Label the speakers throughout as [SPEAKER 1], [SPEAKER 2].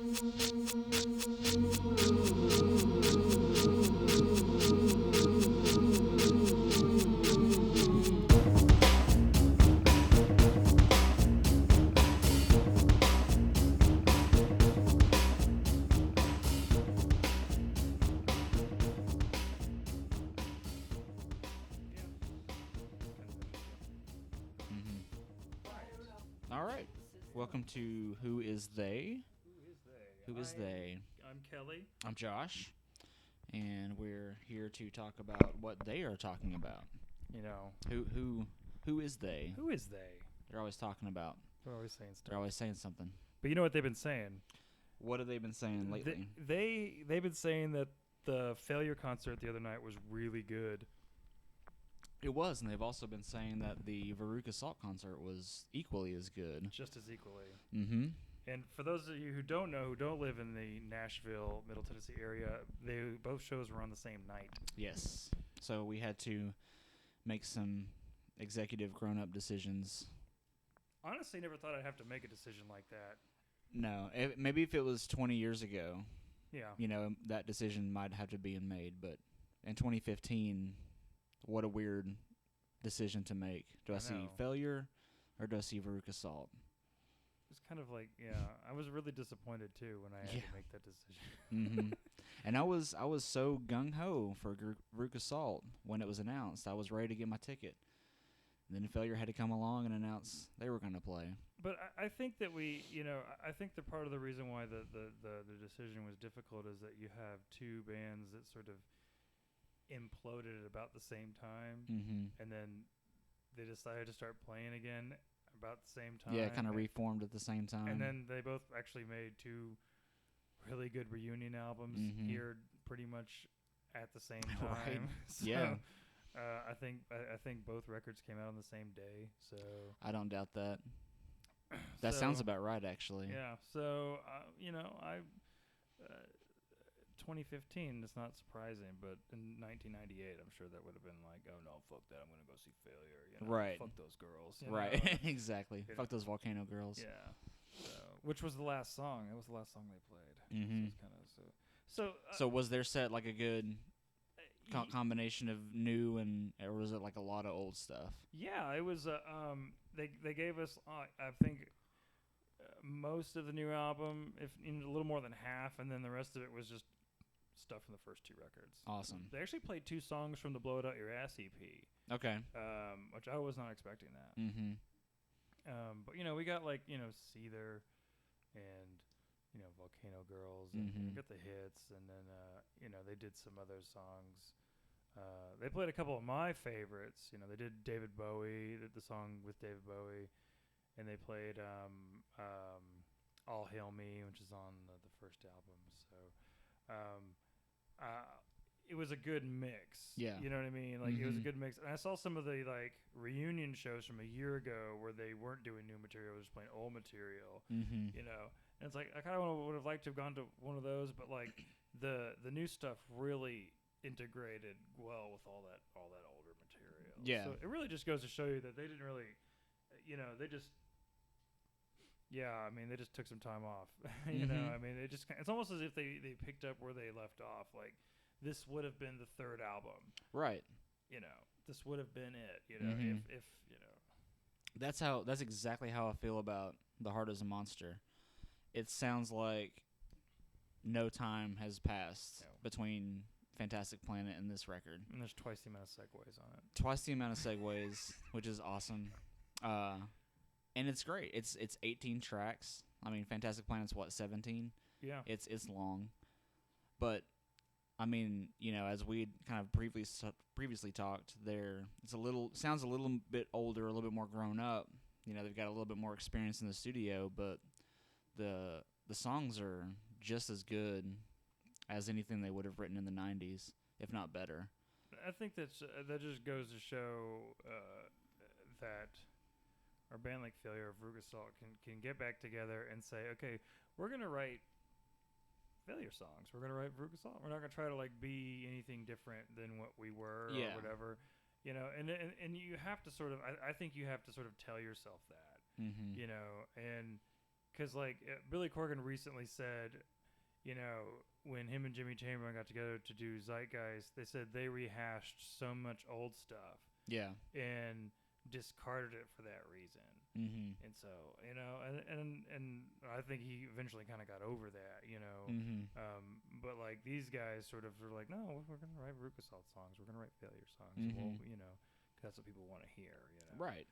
[SPEAKER 1] All right. Welcome to Who Is They? Who is they?
[SPEAKER 2] I'm Kelly.
[SPEAKER 1] I'm Josh, and we're here to talk about what they are talking about.
[SPEAKER 2] You know,
[SPEAKER 1] Who is they?
[SPEAKER 2] who is they?
[SPEAKER 1] They're always talking about.
[SPEAKER 2] They're always saying stuff.
[SPEAKER 1] They're always saying something.
[SPEAKER 2] But you know what they've been saying?
[SPEAKER 1] What have they been saying lately?
[SPEAKER 2] They've been saying that the Failure concert the other night was really good.
[SPEAKER 1] It was, and they've also been saying that the Veruca Salt concert was equally as good.
[SPEAKER 2] Just as equally.
[SPEAKER 1] Mm-hmm.
[SPEAKER 2] And for those of you who don't know, who don't live in the Nashville, Middle Tennessee area, both shows were on the same night.
[SPEAKER 1] Yes. So we had to make some executive grown-up decisions.
[SPEAKER 2] Honestly, never thought I'd have to make a decision like that.
[SPEAKER 1] No, maybe if it was 20 years ago,
[SPEAKER 2] Yeah.
[SPEAKER 1] That decision might have to be made. But in 2015, what a weird decision to make. Do I see Failure or do I see Veruca Salt?
[SPEAKER 2] It's kind of like, I was really disappointed too when I had to make that decision.
[SPEAKER 1] Mm-hmm. And I was so gung-ho for Veruca Salt when it was announced. I was ready to get my ticket. And then Failure had to come along and announce they were going to play.
[SPEAKER 2] But I think that I think that part of the reason why the decision was difficult is that you have two bands that sort of imploded at about the same time, and then they decided to start playing again about the same time.
[SPEAKER 1] Yeah, kind of reformed at the same time.
[SPEAKER 2] And then they both actually made two really good reunion albums here pretty much at the same time.
[SPEAKER 1] Right.
[SPEAKER 2] So,
[SPEAKER 1] yeah.
[SPEAKER 2] I think both records came out on the same day. So
[SPEAKER 1] I don't doubt that. That sounds about right, actually.
[SPEAKER 2] Yeah. So 2015 is not surprising, but in 1998, I'm sure that would have been like, oh no, fuck that, I'm gonna go see Failure.
[SPEAKER 1] Right.
[SPEAKER 2] Fuck those girls.
[SPEAKER 1] Right. Exactly. Fuck those Volcano Girls.
[SPEAKER 2] Yeah. Which was the last song? That was the last song they played.
[SPEAKER 1] Mm-hmm. So was their set like a good combination of new or was it like a lot of old stuff?
[SPEAKER 2] Yeah, it was. They gave us I think most of the new album, if a little more than half, and then the rest of it was just stuff from the first two records.
[SPEAKER 1] Awesome.
[SPEAKER 2] They actually played two songs from the Blow It Out Your Ass EP.
[SPEAKER 1] Okay.
[SPEAKER 2] Which I was not expecting that.
[SPEAKER 1] Mm-hmm.
[SPEAKER 2] But we got like Seether and Volcano Girls, and we got the hits, and then they did some other songs. They played a couple of my favorites. They did David Bowie, the song with David Bowie, and they played All Hail Me, which is on the first album. So it was a good mix.
[SPEAKER 1] Yeah.
[SPEAKER 2] You know what I mean? Like, it was a good mix. And I saw some of the, like, reunion shows from a year ago where they weren't doing new material, they were just playing old material, And it's like, I kind of would have liked to have gone to one of those, but, like, the new stuff really integrated well with all that older material.
[SPEAKER 1] Yeah.
[SPEAKER 2] So it really just goes to show you that they didn't really, they just... Yeah, I mean, they just took some time off. I mean, it's almost as if they picked up where they left off. Like, this would have been the third album.
[SPEAKER 1] Right.
[SPEAKER 2] This would have been it, if
[SPEAKER 1] That's exactly how I feel about The Heart is a Monster. It sounds like no time has passed between Fantastic Planet and this record.
[SPEAKER 2] And there's twice the amount of segues on it.
[SPEAKER 1] Twice the amount of segues, which is awesome. And it's great. It's 18 tracks. I mean, Fantastic Planet's 17?
[SPEAKER 2] Yeah.
[SPEAKER 1] It's long. But I mean, as we kind of previously talked, sounds a little bit older, a little bit more grown up. They've got a little bit more experience in the studio, but the songs are just as good as anything they would have written in the 90s, if not better.
[SPEAKER 2] I think that just goes to show that our band like Failure, Veruca Salt, can get back together and say, okay, we're going to write Failure songs. We're going to write Veruca Salt. We're not going to try to like be anything different than what we were or whatever. And you have to sort of, I think you have to sort of tell yourself that, and because like Billy Corgan recently said, when him and Jimmy Chamberlain got together to do Zeitgeist, they said they rehashed so much old stuff.
[SPEAKER 1] Yeah.
[SPEAKER 2] And discarded it for that reason.
[SPEAKER 1] Mm-hmm.
[SPEAKER 2] And so, and I think he eventually kind of got over that,
[SPEAKER 1] Mm-hmm.
[SPEAKER 2] But like these guys sort of were like, no, we're going to write Veruca Salt songs. We're going to write Failure songs.
[SPEAKER 1] Mm-hmm.
[SPEAKER 2] Well, 'cause that's what people want to hear,
[SPEAKER 1] Right.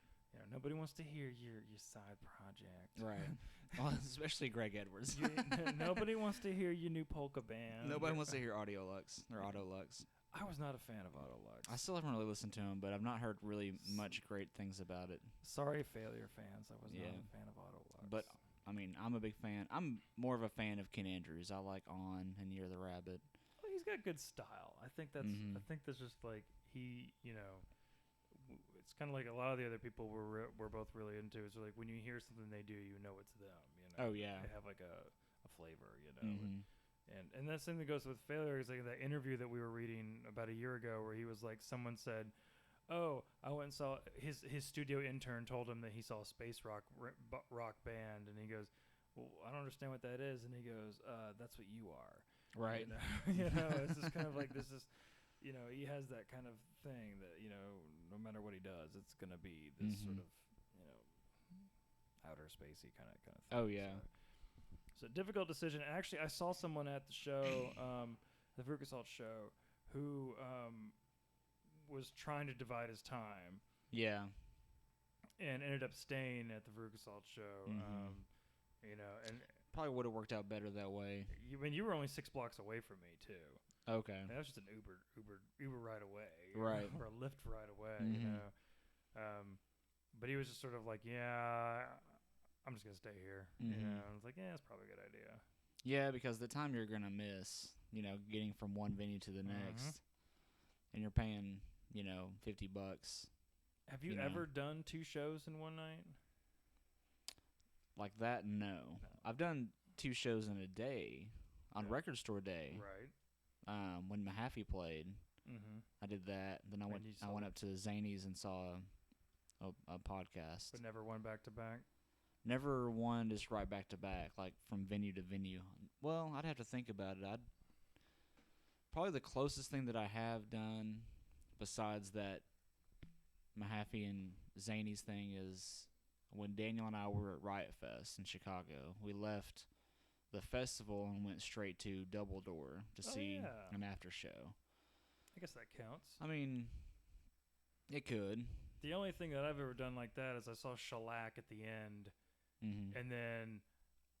[SPEAKER 2] Nobody wants to hear your side project.
[SPEAKER 1] Right. Well, especially Greg Edwards.
[SPEAKER 2] Nobody wants to hear your new polka band.
[SPEAKER 1] Nobody wants to hear Audiolux or Autolux.
[SPEAKER 2] I was not a fan of Autolux.
[SPEAKER 1] I still haven't really listened to him, but I've not heard really much great things about it.
[SPEAKER 2] Sorry, Failure fans. I was not a fan of Autolux.
[SPEAKER 1] But I mean, I'm a big fan. I'm more of a fan of Ken Andrews. I like On and Year the Rabbit.
[SPEAKER 2] Well, he's got good style. I think that's. I think that's just like he. It's kind of like a lot of the other people we're both really into. Is like when you hear something they do, you know it's them.
[SPEAKER 1] Oh yeah.
[SPEAKER 2] They have like a flavor. And that same thing goes with Failure. Is like that interview that we were reading about a year ago, where he was like, someone said, "Oh, I went and saw his studio intern told him that he saw a space rock band," and he goes, "Well, I don't understand what that is," and he goes, "That's what you are."
[SPEAKER 1] Right.
[SPEAKER 2] It's just kind of like this is, he has that kind of thing that no matter what he does, it's gonna be this sort of outer spacey kind of thing.
[SPEAKER 1] Oh yeah.
[SPEAKER 2] So difficult decision. Actually, I saw someone at the show, the Veruca Salt show, who was trying to divide his time.
[SPEAKER 1] Yeah.
[SPEAKER 2] And ended up staying at the Veruca Salt show. And
[SPEAKER 1] probably would have worked out better that way.
[SPEAKER 2] You were only 6 blocks away from me too.
[SPEAKER 1] Okay.
[SPEAKER 2] And that was just an Uber right away.
[SPEAKER 1] Right.
[SPEAKER 2] Or a Lyft right away. But he was just sort of like, yeah. I'm just gonna stay here. I was like, yeah, that's probably a good idea.
[SPEAKER 1] Yeah, because the time you're gonna miss, getting from one venue to the next, and you're paying, $50.
[SPEAKER 2] Have you ever done 2 shows in one night?
[SPEAKER 1] Like that? No. I've done 2 shows in a day on Record Store Day.
[SPEAKER 2] Right.
[SPEAKER 1] When Mahaffey played, I did that. Then I went up to Zany's and saw a podcast.
[SPEAKER 2] But never one back to back.
[SPEAKER 1] Never one just right back to back, like from venue to venue. Well, I'd have to think about it. Probably the closest thing that I have done, besides that Mahaffey and Zany's thing, is when Daniel and I were at Riot Fest in Chicago. We left the festival and went straight to Double Door to see an after show.
[SPEAKER 2] I guess that counts.
[SPEAKER 1] I mean, it could.
[SPEAKER 2] The only thing that I've ever done like that is I saw Shellac at the end. And then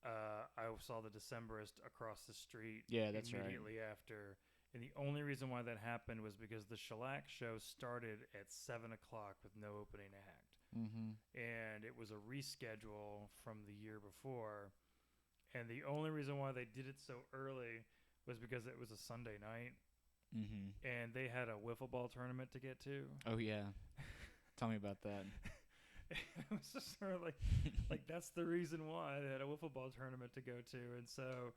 [SPEAKER 2] I saw the Decemberist across the street.
[SPEAKER 1] Yeah, that's
[SPEAKER 2] immediately after. And the only reason why that happened was because the Shellac show started at 7 o'clock with no opening act. And it was a reschedule from the year before. And the only reason why they did it so early was because it was a Sunday night. And they had a wiffle ball tournament to get to.
[SPEAKER 1] Oh, yeah. Tell me about that.
[SPEAKER 2] It was just sort of like that's the reason why they had a wiffle ball tournament to go to, and so,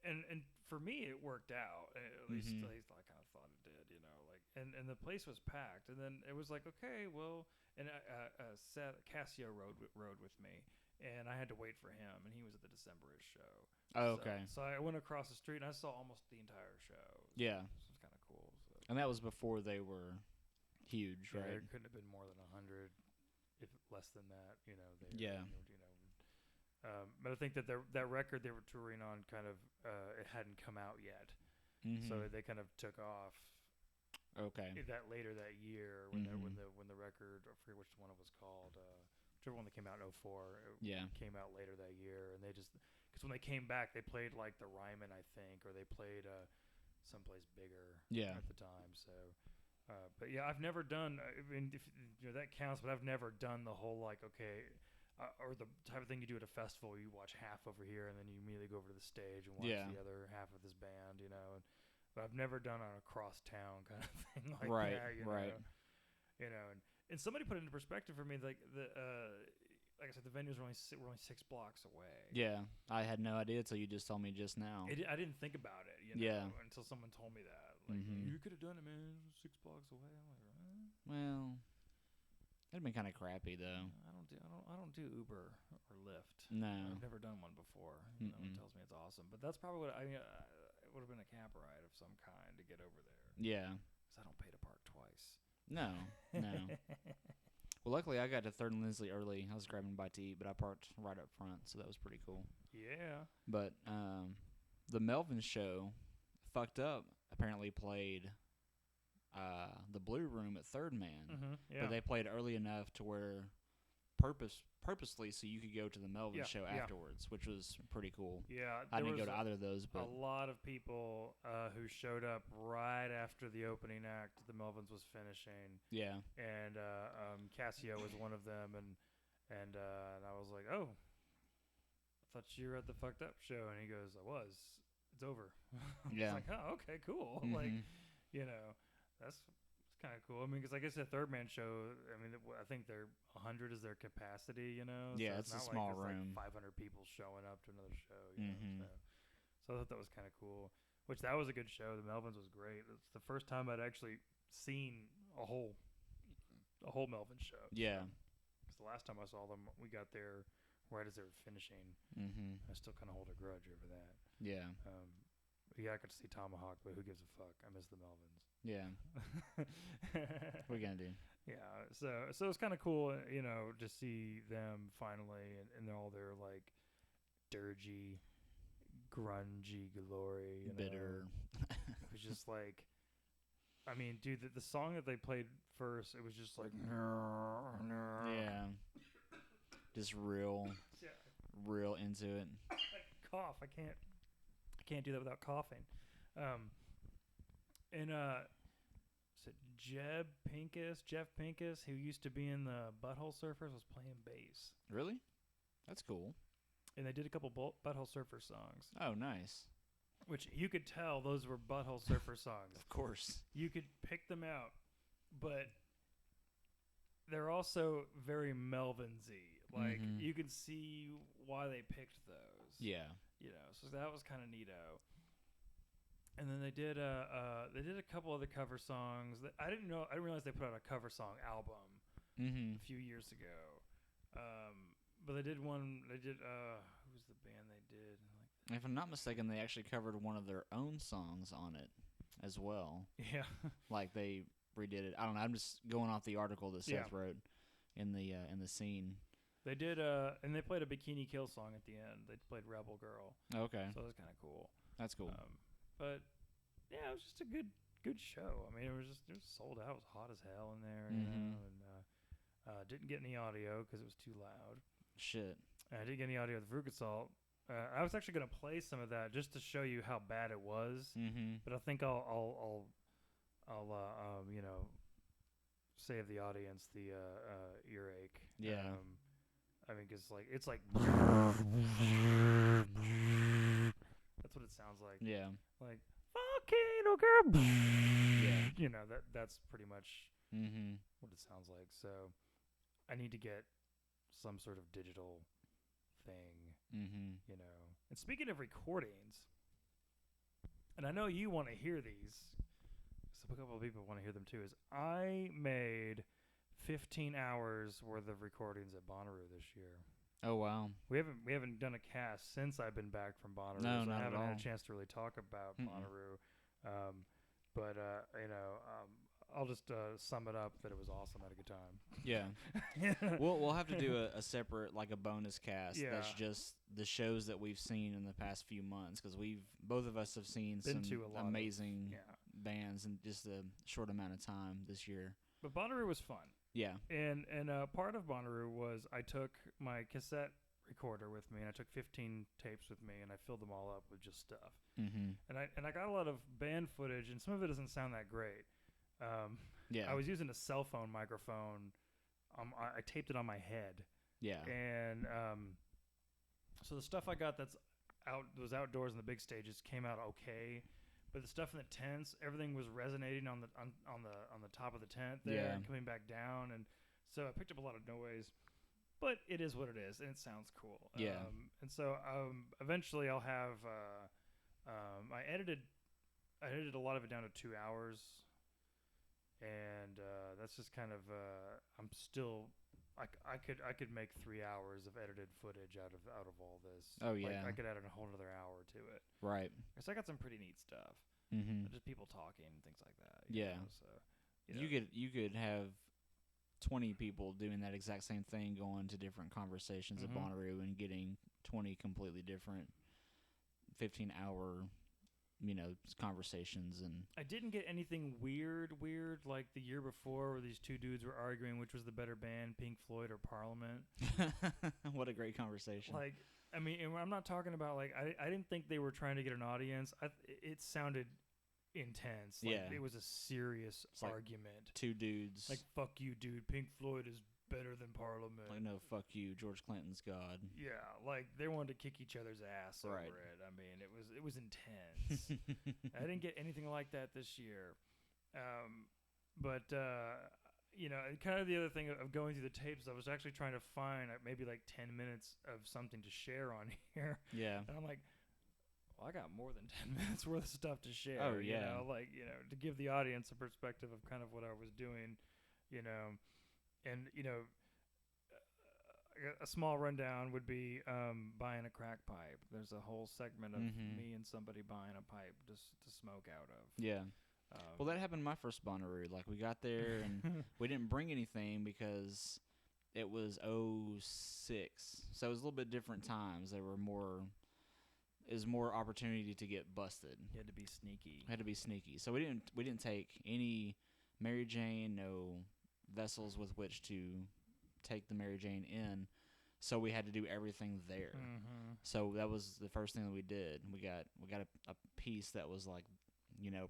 [SPEAKER 2] and for me it worked out at least I kind of thought it did, and the place was packed, and then it was like, okay, well, and Cassio rode with me, and I had to wait for him, and he was at the Decemberist show.
[SPEAKER 1] Oh, okay.
[SPEAKER 2] So I went across the street and I saw almost the entire show.
[SPEAKER 1] Yeah.
[SPEAKER 2] It was kind of cool. So.
[SPEAKER 1] And that was before they were huge, right?
[SPEAKER 2] There couldn't have been more than 100. If less than that, but I think that that record they were touring on kind of it hadn't come out yet, so they kind of took off.
[SPEAKER 1] Okay.
[SPEAKER 2] That later that year when the record, I forget which one it was called, whichever one that came out in 2004, came out later that year, and they just because when they came back they played like the Ryman, I think, or they played someplace bigger at the time, so. But yeah, I've never done. I mean, if, that counts, but I've never done the whole or the type of thing you do at a festival where you watch half over here and then you immediately go over to the stage and watch the other half of this band. But I've never done on a cross town kind of thing like that.
[SPEAKER 1] Right.
[SPEAKER 2] And somebody put it into perspective for me, like I said, the venues were only 6 blocks away.
[SPEAKER 1] Yeah, I had no idea until you just told me just now.
[SPEAKER 2] I didn't think about it, until someone told me that. Like, you could have done it, man. 6 blocks away. I'm like,
[SPEAKER 1] well, That'd been kind of crappy though.
[SPEAKER 2] I don't do Uber or Lyft.
[SPEAKER 1] No.
[SPEAKER 2] I've never done one before. You know, it tells me it's awesome, but that's probably what it would have been a cab ride of some kind to get over there.
[SPEAKER 1] Yeah.
[SPEAKER 2] Because I don't pay to park twice.
[SPEAKER 1] No. Well, luckily I got to 3rd and Lindsley early. I was grabbing a bite to eat, but I parked right up front, so that was pretty cool.
[SPEAKER 2] Yeah.
[SPEAKER 1] But the Melvin show, fucked up, apparently played the Blue Room at Third Man.
[SPEAKER 2] Yeah.
[SPEAKER 1] But they played early enough to where purposely so you could go to the Melvin show afterwards, which was pretty cool.
[SPEAKER 2] Yeah.
[SPEAKER 1] I didn't go to either of those, but
[SPEAKER 2] a lot of people who showed up right after the opening act, the Melvins was finishing.
[SPEAKER 1] Yeah.
[SPEAKER 2] And Cassio was one of them, and I was like, oh, I thought you were at the Fucked Up show, and he goes, I was. It's over.
[SPEAKER 1] Yeah.
[SPEAKER 2] I was like, oh, okay, cool. Like, you know, that's kind of cool. I mean, because I guess a Third Man show, I mean, I think 100 is their capacity, you know?
[SPEAKER 1] Yeah,
[SPEAKER 2] so
[SPEAKER 1] it's a small room.
[SPEAKER 2] Like 500 people showing up to another show, you know? So I thought that was kind of cool, which that was a good show. The Melvins was great. It's the first time I'd actually seen a whole Melvin show.
[SPEAKER 1] Yeah.
[SPEAKER 2] Because the last time I saw them, we got there right as they were finishing. I still kind of hold a grudge over that.
[SPEAKER 1] Yeah.
[SPEAKER 2] Yeah, I got to see Tomahawk, but who gives a fuck? I miss the Melvins.
[SPEAKER 1] Yeah. What are you gonna do?
[SPEAKER 2] Yeah, so it's kind of cool, you know, to see them finally and all their like dirgy, grungy glory. You
[SPEAKER 1] Bitter.
[SPEAKER 2] It was just like, I mean, dude, the song that they played first, it was just like,
[SPEAKER 1] yeah, just real into it.
[SPEAKER 2] Cough. I can't do that without coughing. And is it Jeff Pincus, who used to be in the Butthole Surfers, was playing bass.
[SPEAKER 1] Really? That's cool.
[SPEAKER 2] And they did a couple Butthole Surfer songs.
[SPEAKER 1] Oh, nice.
[SPEAKER 2] Which you could tell those were Butthole Surfer songs.
[SPEAKER 1] Of course.
[SPEAKER 2] You could pick them out, but they're also very Melvin-y. Like, you could see why they picked those.
[SPEAKER 1] Yeah.
[SPEAKER 2] You know, so that was kind of neato. And then they did a couple other cover songs that I didn't realize they put out a cover song album a few years ago. But they did one. They did who was the band they did? Like,
[SPEAKER 1] if I'm not mistaken, they actually covered one of their own songs on it as well.
[SPEAKER 2] Yeah.
[SPEAKER 1] Like they redid it. I don't know. I'm just going off the article that Seth wrote in the scene.
[SPEAKER 2] They did and they played a Bikini Kill song at the end. They played Rebel Girl.
[SPEAKER 1] Okay.
[SPEAKER 2] So it was kind of cool.
[SPEAKER 1] That's cool.
[SPEAKER 2] But yeah, it was just a good show. I mean, it was sold out. It was hot as hell in there, you know, and didn't get any audio because it was too loud.
[SPEAKER 1] Shit.
[SPEAKER 2] I didn't get any audio with Veruca Salt. I was actually gonna play some of that just to show you how bad it was. But I think I'll you know, save the audience the earache.
[SPEAKER 1] Yeah.
[SPEAKER 2] I mean, cause like it's like that's what it sounds like.
[SPEAKER 1] Yeah.
[SPEAKER 2] Like volcano girl.
[SPEAKER 1] Yeah.
[SPEAKER 2] You know that's pretty much what it sounds like. So I need to get some sort of digital thing. You know. And speaking of recordings, and I know you want to hear these. So a couple of people want to hear them too. Is I made 15 hours worth of recordings at Bonnaroo this year.
[SPEAKER 1] Oh wow.
[SPEAKER 2] We haven't done a cast since I've been back from Bonnaroo.
[SPEAKER 1] No,
[SPEAKER 2] so
[SPEAKER 1] not
[SPEAKER 2] I haven't
[SPEAKER 1] at all.
[SPEAKER 2] had a chance to really talk about Bonnaroo. But you know, I'll just sum it up that it was awesome. I had a good time.
[SPEAKER 1] Yeah. We'll have to do a separate, like a bonus cast.
[SPEAKER 2] Yeah.
[SPEAKER 1] That's just the shows that we've seen in the past few months, because both of us have seen
[SPEAKER 2] Been
[SPEAKER 1] some
[SPEAKER 2] to a lot
[SPEAKER 1] amazing bands in just a short amount of time this year.
[SPEAKER 2] But Bonnaroo was fun.
[SPEAKER 1] Yeah.
[SPEAKER 2] And part of Bonnaroo was I took my cassette recorder with me, and I took 15 tapes with me, and I filled them all up with just stuff. And I got a lot of band footage, and some of it doesn't sound that great.
[SPEAKER 1] Yeah.
[SPEAKER 2] I was using a cell phone microphone. I taped it on my head.
[SPEAKER 1] Yeah.
[SPEAKER 2] And so the stuff I got was outdoors in the big stages came out okay, but the stuff in the tents, everything was resonating on the top of the tent there and coming back down, and so I picked up a lot of noise. But it is what it is, and it sounds cool.
[SPEAKER 1] Yeah.
[SPEAKER 2] And so eventually I'll have I edited a lot of it down to 2 hours. and that's just kind of I'm still. I could make 3 hours of edited footage out of all this.
[SPEAKER 1] Oh
[SPEAKER 2] Like,
[SPEAKER 1] yeah.
[SPEAKER 2] I could add a whole another hour to it.
[SPEAKER 1] Right.
[SPEAKER 2] Cause I got some pretty neat stuff.
[SPEAKER 1] Mm-hmm.
[SPEAKER 2] Just people talking and things like that.
[SPEAKER 1] Yeah.
[SPEAKER 2] So
[SPEAKER 1] You could have 20 people doing that exact same thing, going to different conversations at Bonnaroo and getting 20 completely different 15-hour, conversations. And
[SPEAKER 2] I didn't get anything weird like the year before where these two dudes were arguing which was the better band, Pink Floyd or Parliament.
[SPEAKER 1] What a great conversation.
[SPEAKER 2] Like, I mean, and I'm not talking about like I didn't think they were trying to get an audience. It sounded intense. Like,
[SPEAKER 1] yeah.
[SPEAKER 2] it was a serious argument.
[SPEAKER 1] Like two dudes.
[SPEAKER 2] Like, fuck you, dude. Pink Floyd is better than Parliament.
[SPEAKER 1] Like, no, fuck you. George Clinton's God.
[SPEAKER 2] Yeah, like they wanted to kick each other's ass over it. I mean, it was intense. I didn't get anything like that this year. But kind of the other thing of going through the tapes, I was actually trying to find maybe like 10 minutes of something to share on here.
[SPEAKER 1] Yeah.
[SPEAKER 2] And I'm like, well, I got more than 10 minutes worth of stuff to share.
[SPEAKER 1] Oh, yeah.
[SPEAKER 2] To give the audience a perspective of kind of what I was doing, and, a small rundown would be buying a crack pipe. There's a whole segment of me and somebody buying a pipe just to smoke out of.
[SPEAKER 1] Yeah. Well, that happened my first Bonnaroo. Like, we got there and we didn't bring anything because it was 06. So it was a little bit different times. There was more opportunity to get busted.
[SPEAKER 2] You had to be sneaky.
[SPEAKER 1] So we didn't take any Mary Jane, no vessels with which to take the Mary Jane in. So we had to do everything there. So that was the first thing that we did. We got a piece that was like,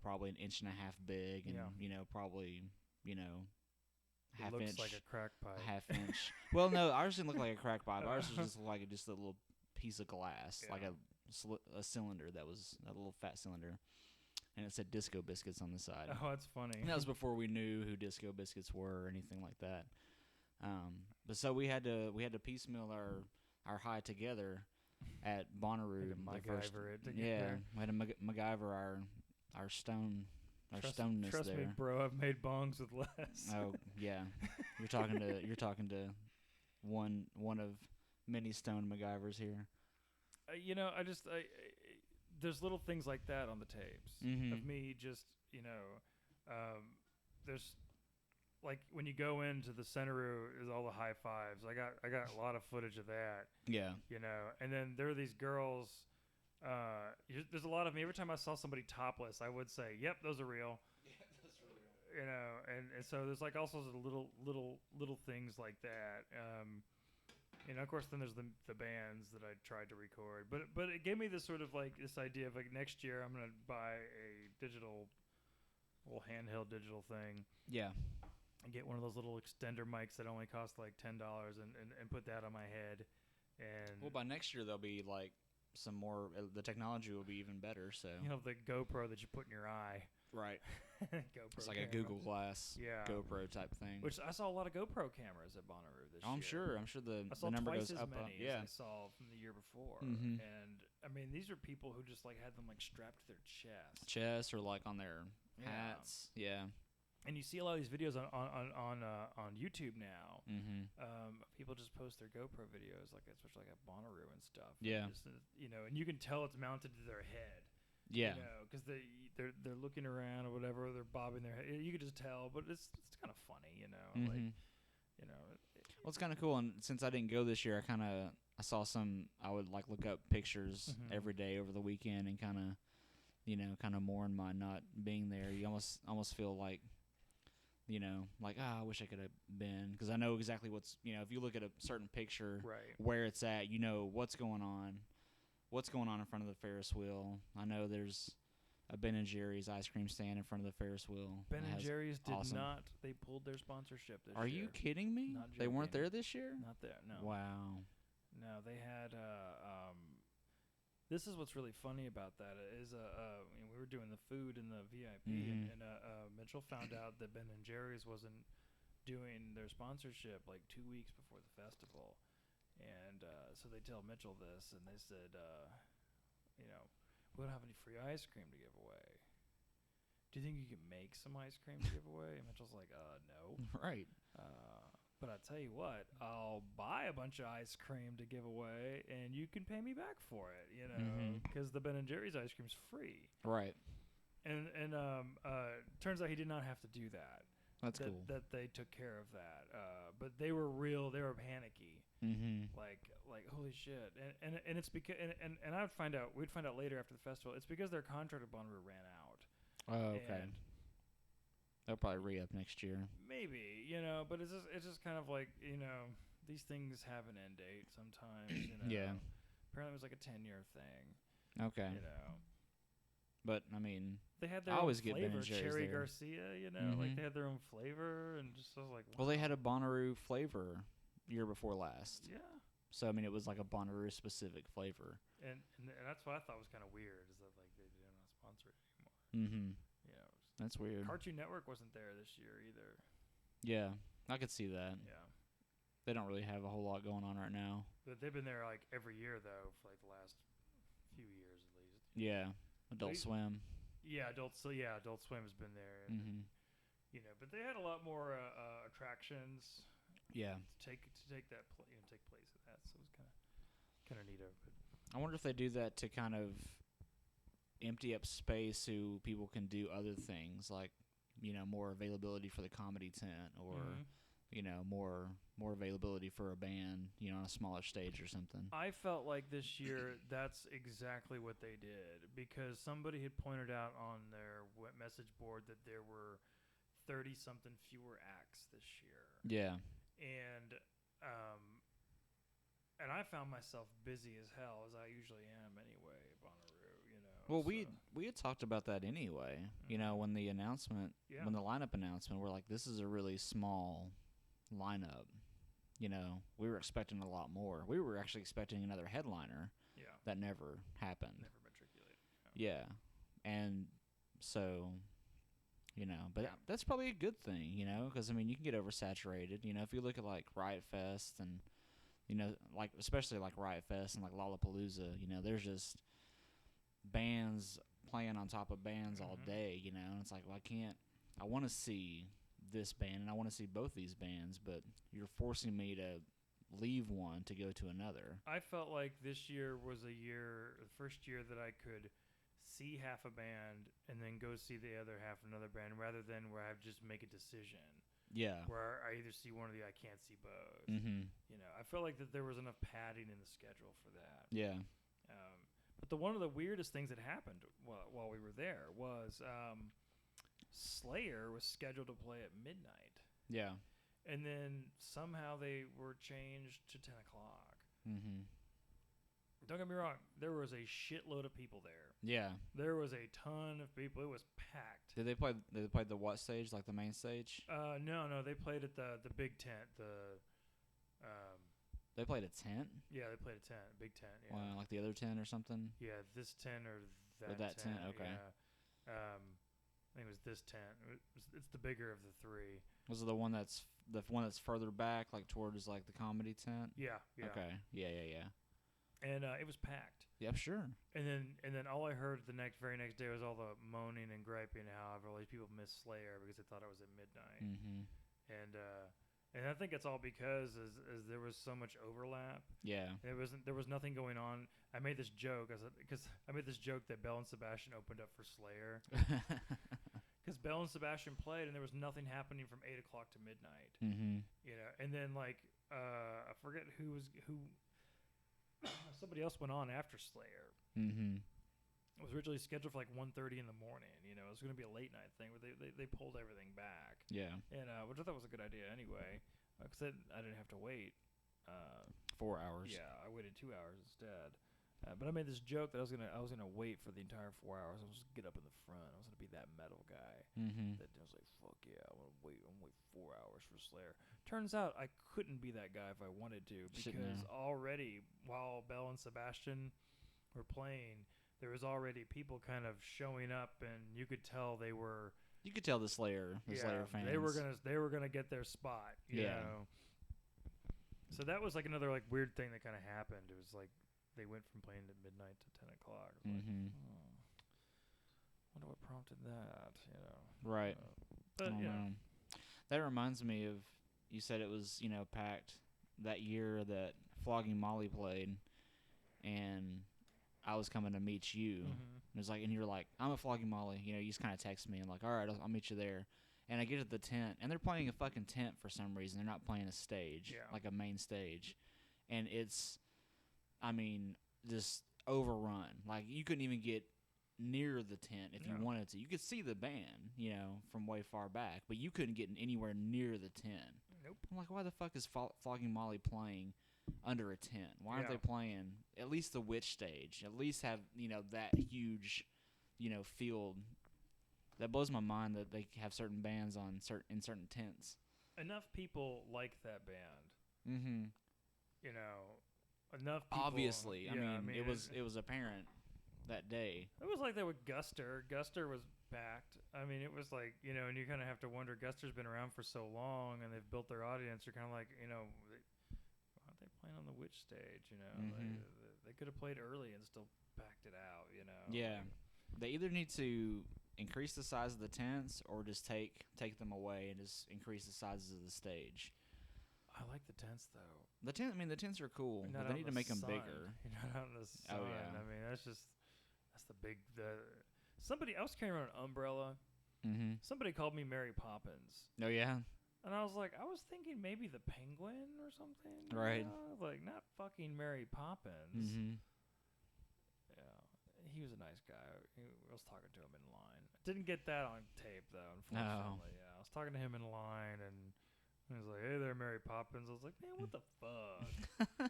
[SPEAKER 1] probably an inch and a half big, and probably half
[SPEAKER 2] looks
[SPEAKER 1] inch,
[SPEAKER 2] like a crack pipe.
[SPEAKER 1] a half inch. Well, no, ours didn't look like a crack pipe. Ours was just like just a little piece of glass, like a cylinder that was a little fat cylinder, and it said Disco Biscuits on the side.
[SPEAKER 2] Oh, that's funny.
[SPEAKER 1] And that was before we knew who Disco Biscuits were or anything like that. But so we had to piecemeal our high together at Bonnaroo.
[SPEAKER 2] MacGyver it together.
[SPEAKER 1] Yeah, we had to MacGyver our stoneness
[SPEAKER 2] trust
[SPEAKER 1] there.
[SPEAKER 2] me, bro. I've made bongs with less.
[SPEAKER 1] Oh yeah, you're talking to one of many stone MacGyvers here.
[SPEAKER 2] There's little things like that on the tapes of me just, there's like when you go into the Centeroo is all the high fives. I got a lot of footage of that.
[SPEAKER 1] Yeah.
[SPEAKER 2] And then there are these girls. There's a lot of me. Every time I saw somebody topless, I would say, "Yep, those are real." Yeah, those are real. And so there's like all sorts of little things like that. Of course, then there's the bands that I tried to record, but it gave me this sort of like this idea of like next year I'm gonna buy a little handheld digital thing.
[SPEAKER 1] Yeah.
[SPEAKER 2] And get one of those little extender mics that only cost like $10 and put that on my head. And
[SPEAKER 1] well, by next year there'll be like some more. The technology will be even better. So
[SPEAKER 2] the GoPro that you put in your eye.
[SPEAKER 1] Right.
[SPEAKER 2] GoPro.
[SPEAKER 1] It's like
[SPEAKER 2] camera.
[SPEAKER 1] a Google Glass GoPro type thing.
[SPEAKER 2] Which I saw a lot of GoPro cameras at Bonnaroo this year.
[SPEAKER 1] I'm sure the number
[SPEAKER 2] twice
[SPEAKER 1] goes
[SPEAKER 2] as
[SPEAKER 1] up.
[SPEAKER 2] Many as I saw from the year before. And I mean, these are people who just like had them like strapped to their chest.
[SPEAKER 1] Or like on their hats. Yeah.
[SPEAKER 2] And you see a lot of these videos on YouTube now. People just post their GoPro videos, like especially like at Bonnaroo and stuff.
[SPEAKER 1] Yeah.
[SPEAKER 2] And just, and you can tell it's mounted to their head.
[SPEAKER 1] Yeah.
[SPEAKER 2] Because they're looking around or whatever, they're bobbing their head. You could just tell, but it's kind of funny,
[SPEAKER 1] Well, it's kind of cool, and since I didn't go this year, I saw some. I would like look up pictures every day over the weekend and kind of mourn my not being there. You almost feel like. I wish I could have been, because I know exactly what's, if you look at a certain picture, where it's at, what's going on in front of the Ferris wheel. I know there's a Ben & Jerry's ice cream stand in front of the Ferris wheel.
[SPEAKER 2] Ben & Jerry's did not. They pulled their sponsorship this year.
[SPEAKER 1] Are you kidding me? They weren't there this year?
[SPEAKER 2] Not there, no.
[SPEAKER 1] Wow.
[SPEAKER 2] No, they had, this is what's really funny about that is we were doing the food in the VIP, and Mitchell found out that Ben & Jerry's wasn't doing their sponsorship like 2 weeks before the festival, and so they tell Mitchell this, and they said, we don't have any free ice cream to give away. do you think you can make some ice cream to give away? And Mitchell's like, no.
[SPEAKER 1] Right.
[SPEAKER 2] But I tell you what, I'll buy a bunch of ice cream to give away, and you can pay me back for it, you know, because the Ben and Jerry's ice cream's free.
[SPEAKER 1] Right.
[SPEAKER 2] And turns out he did not have to do that.
[SPEAKER 1] That's cool.
[SPEAKER 2] That they took care of that. But they were panicky. Like holy shit. And it's because and I would find out later after the festival, it's because their contract with Bonnaroo ran out.
[SPEAKER 1] Oh, okay.
[SPEAKER 2] And
[SPEAKER 1] they'll probably re-up next year.
[SPEAKER 2] Maybe, you know, but it's just kind of like, you know, these things have an end date sometimes, you know.
[SPEAKER 1] Yeah.
[SPEAKER 2] Apparently it was like a 10-year thing.
[SPEAKER 1] Okay.
[SPEAKER 2] You know.
[SPEAKER 1] But I mean,
[SPEAKER 2] they had their own flavor, Cherry Garcia, you know, like they had their own flavor, and just I was like, wow.
[SPEAKER 1] Well, they had a Bonnaroo flavor year before last.
[SPEAKER 2] Yeah.
[SPEAKER 1] So I mean, it was like a Bonnaroo specific flavor.
[SPEAKER 2] And that's what I thought was kind of weird, is that like they didn't sponsor it anymore. You know,
[SPEAKER 1] that's weird.
[SPEAKER 2] Cartoon Network wasn't there this year either.
[SPEAKER 1] Yeah, I could see that.
[SPEAKER 2] Yeah.
[SPEAKER 1] They don't really have a whole lot going on right now.
[SPEAKER 2] But they've been there like every year though, for like the last few years at least.
[SPEAKER 1] Yeah. Adult Swim.
[SPEAKER 2] Yeah, Adult Swim has been there. And, you know, but they had a lot more attractions.
[SPEAKER 1] Yeah.
[SPEAKER 2] To take that take place in that, so it was kind of neato. But
[SPEAKER 1] I wonder if they do that to kind of empty up space so people can do other things, like, you know, more availability for the comedy tent, or you know, more availability for a band, you know, on a smaller stage or something.
[SPEAKER 2] I felt like this year that's exactly what they did, because somebody had pointed out on their message board that there were 30-something fewer acts this year.
[SPEAKER 1] Yeah.
[SPEAKER 2] And I found myself busy as hell, as I usually am anyway, Bonnaroo, you know.
[SPEAKER 1] Well, we had talked about that anyway. You know, when the lineup announcement, we're like, this is a really small lineup. You know, we were expecting a lot more. We were actually expecting another headliner.
[SPEAKER 2] Yeah.
[SPEAKER 1] That never happened.
[SPEAKER 2] Never matriculated.
[SPEAKER 1] Yeah. And so, you know, but that's probably a good thing, you know, because, I mean, you can get oversaturated. You know, if you look at, like, Riot Fest and, you know, like, especially, like, Riot Fest and, like, Lollapalooza, you know, there's just bands playing on top of bands all day, you know, and it's like, well, I want to see this band and I want to see both these bands, but you're forcing me to leave one to go to another.
[SPEAKER 2] I felt like this year was the first year that I could see half a band and then go see the other half of another band, rather than where I have to just make a decision.
[SPEAKER 1] Yeah.
[SPEAKER 2] Where I either see one or I can't see both. You know, I felt like that there was enough padding in the schedule for that.
[SPEAKER 1] Yeah.
[SPEAKER 2] But one of the weirdest things that happened while we were there was Slayer was scheduled to play at midnight.
[SPEAKER 1] Yeah.
[SPEAKER 2] And then somehow they were changed to 10 o'clock. Don't get me wrong, there was a shitload of people there. Yeah. There was a ton of people. It was packed.
[SPEAKER 1] Did they play the what stage, like the main stage?
[SPEAKER 2] No, they played at the big tent.
[SPEAKER 1] They played a tent?
[SPEAKER 2] Yeah, they played a tent, big tent. Yeah.
[SPEAKER 1] Wow, like the other tent or something?
[SPEAKER 2] Yeah, this tent or that,
[SPEAKER 1] that tent. Okay.
[SPEAKER 2] Yeah. I think it was this tent. It's the bigger of the three.
[SPEAKER 1] Was it the one that's further back, like towards like the comedy tent?
[SPEAKER 2] Yeah.
[SPEAKER 1] Okay. Yeah.
[SPEAKER 2] And it was packed.
[SPEAKER 1] Yeah, sure.
[SPEAKER 2] And then all I heard the very next day was all the moaning and griping how all these people missed Slayer because they thought it was at midnight. And I think it's all because as there was so much overlap. Yeah. There was nothing going on. I made this joke that Bell and Sebastian opened up for Slayer. Because Bell and Sebastian played and there was nothing happening from 8 o'clock to midnight. You know, and then like I forget who somebody else went on after Slayer. It was originally scheduled for like 1:30 in the morning. You know, it was going to be a late night thing, but they pulled everything back. Yeah. And which I thought was a good idea anyway, because I didn't have to wait
[SPEAKER 1] 4 hours.
[SPEAKER 2] Yeah, I waited 2 hours instead. But I made this joke that I was gonna wait for the entire 4 hours. I was just get up in the front. I was gonna be that metal guy. That I was like, fuck yeah, I'm gonna wait 4 hours for Slayer. Turns out I couldn't be that guy if I wanted to, because already while Bell and Sebastian were playing, there was already people kind of showing up, and you could tell they were.
[SPEAKER 1] You could tell the Slayer fans.
[SPEAKER 2] They were gonna get their spot. You know? So that was like another like weird thing that kind of happened. It was like they went from playing at midnight to 10 o'clock. Like, wonder what prompted that?
[SPEAKER 1] Right.
[SPEAKER 2] But
[SPEAKER 1] I don't know. That reminds me of, you said it was, packed that year that Flogging Molly played, and I was coming to meet you.
[SPEAKER 2] Mm-hmm.
[SPEAKER 1] It was like, and you're like, I'm at Flogging Molly. You just kind of text me and like, all right, I'll meet you there. And I get to the tent, and they're playing a fucking tent for some reason. They're not playing a stage, like a main stage. And it's, just overrun. Like, you couldn't even get near the tent if you wanted to. You could see the band, from way far back, but you couldn't get anywhere near the tent.
[SPEAKER 2] Nope.
[SPEAKER 1] I'm like, why the fuck is Flogging Molly playing under a tent? Why aren't they playing at least the Witch stage? At least have, that huge, field. That blows my mind that they have certain bands in certain tents.
[SPEAKER 2] Enough people like that band.
[SPEAKER 1] Mm-hmm.
[SPEAKER 2] Enough people.
[SPEAKER 1] Obviously. It was apparent that day.
[SPEAKER 2] It was like that with Guster. Guster was packed. It was like, and you kind of have to wonder, Guster's been around for so long and they've built their audience. You're kind of like, why aren't they playing on the Witch stage?
[SPEAKER 1] Mm-hmm.
[SPEAKER 2] They could have played early and still packed it out,
[SPEAKER 1] Yeah. They either need to increase the size of the tents or just take them away and just increase the sizes of the stage.
[SPEAKER 2] I like the tents though.
[SPEAKER 1] The tents are cool, but they need to make them bigger.
[SPEAKER 2] You're not out in the sun.
[SPEAKER 1] Oh yeah.
[SPEAKER 2] That's the big. Somebody, I was carrying around an umbrella.
[SPEAKER 1] Mm-hmm.
[SPEAKER 2] Somebody called me Mary Poppins.
[SPEAKER 1] Oh yeah.
[SPEAKER 2] And I was like, I was thinking maybe the Penguin or something.
[SPEAKER 1] Right.
[SPEAKER 2] Like not fucking Mary Poppins.
[SPEAKER 1] Mm-hmm.
[SPEAKER 2] Yeah. He was a nice guy. I was talking to him in line. Didn't get that on tape though, unfortunately.
[SPEAKER 1] No.
[SPEAKER 2] Yeah. I was talking to him in line and he was like, "Hey there, Mary Poppins." I was like, "Man, what the fuck?"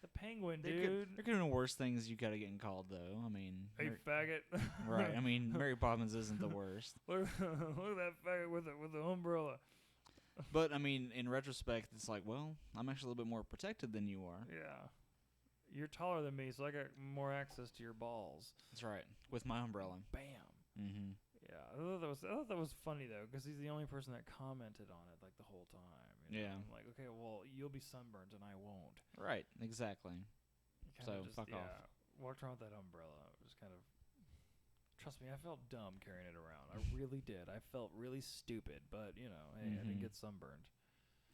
[SPEAKER 2] The Penguin, dude.
[SPEAKER 1] There could have been worse things you could have getting called, though.
[SPEAKER 2] Hey, faggot.
[SPEAKER 1] Right. Mary Poppins isn't the worst.
[SPEAKER 2] look at that faggot with the umbrella.
[SPEAKER 1] But in retrospect, it's like, well, I'm actually a little bit more protected than you are.
[SPEAKER 2] Yeah. You're taller than me, so I got more access to your balls.
[SPEAKER 1] That's right. With my umbrella.
[SPEAKER 2] Bam.
[SPEAKER 1] Mm-hmm.
[SPEAKER 2] Yeah, I thought that was funny though, because he's the only person that commented on it like the whole time.
[SPEAKER 1] Yeah.
[SPEAKER 2] I'm like, okay, well, you'll be sunburned and I won't.
[SPEAKER 1] Right. Exactly. So fuck off.
[SPEAKER 2] Walked around with that umbrella. It was kind of. Trust me, I felt dumb carrying it around. I really did. I felt really stupid, but hey, I didn't get sunburned.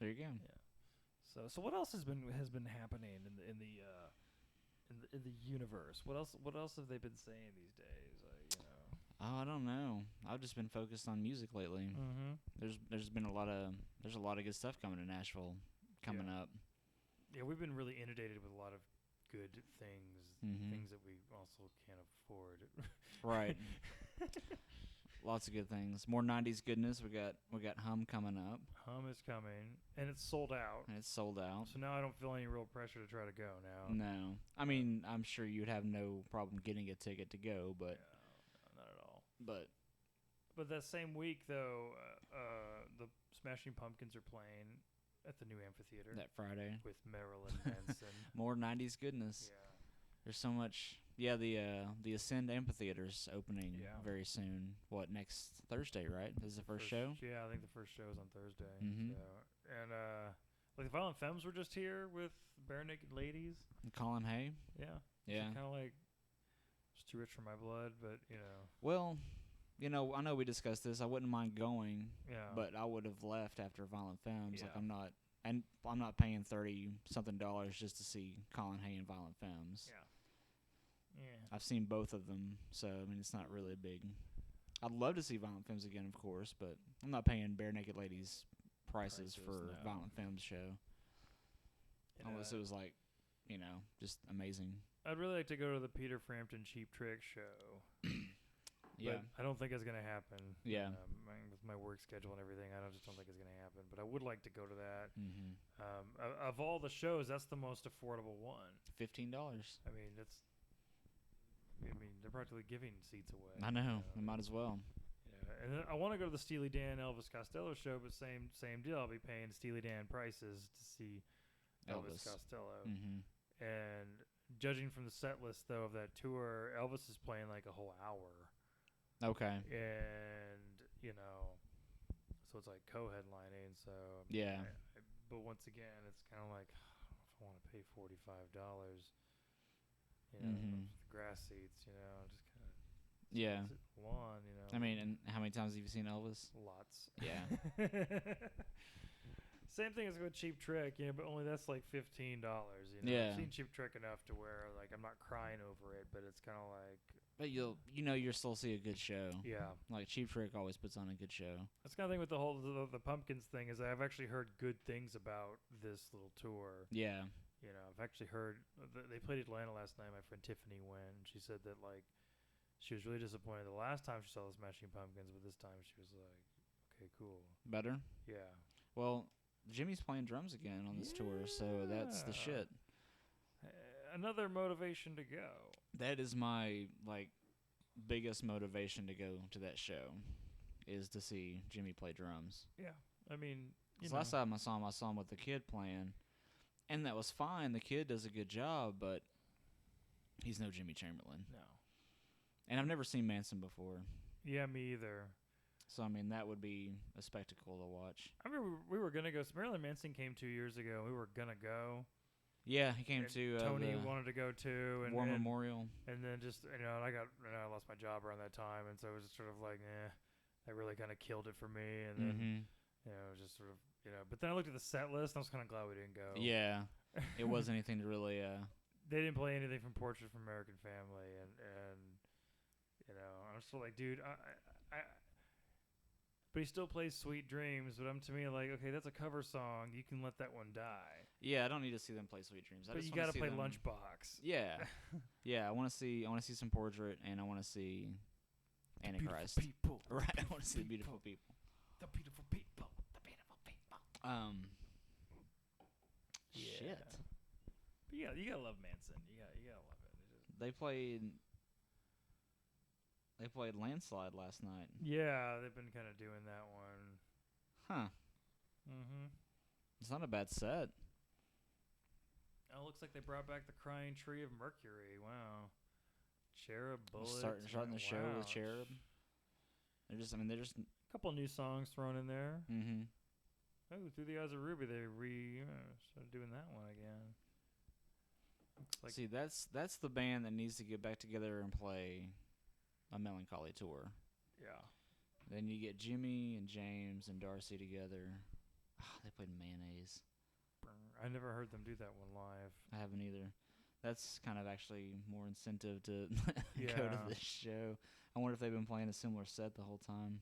[SPEAKER 1] There you go.
[SPEAKER 2] Yeah. So what else has been happening in the universe? What else have they been saying these days?
[SPEAKER 1] Oh, I don't know. I've just been focused on music lately.
[SPEAKER 2] Mm-hmm.
[SPEAKER 1] There's been a lot of good stuff coming to Nashville coming up.
[SPEAKER 2] Yeah, we've been really inundated with a lot of good things, things that we also can't afford.
[SPEAKER 1] Right. Lots of good things. More 90s goodness. We got Hum coming up.
[SPEAKER 2] Hum is coming, and it's sold out. So now I don't feel any real pressure to try to go now.
[SPEAKER 1] No. I'm sure you'd have no problem getting a ticket to go, but
[SPEAKER 2] not at all.
[SPEAKER 1] But
[SPEAKER 2] that same week though, the Smashing Pumpkins are playing at the new amphitheater
[SPEAKER 1] that Friday
[SPEAKER 2] with Marilyn Manson.
[SPEAKER 1] More 90s goodness.
[SPEAKER 2] Yeah.
[SPEAKER 1] There's so much. Yeah, the Ascend Amphitheater's opening very soon. What, next Thursday, right? This is the first show?
[SPEAKER 2] Yeah, I think the first show is on Thursday.
[SPEAKER 1] Mm-hmm.
[SPEAKER 2] So, and like the Violent Femmes were just here with Bare Naked Ladies.
[SPEAKER 1] And Colin Hay?
[SPEAKER 2] Yeah. Kind of like, it's too rich for my blood, but
[SPEAKER 1] Well, I know we discussed this. I wouldn't mind going.
[SPEAKER 2] Yeah.
[SPEAKER 1] But I would have left after Violent Femmes.
[SPEAKER 2] Yeah.
[SPEAKER 1] Like I'm not paying $30-something just to see Colin Hay and Violent Femmes.
[SPEAKER 2] Yeah.
[SPEAKER 1] I've seen both of them, so it's not really a big. I'd love to see Violent Femmes again, of course, but I'm not paying Bare Naked Ladies prices for Violent Femmes show. Unless it was like, just amazing.
[SPEAKER 2] I'd really like to go to the Peter Frampton Cheap Trick show.
[SPEAKER 1] Yeah.
[SPEAKER 2] But I don't think it's going to happen.
[SPEAKER 1] Yeah.
[SPEAKER 2] With my work schedule and everything, I just don't think it's going to happen. But I would like to go to that.
[SPEAKER 1] Mm-hmm.
[SPEAKER 2] Of all the shows, that's the most affordable one.
[SPEAKER 1] $15.
[SPEAKER 2] They're practically giving seats away.
[SPEAKER 1] I know. We might as well.
[SPEAKER 2] Yeah, and then I want to go to the Steely Dan Elvis Costello show, but same deal. I'll be paying Steely Dan prices to see Elvis Costello.
[SPEAKER 1] Mm-hmm.
[SPEAKER 2] And judging from the set list, though, of that tour, Elvis is playing like a whole hour.
[SPEAKER 1] Okay.
[SPEAKER 2] And, so it's like co-headlining. So
[SPEAKER 1] yeah.
[SPEAKER 2] But once again, it's kind of like, I don't know if I want to pay $45.
[SPEAKER 1] Mm-hmm.
[SPEAKER 2] Grass seats, just kind of.
[SPEAKER 1] Yeah.
[SPEAKER 2] It's full on, you know.
[SPEAKER 1] I mean, and how many times have you seen Elvis?
[SPEAKER 2] Lots.
[SPEAKER 1] Yeah.
[SPEAKER 2] Same thing as with Cheap Trick, you know, but only that's like $15. You know,
[SPEAKER 1] Yeah.
[SPEAKER 2] I've seen Cheap Trick enough to where like I'm not crying over it, but it's kind of like.
[SPEAKER 1] But you'll still see a good show.
[SPEAKER 2] Yeah.
[SPEAKER 1] Like Cheap Trick always puts on a good show.
[SPEAKER 2] That's kind of thing with the whole the Pumpkins thing is I've actually heard good things about this little tour.
[SPEAKER 1] Yeah.
[SPEAKER 2] You know, I've actually heard they played Atlanta last night. My friend Tiffany went, and she said that like she was really disappointed the last time she saw the Smashing Pumpkins, but this time she was like, okay, cool.
[SPEAKER 1] Better?
[SPEAKER 2] Yeah.
[SPEAKER 1] Well, Jimmy's playing drums again on this tour, so that's the shit.
[SPEAKER 2] Another motivation to go.
[SPEAKER 1] That is my biggest motivation to go to that show, is to see Jimmy play drums.
[SPEAKER 2] Yeah, I mean,
[SPEAKER 1] last time I saw him with the kid playing, and that was fine. The kid does a good job, but he's no Jimmy Chamberlain.
[SPEAKER 2] No.
[SPEAKER 1] And I've never seen Manson before.
[SPEAKER 2] Yeah, me either.
[SPEAKER 1] So, I mean, that would be a spectacle to watch.
[SPEAKER 2] I remember we were going to go. Marilyn Manson came 2 years ago. We were going to go.
[SPEAKER 1] Yeah, he came to
[SPEAKER 2] Tony wanted to go too.
[SPEAKER 1] War Memorial.
[SPEAKER 2] And then just, I lost my job around that time. And so it was just sort of like, that really kind of killed it for me. And then, it was just sort of, But then I looked at the set list and I was kind of glad we didn't go.
[SPEAKER 1] Yeah. It wasn't anything to really...
[SPEAKER 2] They didn't play anything from Portrait from American Family. And I'm still like, dude, but he still plays Sweet Dreams, but to me like, okay, that's a cover song. You can let that one die.
[SPEAKER 1] Yeah, I don't need to see them play Sweet Dreams.
[SPEAKER 2] But you got to play Lunchbox.
[SPEAKER 1] Yeah. Yeah, I want to see some Portrait, and I want to see Antichrist.
[SPEAKER 2] People.
[SPEAKER 1] Right, I want to see the beautiful people.
[SPEAKER 2] The beautiful people. The beautiful people.
[SPEAKER 1] Shit.
[SPEAKER 2] But yeah, you got to love Manson. You got to love it.
[SPEAKER 1] They played Landslide last night.
[SPEAKER 2] Yeah, they've been kind of doing that one.
[SPEAKER 1] Huh.
[SPEAKER 2] Mm-hmm.
[SPEAKER 1] It's not a bad set.
[SPEAKER 2] Oh, looks like they brought back the Crying Tree of Mercury. Wow. Cherub Bullets.
[SPEAKER 1] Starting the show with Cherub. They're just a
[SPEAKER 2] couple new songs thrown in there.
[SPEAKER 1] Mm-hmm.
[SPEAKER 2] Oh, Through the Eyes of Ruby, they started doing that one again. Like
[SPEAKER 1] see, that's the band that needs to get back together and play a Melancholy tour.
[SPEAKER 2] Yeah.
[SPEAKER 1] Then you get Jimmy and James and Darcy together. Oh, they played Mayonnaise.
[SPEAKER 2] I never heard them do that one live.
[SPEAKER 1] I haven't either. That's kind of actually more incentive to go to this show. I wonder if they've been playing a similar set the whole time.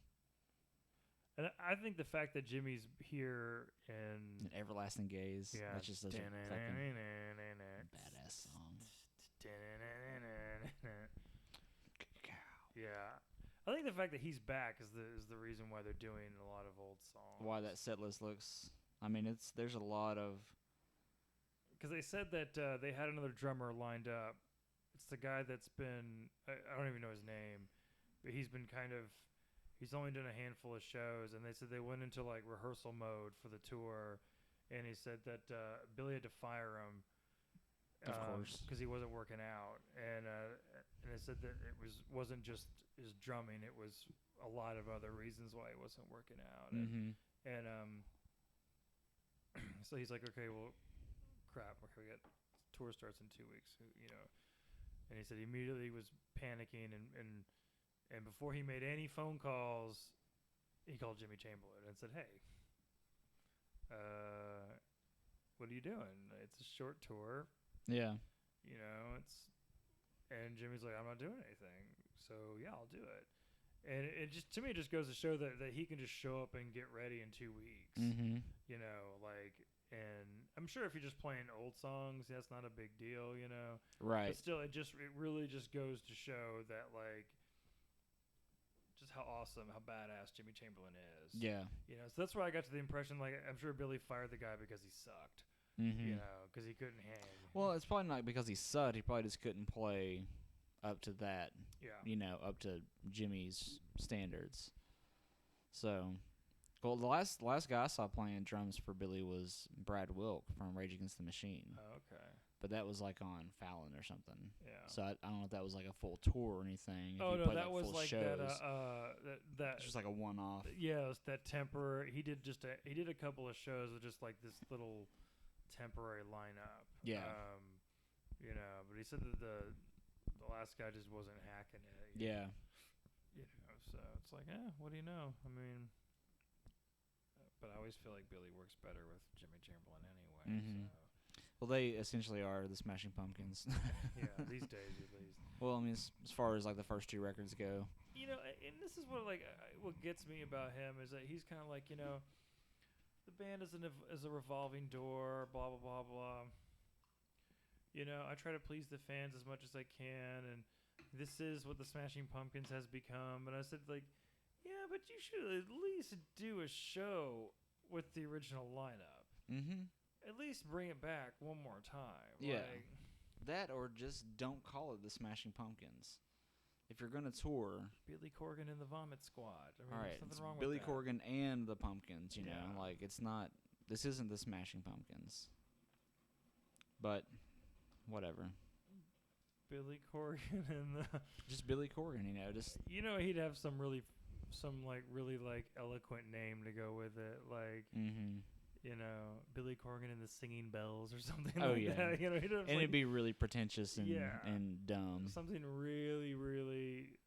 [SPEAKER 2] And I think the fact that Jimmy's here and
[SPEAKER 1] Everlasting Gaze.
[SPEAKER 2] Yeah,
[SPEAKER 1] that's just such a fucking badass song.
[SPEAKER 2] Yeah, I think the fact that he's back is the reason why they're doing a lot of old songs.
[SPEAKER 1] Why that set list looks. I mean, there's a lot of.
[SPEAKER 2] Because they said that they had another drummer lined up. It's the guy that's been I don't even know his name, but he's only done a handful of shows, and they said they went into like rehearsal mode for the tour, and he said that Billy had to fire him.
[SPEAKER 1] Of course,
[SPEAKER 2] because he wasn't working out, and they said that it wasn't just his drumming; it was a lot of other reasons why he wasn't working out.
[SPEAKER 1] Mm-hmm.
[SPEAKER 2] And so he's like, okay, well, crap, okay, tour starts in 2 weeks, and he said he immediately was panicking, and before he made any phone calls, he called Jimmy Chamberlain and said, hey, what are you doing? It's a short tour.
[SPEAKER 1] Yeah.
[SPEAKER 2] And Jimmy's like, I'm not doing anything. So, yeah, I'll do it. And it just, to me, it just goes to show that he can just show up and get ready in 2 weeks.
[SPEAKER 1] Mm-hmm.
[SPEAKER 2] And I'm sure if you're just playing old songs, that's not a big deal,
[SPEAKER 1] Right.
[SPEAKER 2] But still, it really just goes to show that, just how awesome, how badass Jimmy Chamberlain is.
[SPEAKER 1] Yeah.
[SPEAKER 2] So that's where I got to the impression, I'm sure Billy fired the guy because he sucked.
[SPEAKER 1] Mm-hmm.
[SPEAKER 2] Because he couldn't hang.
[SPEAKER 1] Well, it's probably not because he sucked. He probably just couldn't play up to that.
[SPEAKER 2] Yeah.
[SPEAKER 1] Up to Jimmy's standards. So, well, the last guy I saw playing drums for Billy was Brad Wilk from Rage Against the Machine.
[SPEAKER 2] Oh, okay.
[SPEAKER 1] But that was like on Fallon or something.
[SPEAKER 2] Yeah.
[SPEAKER 1] So I don't know if that was like a full tour or anything.
[SPEAKER 2] Oh no, that was like
[SPEAKER 1] shows.
[SPEAKER 2] that.
[SPEAKER 1] It's just like a one-off.
[SPEAKER 2] Yeah, it was that temporary. He did a couple of shows with just like this little temporary lineup.
[SPEAKER 1] Yeah.
[SPEAKER 2] But he said that the last guy just wasn't hacking it.
[SPEAKER 1] Yeah.
[SPEAKER 2] So it's like, what do you know? I mean, but I always feel like Billy works better with Jimmy Chamberlain anyway.
[SPEAKER 1] Mm-hmm.
[SPEAKER 2] So.
[SPEAKER 1] Well, they essentially are the Smashing Pumpkins.
[SPEAKER 2] Yeah, these days at least.
[SPEAKER 1] Well, I mean, as far as like the first 2 records go.
[SPEAKER 2] And this is what what gets me about him is that he's kind of like, the band is a revolving door, blah blah blah blah. I try to please the fans as much as I can, and this is what the Smashing Pumpkins has become. And I said, like, yeah, but you should at least do a show with the original lineup.
[SPEAKER 1] Mm-hmm.
[SPEAKER 2] At least bring it back one more time.
[SPEAKER 1] Yeah. That or just don't call it the Smashing Pumpkins. If you're going to tour...
[SPEAKER 2] Billy Corgan and the Vomit Squad. I mean,
[SPEAKER 1] all right,
[SPEAKER 2] there's
[SPEAKER 1] it's
[SPEAKER 2] nothing wrong
[SPEAKER 1] Billy
[SPEAKER 2] with that.
[SPEAKER 1] Corgan and the Pumpkins, you know?
[SPEAKER 2] Yeah.
[SPEAKER 1] Like, it's not... This isn't the Smashing Pumpkins. But, whatever.
[SPEAKER 2] Billy Corgan and the...
[SPEAKER 1] Just Billy Corgan, just...
[SPEAKER 2] he'd have some really eloquent name to go with it. Like...
[SPEAKER 1] Mm-hmm.
[SPEAKER 2] Billy Corgan and the Singing Bells or something
[SPEAKER 1] that.
[SPEAKER 2] And
[SPEAKER 1] it'd be really pretentious and dumb.
[SPEAKER 2] Something really, really...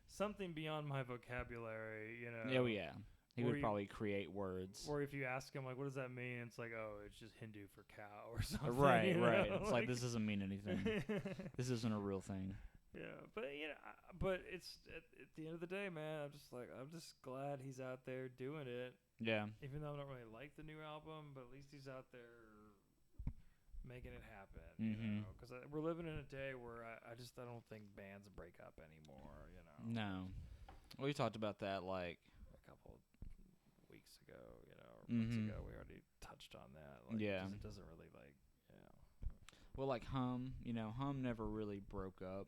[SPEAKER 2] Something beyond my vocabulary,
[SPEAKER 1] Oh, yeah. He would probably create words.
[SPEAKER 2] Or if you ask him, like, what does that mean? It's like, oh, it's just Hindu for cow or something.
[SPEAKER 1] Right, right. It's like, this doesn't mean anything. This isn't a real thing.
[SPEAKER 2] Yeah, but it's at the end of the day, man, I'm just glad he's out there doing it.
[SPEAKER 1] Yeah.
[SPEAKER 2] Even though I don't really like the new album, but at least he's out there making it happen.
[SPEAKER 1] Mm-hmm.
[SPEAKER 2] Because we're living in a day where I don't think bands break up anymore.
[SPEAKER 1] No. We talked about that like
[SPEAKER 2] a couple weeks ago. Or
[SPEAKER 1] mm-hmm.
[SPEAKER 2] months ago. We already touched on that. Like,
[SPEAKER 1] yeah.
[SPEAKER 2] It doesn't really
[SPEAKER 1] Well, like Hum, Hum never really broke up.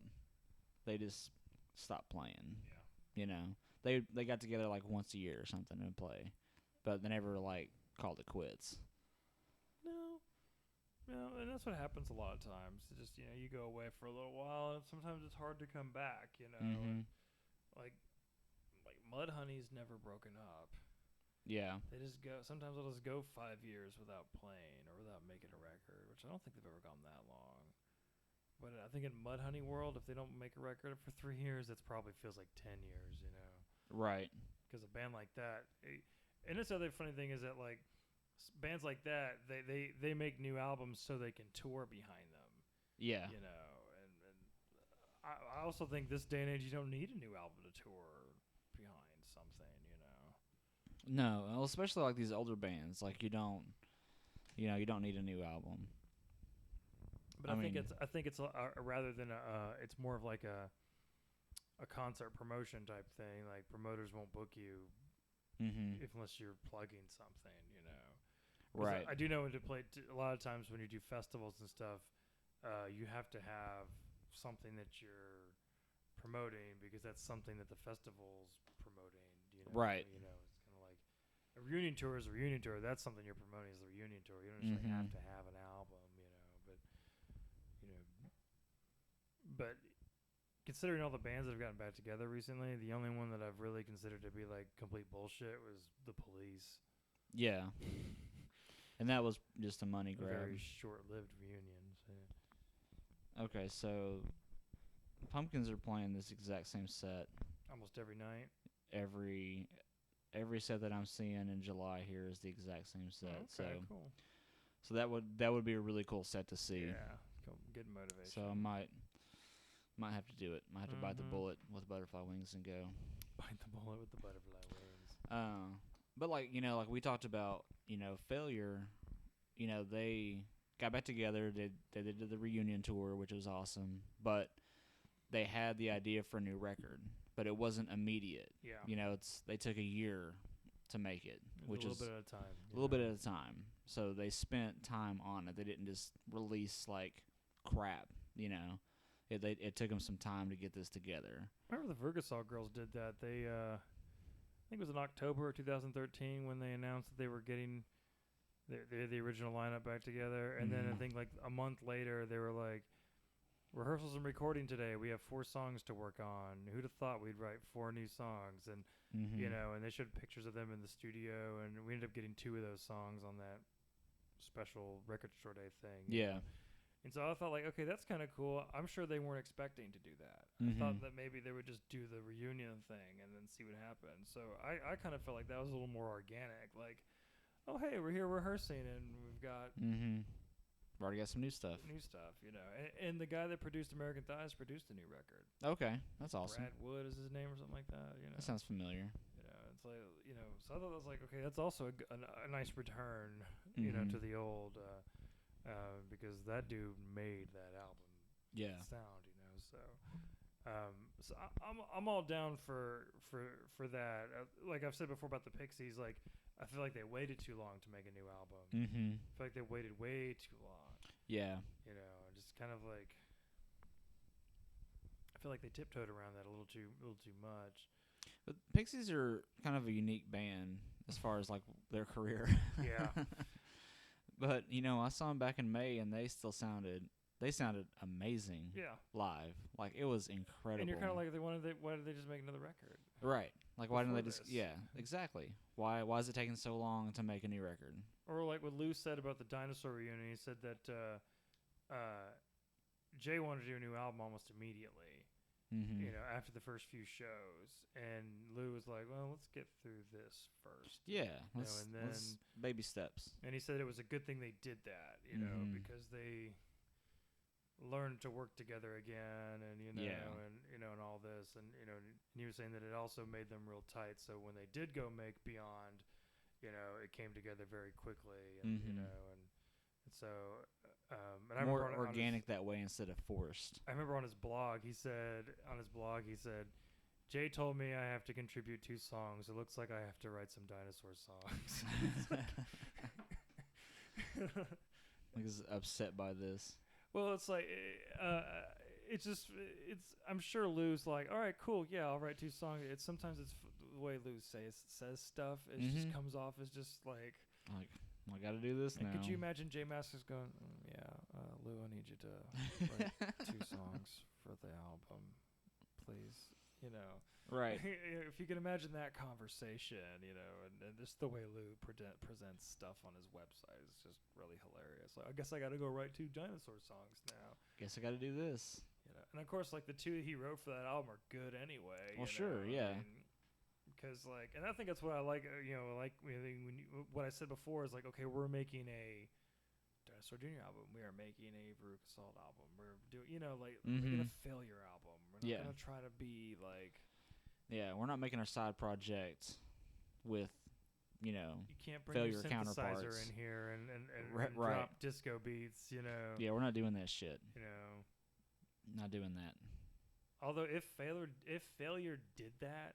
[SPEAKER 1] They just stopped playing.
[SPEAKER 2] Yeah.
[SPEAKER 1] They got together like once a year or something and play, but they never like called it quits.
[SPEAKER 2] No, and that's what happens a lot of times. It's just you go away for a little while, and sometimes it's hard to come back.
[SPEAKER 1] Mm-hmm.
[SPEAKER 2] Like Mudhoney's never broken up.
[SPEAKER 1] Yeah.
[SPEAKER 2] They just go. Sometimes they'll just go 5 years without playing or without making a record, which I don't think they've ever gone that long. But I think in Mudhoney world, if they don't make a record for 3 years, that probably feels like 10 years,
[SPEAKER 1] Right.
[SPEAKER 2] Because a band like that, and this other funny thing is that like bands like that, they make new albums so they can tour behind them.
[SPEAKER 1] Yeah.
[SPEAKER 2] And I also think this day and age you don't need a new album to tour behind something.
[SPEAKER 1] No, well, especially like these older bands, like you don't need a new album.
[SPEAKER 2] But I think it's rather than it's more of like a concert promotion type thing. Like promoters won't book you unless you're plugging something,
[SPEAKER 1] Right.
[SPEAKER 2] I do know a lot of times when you do festivals and stuff, you have to have something that you're promoting because that's something that the festival's promoting.
[SPEAKER 1] Right.
[SPEAKER 2] It's kind of like a reunion tour is a reunion tour. That's something you're promoting is the reunion tour. You don't necessarily have to have an album, But considering all the bands that have gotten back together recently, the only one that I've really considered to be like complete bullshit was the Police.
[SPEAKER 1] Yeah. And that was just a money grab.
[SPEAKER 2] A very short-lived reunion. So.
[SPEAKER 1] Okay, so Pumpkins are playing this exact same set
[SPEAKER 2] almost every night.
[SPEAKER 1] Every set that I'm seeing in July here is the exact same set.
[SPEAKER 2] Okay, cool.
[SPEAKER 1] So that would be a really cool set to see.
[SPEAKER 2] Yeah, cool. Good motivation.
[SPEAKER 1] So I might have to do it. Might have to bite the bullet with butterfly wings and go.
[SPEAKER 2] Bite the bullet with the butterfly wings.
[SPEAKER 1] But like we talked about, Failure. They got back together. They did the reunion tour, which was awesome. But they had the idea for a new record, but it wasn't immediate.
[SPEAKER 2] Yeah.
[SPEAKER 1] They took a year to make it, which
[SPEAKER 2] is
[SPEAKER 1] is
[SPEAKER 2] a little bit at a time.
[SPEAKER 1] A little bit at a time. So they spent time on it. They didn't just release like crap. It took them some time to get this together.
[SPEAKER 2] I remember the Veruca girls did that. They, I think it was in October of 2013 when they announced that they were getting the original lineup back together. And then I think like a month later, they were like, rehearsals and recording today. We have 4 songs to work on. Who'd have thought we'd write 4 new songs? And, and they showed pictures of them in the studio. And we ended up getting 2 of those songs on that special record store day thing.
[SPEAKER 1] Yeah.
[SPEAKER 2] And so I thought, like, okay, that's kind of cool. I'm sure they weren't expecting to do that. I
[SPEAKER 1] Mm-hmm.
[SPEAKER 2] thought that maybe they would just do the reunion thing and then see what happens. So I kind of felt like that was a little more organic. Like, oh, hey, we're here rehearsing and we've got
[SPEAKER 1] Mm-hmm. We've already got some new stuff.
[SPEAKER 2] And the guy that produced American Thighs produced a new record.
[SPEAKER 1] Okay, that's awesome.
[SPEAKER 2] Brad Wood is his name or something like that.
[SPEAKER 1] That sounds familiar.
[SPEAKER 2] It's like, so I thought that was like, okay, that's also a nice return, to the old, because that dude made that album sound, so. So I'm all down for that. Like I've said before about the Pixies, like I feel like they waited too long to make a new album.
[SPEAKER 1] Mm-hmm.
[SPEAKER 2] I feel like they waited way too long.
[SPEAKER 1] Yeah.
[SPEAKER 2] Just kind of like I feel like they tiptoed around that a little too much.
[SPEAKER 1] But Pixies are kind of a unique band as far as like their career.
[SPEAKER 2] Yeah.
[SPEAKER 1] But I saw them back in May, and they sounded amazing.
[SPEAKER 2] Yeah.
[SPEAKER 1] Live, like it was incredible.
[SPEAKER 2] And you're kind of like, why did they just make another record?
[SPEAKER 1] Right. Like why didn't they just?
[SPEAKER 2] This.
[SPEAKER 1] Yeah, exactly. Why is it taking so long to make a new record?
[SPEAKER 2] Or like what Lou said about the Dinosaur reunion. He said that Jay wanted to do a new album almost immediately.
[SPEAKER 1] Mm-hmm.
[SPEAKER 2] After the first few shows, and Lou was like, "Well, let's get through this first."
[SPEAKER 1] Yeah, let's baby steps.
[SPEAKER 2] And he said it was a good thing they did that, because they learned to work together again, and and all this, and he was saying that it also made them real tight. So when they did go make Beyond, it came together very quickly, and and so. And
[SPEAKER 1] more organic that way instead of forced.
[SPEAKER 2] I remember on his blog, he said, Jay told me I have to contribute 2 songs. It looks like I have to write some dinosaur songs.
[SPEAKER 1] Like he's upset by this.
[SPEAKER 2] Well, it's like, I'm sure Lou's like, all right, cool, yeah, I'll write 2 songs. Sometimes it's the way Lou says stuff. It just comes off as just like
[SPEAKER 1] I got to do this now.
[SPEAKER 2] Could you imagine Jay Masters going, Lou, I need you to write 2 songs for the album, please.
[SPEAKER 1] Right.
[SPEAKER 2] If you can imagine that conversation, and just the way Lou presents stuff on his website is just really hilarious. Like, I guess I got to go write 2 dinosaur songs now.
[SPEAKER 1] Guess I got to do this.
[SPEAKER 2] And of course, like the 2 he wrote for that album are good anyway.
[SPEAKER 1] Well, sure, yeah.
[SPEAKER 2] Because and I think that's what I like. What I said before is like, okay, we're making a Dinosaur Jr. album. We are making a Veruca Salt album. We're doing, making a Failure album. We're not gonna try to be like.
[SPEAKER 1] Yeah, we're not making our side project with,
[SPEAKER 2] you can't bring
[SPEAKER 1] Failure
[SPEAKER 2] your synthesizer in here and drop disco beats.
[SPEAKER 1] Yeah, we're not doing that shit. Not doing that.
[SPEAKER 2] Although if Failure did that.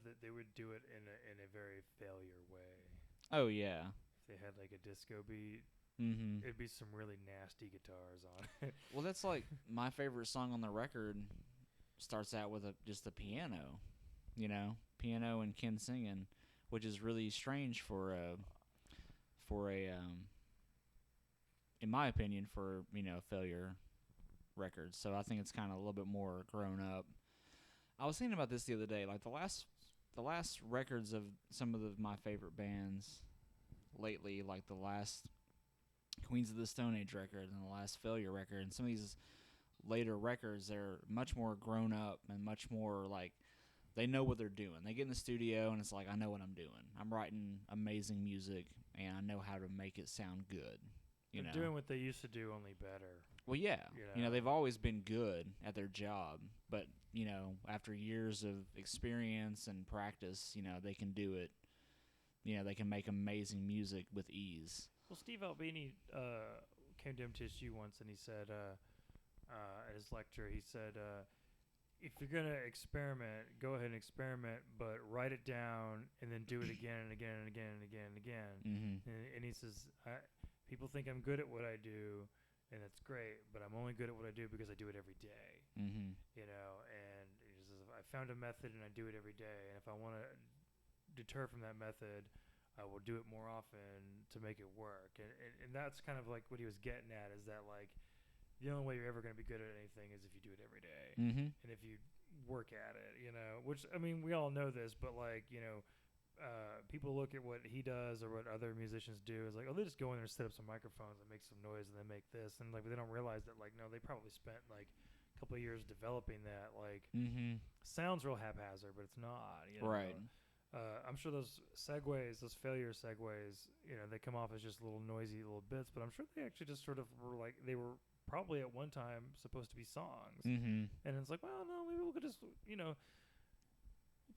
[SPEAKER 2] That they would do it in a very Failure way.
[SPEAKER 1] Oh yeah.
[SPEAKER 2] If they had like a disco beat, it'd be some really nasty guitars on it.
[SPEAKER 1] Well, that's like my favorite song on the record. Starts out with just the piano, piano and Ken singing, which is really strange for a in my opinion for Failure record. So I think it's kind of a little bit more grown up. I was thinking about this the other day, like the last records of some of my favorite bands lately, like the last Queens of the Stone Age record and the last Failure record, and some of these later records, they're much more grown up and much more like they know what they're doing. They get in the studio and it's like, I know what I'm doing. I'm writing amazing music and I know how to make it sound good.
[SPEAKER 2] They're doing what they used to do, only better.
[SPEAKER 1] Well, yeah. They've always been good at their job, but, after years of experience and practice, they can do it. They can make amazing music with ease.
[SPEAKER 2] Well, Steve Albini came to MTSU once and he said, at his lecture, he said, if you're going to experiment, go ahead and experiment, but write it down and then do it again and again and again and again and again.
[SPEAKER 1] Mm-hmm.
[SPEAKER 2] And he says, people think I'm good at what I do, and that's great, but I'm only good at what I do because I do it every day.
[SPEAKER 1] Mm-hmm.
[SPEAKER 2] And he says, I found a method and I do it every day, and if I want to deter from that method, I will do it more often to make it work. And that's kind of like what he was getting at, is that like the only way you're ever going to be good at anything is if you do it every day.
[SPEAKER 1] Mm-hmm.
[SPEAKER 2] And if you work at it, which, I mean, we all know this, but like, people look at what he does or what other musicians do is like, oh, they just go in there and set up some microphones and make some noise and then make this, and like they don't realize that like no, they probably spent like a couple of years developing that. Like sounds real haphazard, but it's not. You know?
[SPEAKER 1] Right.
[SPEAKER 2] I'm sure those segues, those failure segues, you know, they come off as just little noisy little bits, but I'm sure they actually just sort of were like they were probably at one time supposed to be songs, and it's like, well, no, maybe we could just, you know,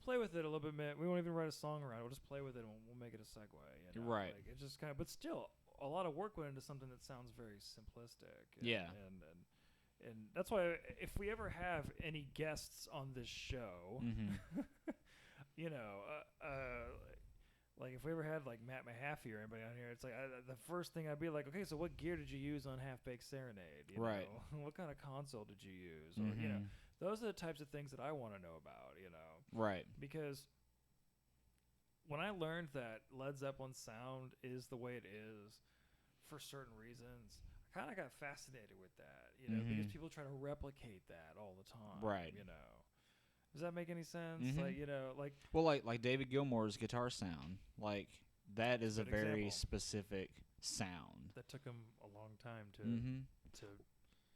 [SPEAKER 2] play with it a little bit. We won't even write a song around it. We'll just play with it and we'll make it a segue. You know?
[SPEAKER 1] Right.
[SPEAKER 2] Like, it's just kind of, but still, a lot of work went into something that sounds very simplistic. And that's why if we ever have any guests on this show, you know, like if we ever had like Matt Mahaffey or anybody on here, it's like the first thing I'd be like, okay, so what gear did you use on Half Baked Serenade? You
[SPEAKER 1] right.
[SPEAKER 2] know? What kind of console did you use? Or, you know, those are the types of things that I want to know about, you know.
[SPEAKER 1] Right.
[SPEAKER 2] Because when I learned that Led Zeppelin's sound is the way it is for certain reasons, I kind of got fascinated with that, you know, because people try to replicate that all the time.
[SPEAKER 1] Right.
[SPEAKER 2] You know. Does that make any sense? Like, you know, like...
[SPEAKER 1] Well, like David Gilmour's guitar sound. Like, that is a very specific sound.
[SPEAKER 2] That took him a long time to...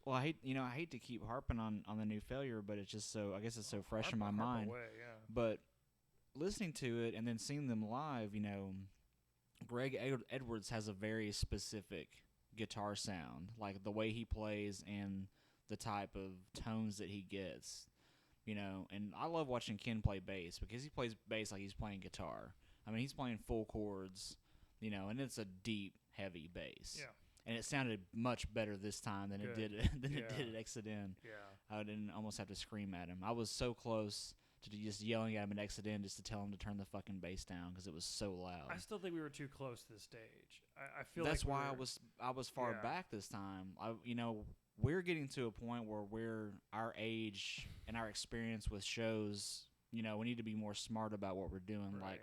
[SPEAKER 1] Well, I hate to keep harping on the new Failure, but it's just so, I guess it's so fresh in my mind.
[SPEAKER 2] Away, yeah.
[SPEAKER 1] But listening to it and then seeing them live, you know, Greg Edwards has a very specific guitar sound. Like, the way he plays and the type of tones that he gets. You know, and I love watching Ken play bass because he plays bass like he's playing guitar. I mean, he's playing full chords, you know, and it's a deep, heavy bass. Yeah. And it sounded much better this time than it did it did at Exit In.
[SPEAKER 2] Yeah.
[SPEAKER 1] I didn't almost have to scream at him. I was so close to just yelling at him at Exit In just to tell him to turn the fucking bass down because it was so loud.
[SPEAKER 2] I still think we were too close to the stage. I feel
[SPEAKER 1] that's
[SPEAKER 2] like
[SPEAKER 1] why I was far back this time. You know. We're getting to a point where our age and our experience with shows, you know, we need to be more smart about what we're doing.
[SPEAKER 2] Right.
[SPEAKER 1] Like,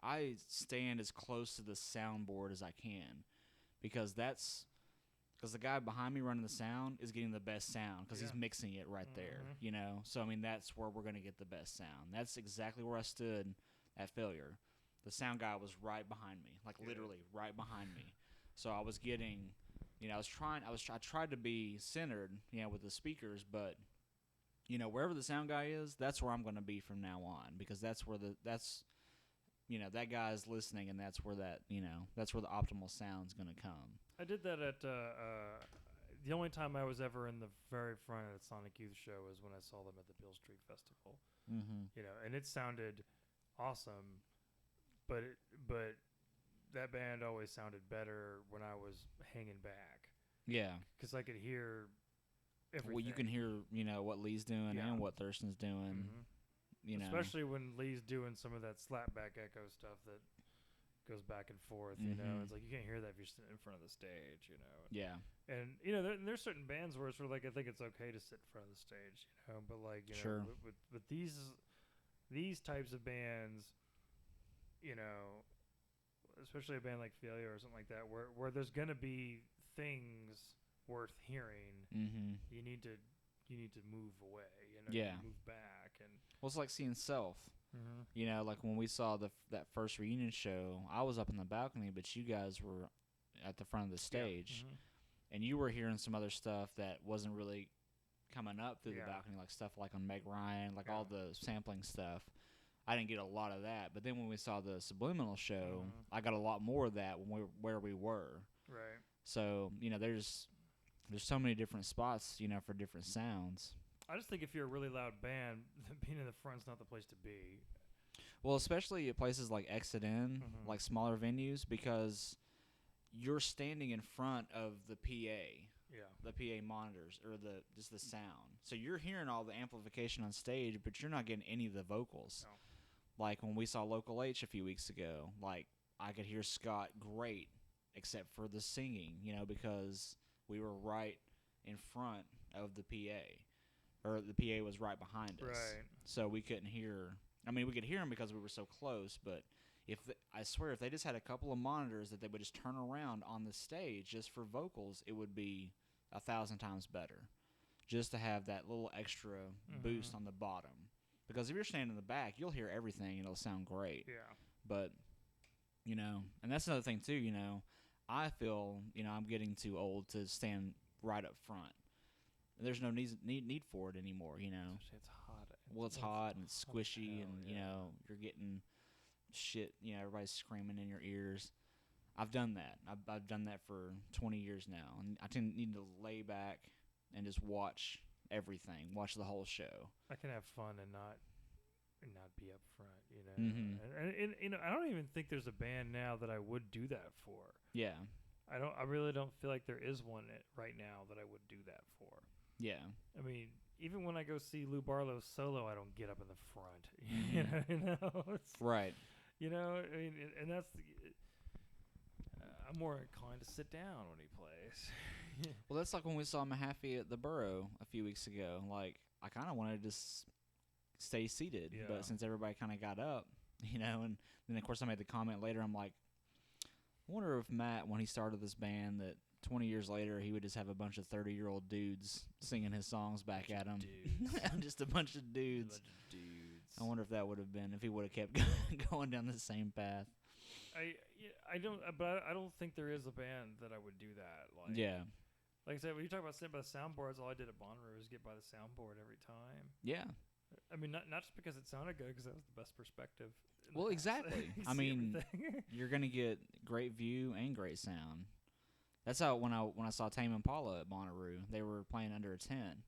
[SPEAKER 1] I stand as close to the soundboard as I can because the guy behind me running the sound is getting the best sound because he's mixing it right there, you know. So, I mean, that's where we're going to get the best sound. That's exactly where I stood at Failure. The sound guy was right behind me, like literally right behind me. So I was getting... You know, I tried to be centered, you know, with the speakers, but, you know, wherever the sound guy is, that's where I'm going to be from now on because that's where you know, that guy's listening and that's where that's where the optimal sound's going to come.
[SPEAKER 2] I did that at, the only time I was ever in the very front of the Sonic Youth show was when I saw them at the Beale Street Festival. You know, and it sounded awesome, but that band always sounded better when I was hanging back.
[SPEAKER 1] Yeah.
[SPEAKER 2] Because I could hear everything.
[SPEAKER 1] Well, you can hear, you know, what Lee's doing and what Thurston's doing. You know.
[SPEAKER 2] Especially when Lee's doing some of that slapback echo stuff that goes back and forth, you know. It's like you can't hear that if you're sitting in front of the stage, you know.
[SPEAKER 1] Yeah.
[SPEAKER 2] And, you know, there's certain bands where it's sort of like I think it's okay to sit in front of the stage, you know. But, like, you know, with these types of bands, you know, especially a band like Failure or something like that, where there's gonna be things worth hearing, you need to move away, you know, move back, and
[SPEAKER 1] well, it's like seeing Self. You know, like when we saw that first reunion show, I was up in the balcony, but you guys were at the front of the stage, and you were hearing some other stuff that wasn't really coming up through the balcony, like stuff like on Meg Ryan, like all the sampling stuff. I didn't get a lot of that, but then when we saw the Subliminal show, I got a lot more of that where we were.
[SPEAKER 2] Right.
[SPEAKER 1] So, you know, there's so many different spots, you know, for different sounds.
[SPEAKER 2] I just think if you're a really loud band, being in the front's not the place to be.
[SPEAKER 1] Well, especially at places like Exit In, like smaller venues, because you're standing in front of the PA. Yeah. The PA monitors or just the sound. So you're hearing all the amplification on stage, but you're not getting any of the vocals. No. Like when we saw Local H a few weeks ago, like I could hear Scott great except for the singing, you know, because we were right in front of the PA. Or the PA was right behind us.
[SPEAKER 2] Right.
[SPEAKER 1] So we couldn't hear. I mean, we could hear him because we were so close, but I swear if they just had a couple of monitors that they would just turn around on the stage just for vocals, it would be 1,000 times better, just to have that little extra boost on the bottom. Because if you're standing in the back, you'll hear everything and it'll sound great.
[SPEAKER 2] Yeah.
[SPEAKER 1] But and that's another thing too. I feel I'm getting too old to stand right up front. There's no need for it anymore.
[SPEAKER 2] Especially it's hot.
[SPEAKER 1] Well, it's hot and it's squishy, and
[SPEAKER 2] yeah.
[SPEAKER 1] you're getting shit. Everybody's screaming in your ears. I've done that. I've done that for 20 years now, and I need to lay back and just watch everything, watch the whole show.
[SPEAKER 2] I can have fun and not be up front,
[SPEAKER 1] Mm-hmm.
[SPEAKER 2] and I don't even think there's a band now that I would do that for.
[SPEAKER 1] Yeah.
[SPEAKER 2] I really don't feel like there is one right now that I would do that for.
[SPEAKER 1] Yeah.
[SPEAKER 2] I mean, even when I go see Lou Barlow solo, I don't get up in the front.
[SPEAKER 1] Mm-hmm. Right.
[SPEAKER 2] I mean, and that's I'm more inclined to sit down when he plays.
[SPEAKER 1] Well, that's like when we saw Mahaffey at the Borough a few weeks ago. Like, I kind of wanted to stay seated, but since everybody kind of got up, and then of course I made the comment later. I'm like, I wonder if Matt, when he started this band, that 20 years later he would just have a bunch of 30-year-old dudes singing his songs back at him. Just a bunch of dudes. I wonder if that would have been if he would have kept going down the same path.
[SPEAKER 2] I don't think there is a band that I would do that. Like,
[SPEAKER 1] yeah.
[SPEAKER 2] Like I said, when you talk about sitting by the soundboards, all I did at Bonnaroo was get by the soundboard every time.
[SPEAKER 1] Yeah.
[SPEAKER 2] I mean, not just because it sounded good, because that was the best perspective.
[SPEAKER 1] Well, exactly. I mean, you're gonna get great view and great sound. That's how when I saw Tame Impala at Bonnaroo, they were playing under a tent,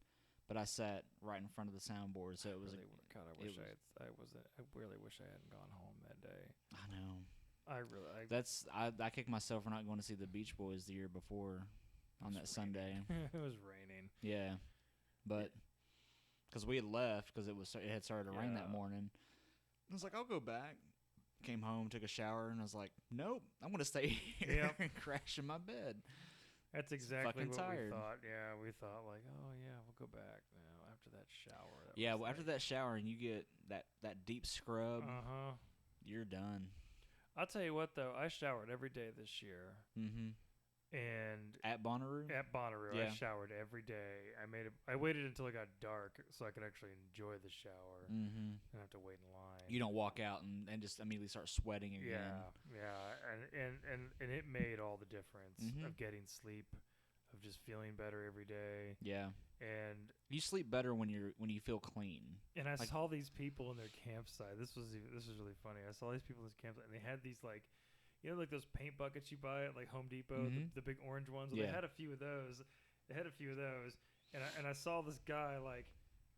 [SPEAKER 1] but I sat right in front of the soundboard, so it was.
[SPEAKER 2] God, I really wish I hadn't gone home that day.
[SPEAKER 1] I know. I kicked myself for not going to see the Beach Boys the year before on that Sunday.
[SPEAKER 2] It was raining.
[SPEAKER 1] Yeah, but because we had left because it had started to rain that morning. I was like, I'll go back. Came home, took a shower, and I was like, nope, I'm going to stay here and crash in my bed.
[SPEAKER 2] That's exactly what
[SPEAKER 1] tired.
[SPEAKER 2] we thought. Yeah, we thought like, oh yeah, we'll go back now after that shower.
[SPEAKER 1] After that shower and you get that deep scrub, you're done.
[SPEAKER 2] I'll tell you what though, I showered every day this year.
[SPEAKER 1] Mm-hmm.
[SPEAKER 2] And
[SPEAKER 1] at Bonnaroo,
[SPEAKER 2] I showered every day. I waited until it got dark so I could actually enjoy the shower.
[SPEAKER 1] Mm-hmm.
[SPEAKER 2] And have to wait in line.
[SPEAKER 1] You don't walk out and just immediately start sweating again.
[SPEAKER 2] Yeah, and it made all the difference of getting sleep, of just feeling better every day.
[SPEAKER 1] Yeah,
[SPEAKER 2] and
[SPEAKER 1] you sleep better when you feel clean.
[SPEAKER 2] And I saw these people in their campsite. This was really funny. I saw these people in this campsite, and they had these like those paint buckets you buy at like Home Depot, the big orange ones. Well, They had a few of those. And I saw this guy like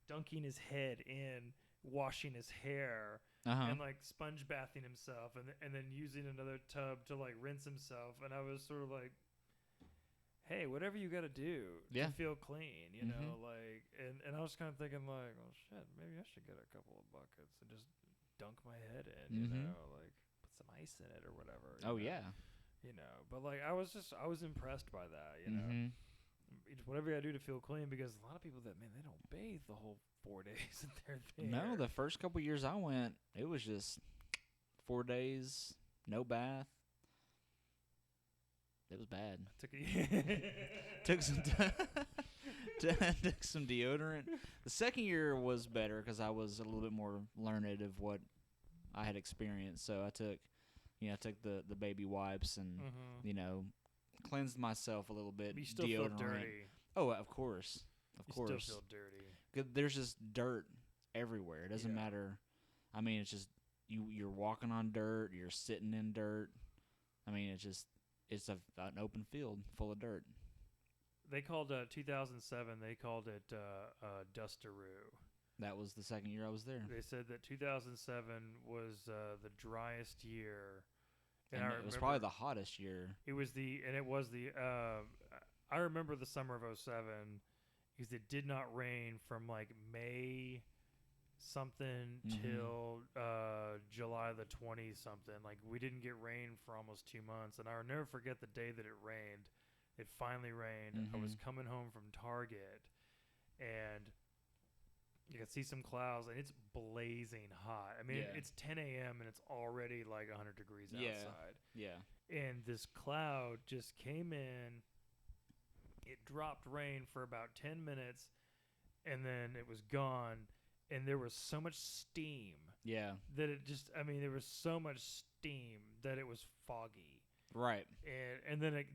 [SPEAKER 2] dunking his head in, washing his hair, and like sponge bathing himself, and then using another tub to like rinse himself. And I was sort of like, hey, whatever you got to do to feel clean, you know, like, and I was kind of thinking like, well, shit, maybe I should get a couple of buckets and just dunk my head in, you know, like put some ice in it or whatever. You know, but like I was impressed by that, you know. Whatever I do to feel clean, because a lot of people that, man, they don't bathe the whole 4 days that they're there.
[SPEAKER 1] No, the first couple years I went, it was just 4 days, no bath. It was bad. Took some deodorant. The second year was better because I was a little bit more learned of what I had experienced. So I took the baby wipes and cleansed myself a little bit.
[SPEAKER 2] But you still
[SPEAKER 1] deodorant.
[SPEAKER 2] feel dirty.
[SPEAKER 1] Oh, of course.
[SPEAKER 2] You still feel dirty.
[SPEAKER 1] 'Cause there's just dirt everywhere. It doesn't matter. I mean, it's just you're walking on dirt. You're sitting in dirt. I mean, it's an open field full of dirt.
[SPEAKER 2] They called 2007. They called it Dustaroo.
[SPEAKER 1] That was the second year I was there.
[SPEAKER 2] They said that 2007 was the driest year.
[SPEAKER 1] And it was probably the hottest year.
[SPEAKER 2] It was I remember the summer of 2007 because it did not rain from like May something till July the 20 something. Like we didn't get rain for almost 2 months, and I'll never forget the day that it rained. It finally rained. I was coming home from Target, and you can see some clouds, and it's blazing hot. I mean, it's 10 a.m. and it's already like 100 degrees outside.
[SPEAKER 1] Yeah.
[SPEAKER 2] And this cloud just came in. It dropped rain for about 10 minutes, and then it was gone. And there was so much steam.
[SPEAKER 1] Yeah.
[SPEAKER 2] That it just, I mean, there was so much steam that it was foggy.
[SPEAKER 1] Right.
[SPEAKER 2] And then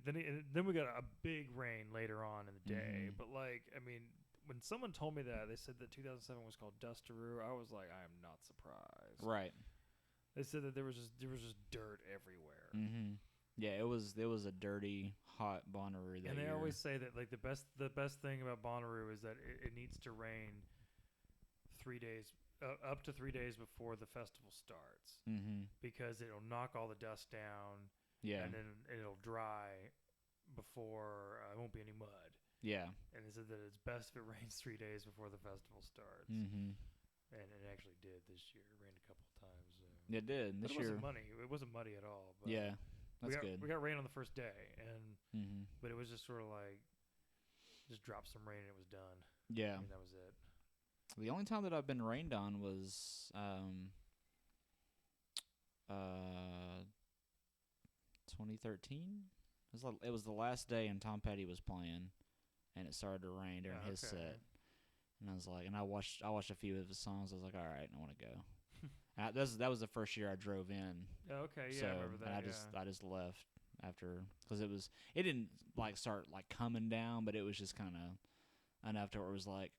[SPEAKER 2] we got a big rain later on in the day.
[SPEAKER 1] Mhm.
[SPEAKER 2] But like, I mean, when someone told me that, they said that 2007 was called Dustaroo. I was like, I am not surprised.
[SPEAKER 1] Right.
[SPEAKER 2] They said that there was just dirt everywhere.
[SPEAKER 1] Mhm. Yeah, it was a dirty, hot Bonnaroo that
[SPEAKER 2] And they
[SPEAKER 1] year.
[SPEAKER 2] always say that like the best thing about Bonnaroo is that it needs to rain 3 days up to 3 days before the festival starts, because it'll knock all the dust down.
[SPEAKER 1] Yeah.
[SPEAKER 2] And then it'll dry before it won't be any mud.
[SPEAKER 1] Yeah.
[SPEAKER 2] And they said that it's best if it rains 3 days before the festival starts. And it actually did this year. It rained a couple of times.
[SPEAKER 1] It did this year.
[SPEAKER 2] It wasn't muddy at all. But
[SPEAKER 1] yeah, that's good.
[SPEAKER 2] We got rain on the first day, and
[SPEAKER 1] Mm-hmm.
[SPEAKER 2] but it was just sort of like just dropped some rain and it was done.
[SPEAKER 1] Yeah.
[SPEAKER 2] I mean, that was it.
[SPEAKER 1] The only time that I've been rained on was 2013. It was the last day, and Tom Petty was playing, and it started to rain during his set. And I was like, and I watched a few of his songs. I was like, all right, I want to go. That was the first year I drove in.
[SPEAKER 2] Okay, yeah,
[SPEAKER 1] so,
[SPEAKER 2] I remember that.
[SPEAKER 1] And I just left after, because it didn't like start like coming down, but it was just kind of enough to where it was like,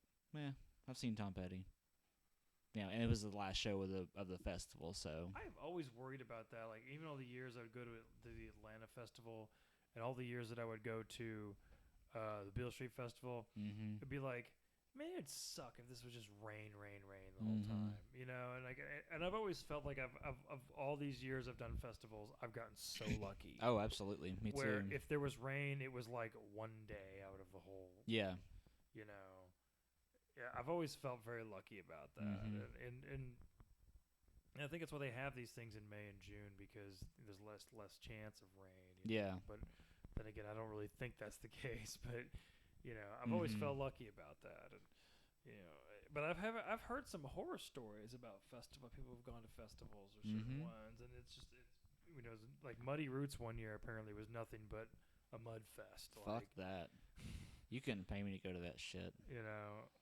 [SPEAKER 1] I've seen Tom Petty. Yeah, and it was the last show of the festival. So
[SPEAKER 2] I've always worried about that. Like, even all the years I would go to the Atlanta Festival, and all the years that I would go to the Beale Street Festival, it'd be like, man, it'd suck if this was just rain the whole time, you know. And I've always felt like I've of all these years I've done festivals, I've gotten so lucky.
[SPEAKER 1] Oh, absolutely, me
[SPEAKER 2] where
[SPEAKER 1] too.
[SPEAKER 2] If there was rain, it was like one day out of the whole.
[SPEAKER 1] Yeah.
[SPEAKER 2] You know. Yeah, I've always felt very lucky about that, and I think that's why they have these things in May and June, because there's less chance of rain.
[SPEAKER 1] Yeah.
[SPEAKER 2] But then again, I don't really think that's the case. But you know, I've always felt lucky about that, and you know. But I've heard some horror stories about people who've gone to festivals or certain ones, and it's you know, like Muddy Roots one year apparently was nothing but a mud fest.
[SPEAKER 1] Fuck that. You couldn't pay me to go to that shit.
[SPEAKER 2] You know.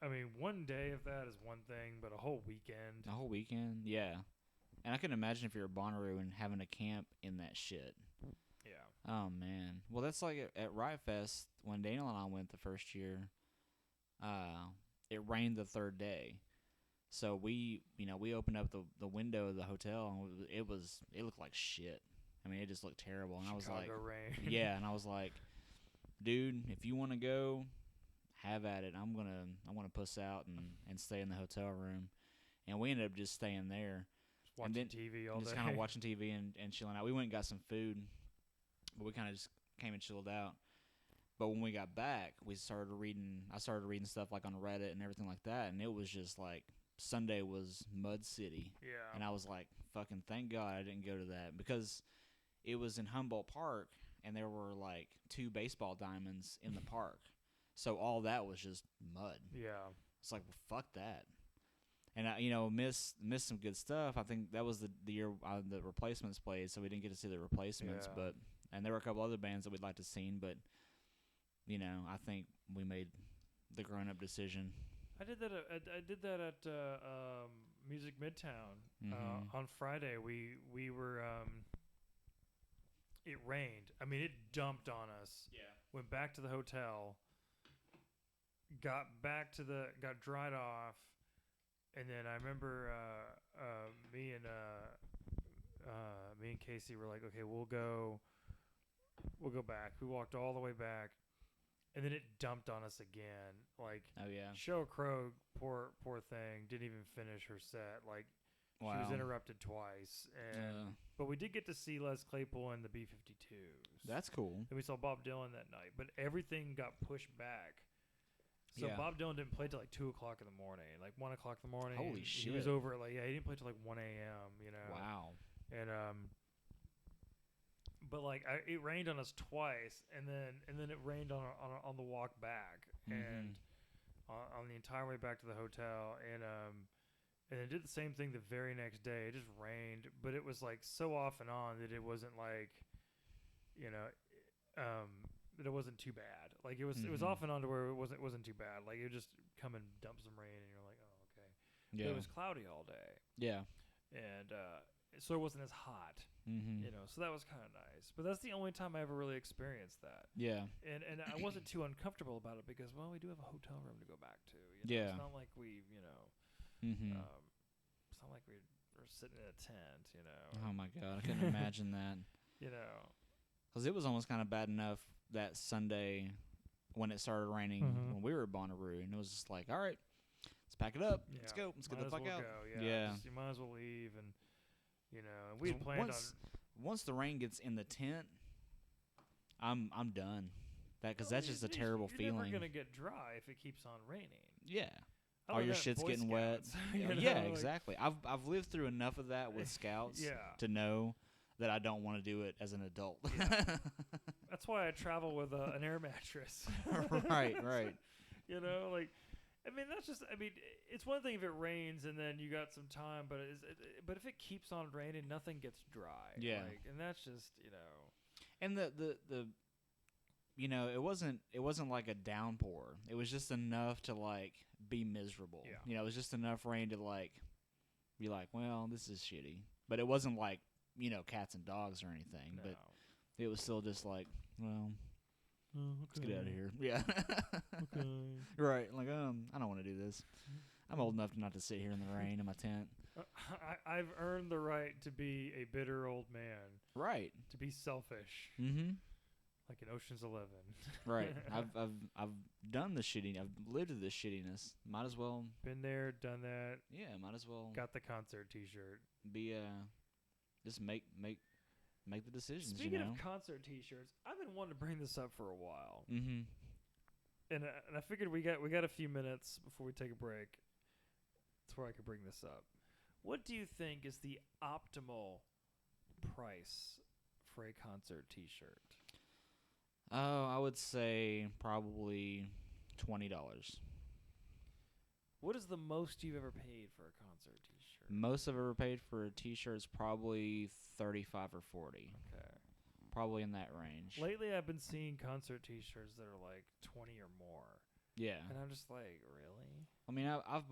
[SPEAKER 2] I mean, one day of that is one thing, but a whole weekend.
[SPEAKER 1] A whole weekend, yeah. And I can imagine if you're a Bonnaroo and having a camp in that shit.
[SPEAKER 2] Yeah.
[SPEAKER 1] Oh, man. Well, that's like at Riot Fest, when Daniel and I went the first year, it rained the third day. So we opened up the window of the hotel, and it looked like shit. I mean, it just looked terrible. And
[SPEAKER 2] Chicago
[SPEAKER 1] I was like,
[SPEAKER 2] rain.
[SPEAKER 1] yeah, and I was like, dude, if you want to go, have at it. I'm gonna puss out and stay in the hotel room, and we ended up just staying there,
[SPEAKER 2] just watching TV all day,
[SPEAKER 1] just kind of watching TV and chilling out. We went and got some food, but we kind of just came and chilled out. But when we got back, I started reading stuff like on Reddit and everything like that, and it was just like Sunday was Mud City.
[SPEAKER 2] Yeah.
[SPEAKER 1] And I was like, fucking thank God I didn't go to that, because it was in Humboldt Park, and there were like 2 baseball diamonds in the park. So all that was just mud.
[SPEAKER 2] Yeah.
[SPEAKER 1] It's like, well, fuck that. And I, missed some good stuff. I think that was the year the Replacements played, so we didn't get to see the Replacements.
[SPEAKER 2] Yeah.
[SPEAKER 1] And there were a couple other bands that we'd like to see, but I think we made the grown-up decision.
[SPEAKER 2] I did that. I did that at Music Midtown on Friday. We were. It rained. I mean, it dumped on us.
[SPEAKER 1] Yeah.
[SPEAKER 2] Went back to the hotel. Got dried off, and then I remember me and Casey were like, okay, we'll go back. We walked all the way back, and then it dumped on us again. Like,
[SPEAKER 1] oh yeah,
[SPEAKER 2] Sheryl Crow, poor thing, didn't even finish her set. Like, wow. She was interrupted twice, and but we did get to see Les Claypool and the B-52s.
[SPEAKER 1] That's cool.
[SPEAKER 2] And we saw Bob Dylan that night, but everything got pushed back. So Bob Dylan didn't play till like 2 o'clock in the morning, like 1 o'clock in the morning.
[SPEAKER 1] Holy shit!
[SPEAKER 2] He was over at he didn't play till like 1 a.m. You know.
[SPEAKER 1] Wow.
[SPEAKER 2] And but like it rained on us twice, and then it rained on the walk back, and on the entire way back to the hotel, and it did the same thing the very next day. It just rained, but it was like so off and on that it wasn't like, that it wasn't too bad. Like it was off and on to where it wasn't too bad. Like it would just come and dump some rain, and you're like, oh, okay. Yeah. But it was cloudy all day.
[SPEAKER 1] Yeah.
[SPEAKER 2] And so it wasn't as hot.
[SPEAKER 1] Mm-hmm.
[SPEAKER 2] You know, so that was kind of nice. But that's the only time I ever really experienced that.
[SPEAKER 1] Yeah.
[SPEAKER 2] And I wasn't too uncomfortable about it because, well, we do have a hotel room to go back to. You know?
[SPEAKER 1] Yeah.
[SPEAKER 2] It's not like we, you know,
[SPEAKER 1] Mm-hmm.
[SPEAKER 2] it's not like we're sitting in a tent, you know.
[SPEAKER 1] Oh my God, I couldn't imagine that.
[SPEAKER 2] You know.
[SPEAKER 1] Because it was almost kind of bad enough that Sunday when it started raining when we were at Bonnaroo, and it was just like, all right, let's pack it up, let's go, let's get the fuck out.
[SPEAKER 2] Go. Yeah. You might as well leave, and you know, and we had planned
[SPEAKER 1] once the rain gets in the tent, I'm done. Because that's just a terrible feeling.
[SPEAKER 2] You're never gonna get dry if it keeps on raining.
[SPEAKER 1] Yeah. All your shit's getting wet. Yeah, exactly. I've lived through enough of that with Scouts to know that I don't want to do it as an adult.
[SPEAKER 2] Yeah. That's why I travel with an air mattress.
[SPEAKER 1] Right.
[SPEAKER 2] You know, like, I mean, that's just. I mean, it's one thing if it rains and then you got some time, but but if it keeps on raining, nothing gets dry.
[SPEAKER 1] Yeah,
[SPEAKER 2] and that's just, you know.
[SPEAKER 1] And the you know, it wasn't like a downpour. It was just enough to like be miserable.
[SPEAKER 2] Yeah.
[SPEAKER 1] You know, it was just enough rain to like be like, well, this is shitty. But it wasn't like, you know, cats and dogs or anything.
[SPEAKER 2] No.
[SPEAKER 1] But it was still just like, well, let's get out of here. Yeah.
[SPEAKER 2] Okay.
[SPEAKER 1] Right. Like, I don't want to do this. I'm old enough not to sit here in the rain in my tent.
[SPEAKER 2] I've earned the right to be a bitter old man.
[SPEAKER 1] Right.
[SPEAKER 2] To be selfish.
[SPEAKER 1] Mm-hmm.
[SPEAKER 2] Like in Ocean's 11.
[SPEAKER 1] Right. I've done the shitting. I've lived through this shittiness. Might as well.
[SPEAKER 2] Been there, done that.
[SPEAKER 1] Yeah. Might as well.
[SPEAKER 2] Got the concert T-shirt.
[SPEAKER 1] Be just make the decisions.
[SPEAKER 2] Speaking of concert T-shirts, I've been wanting to bring this up for a while.
[SPEAKER 1] Mm-hmm.
[SPEAKER 2] And I figured we got a few minutes before we take a break. That's where I could bring this up. What do you think is the optimal price for a concert T-shirt?
[SPEAKER 1] Oh, I would say probably $20.
[SPEAKER 2] What is the most you've ever paid for a concert T-shirt?
[SPEAKER 1] Most I've ever paid for a T-shirt is probably $35 or $40.
[SPEAKER 2] Okay.
[SPEAKER 1] Probably in that range.
[SPEAKER 2] Lately, I've been seeing concert T-shirts that are like 20 or more.
[SPEAKER 1] Yeah.
[SPEAKER 2] And I'm just like, really?
[SPEAKER 1] I mean, I've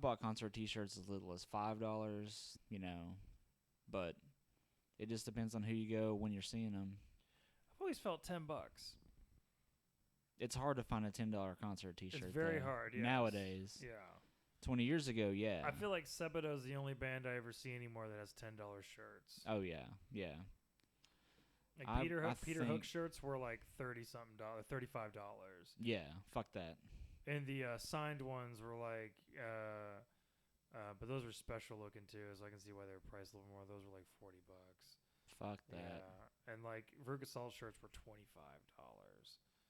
[SPEAKER 1] bought concert T-shirts as little as $5, you know, but it just depends on who you go when you're seeing them.
[SPEAKER 2] I've always felt $10.
[SPEAKER 1] It's hard to find a $10 concert T-shirt.
[SPEAKER 2] It's very hard. Yes.
[SPEAKER 1] Nowadays.
[SPEAKER 2] Yeah.
[SPEAKER 1] 20 years ago, yeah.
[SPEAKER 2] I feel like Sebado's the only band I ever see anymore that has $10 shirts.
[SPEAKER 1] Oh yeah.
[SPEAKER 2] Like Peter Hook shirts were like $35.
[SPEAKER 1] Yeah, fuck that.
[SPEAKER 2] And the signed ones were like, but those were special looking too, so I can see why they were priced a little more. Those were like $40.
[SPEAKER 1] Fuck that.
[SPEAKER 2] Yeah, and like Veruca Salt shirts were $25.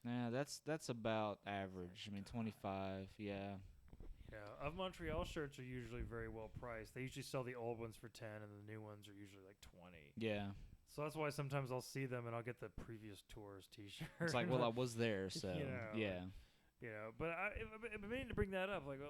[SPEAKER 1] Yeah, that's about average. I mean, 25. Yeah.
[SPEAKER 2] Yeah, of Montreal shirts are usually very well priced. They usually sell the old ones for 10, and the new ones are usually like 20.
[SPEAKER 1] Yeah.
[SPEAKER 2] So that's why sometimes I'll see them and I'll get the previous tour's T-shirt.
[SPEAKER 1] It's like, well, I was there, so yeah.
[SPEAKER 2] You know, but I've been meaning to bring that up. Like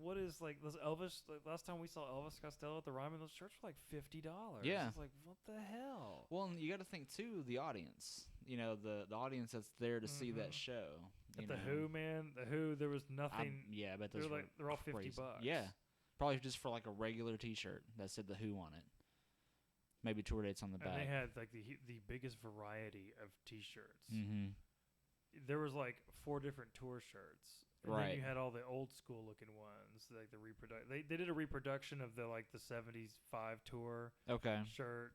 [SPEAKER 2] what is like those Elvis? Like last time we saw Elvis Costello at the Ryman, those shirts were like $50.
[SPEAKER 1] Yeah.
[SPEAKER 2] It's like, what the hell?
[SPEAKER 1] Well, and you got to think too, the audience. You know, the audience that's there to see that show.
[SPEAKER 2] At the Who, man, the Who, there was nothing.
[SPEAKER 1] Yeah, but those
[SPEAKER 2] they're all $50.
[SPEAKER 1] Yeah, probably just for like a regular T-shirt that said the Who on it. Maybe tour dates on the back.
[SPEAKER 2] And they had like the biggest variety of T-shirts.
[SPEAKER 1] Mm-hmm.
[SPEAKER 2] There was like 4 different tour shirts. And then you had all the old school looking ones, like the They did a reproduction of the 75 tour shirt.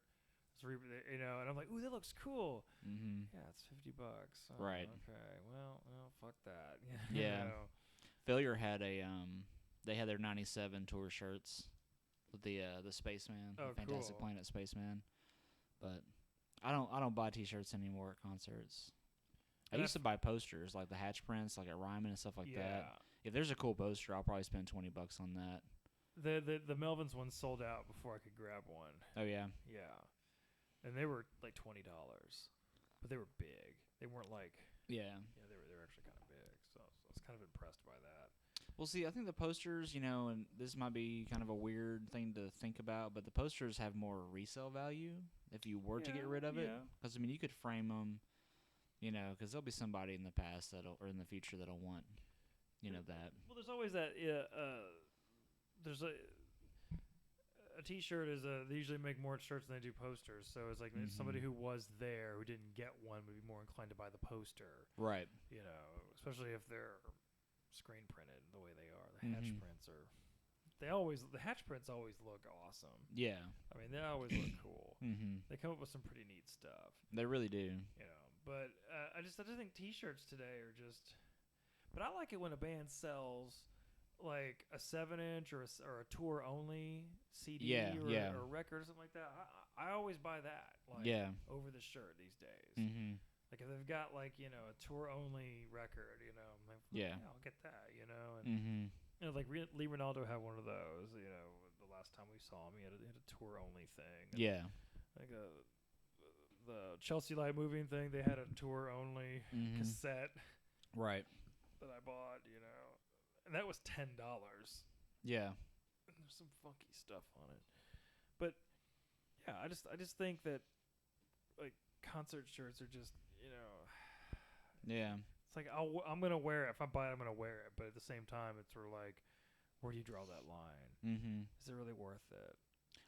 [SPEAKER 2] You know, and I'm like, ooh, that looks cool.
[SPEAKER 1] Mm-hmm.
[SPEAKER 2] Yeah, it's $50. Oh,
[SPEAKER 1] right.
[SPEAKER 2] Okay. Well, fuck that.
[SPEAKER 1] Yeah. Failure had they had their '97 tour shirts with the Spaceman, the Fantastic Planet Spaceman. But I don't buy T-shirts anymore at concerts. I used to buy posters like the Hatch prints, like at Ryman and stuff like that. If there's a cool poster, I'll probably spend $20 on that.
[SPEAKER 2] The Melvins one sold out before I could grab one.
[SPEAKER 1] Oh yeah.
[SPEAKER 2] Yeah. And they were like $20, but they were big. They weren't like they were actually kind of big. So I was kind of impressed by that.
[SPEAKER 1] Well, see, I think the posters, you know, and this might be kind of a weird thing to think about, but the posters have more resale value if you were to get rid of it. Because I mean, you could frame them, you know, because there'll be somebody in the past or in the future that'll want, you know, that.
[SPEAKER 2] Well, there's always that. There's a T-shirt is they usually make more shirts than they do posters. So it's like somebody who was there who didn't get one would be more inclined to buy the poster.
[SPEAKER 1] Right.
[SPEAKER 2] You know, especially if they're screen printed the way they are. The hatch prints are. The hatch prints always look awesome.
[SPEAKER 1] Yeah.
[SPEAKER 2] I mean, they always look cool. They come up with some pretty neat stuff.
[SPEAKER 1] They really do.
[SPEAKER 2] You know, but I just think T-shirts today are just. But I like it when a band sells like a 7-inch or a tour only CD or a record or something like that. I always buy that over the shirt these days. Like if they've got like, you know, a tour only record, you know, I'm like, I'll get that, you know. And you know, like Lee Ronaldo had one of those, you know, the last time we saw him, he had a tour only thing. And like the Chelsea Light Moving thing, they had a tour only cassette.
[SPEAKER 1] Right.
[SPEAKER 2] That I bought, you know. And that was $10.
[SPEAKER 1] Yeah.
[SPEAKER 2] And there's some funky stuff on it. But yeah, I just think that like concert shirts are just, you know.
[SPEAKER 1] Yeah.
[SPEAKER 2] It's like I'm gonna wear it. If I buy it, I'm gonna wear it. But at the same time, it's sort of like, where do you draw that line? Is it really worth it?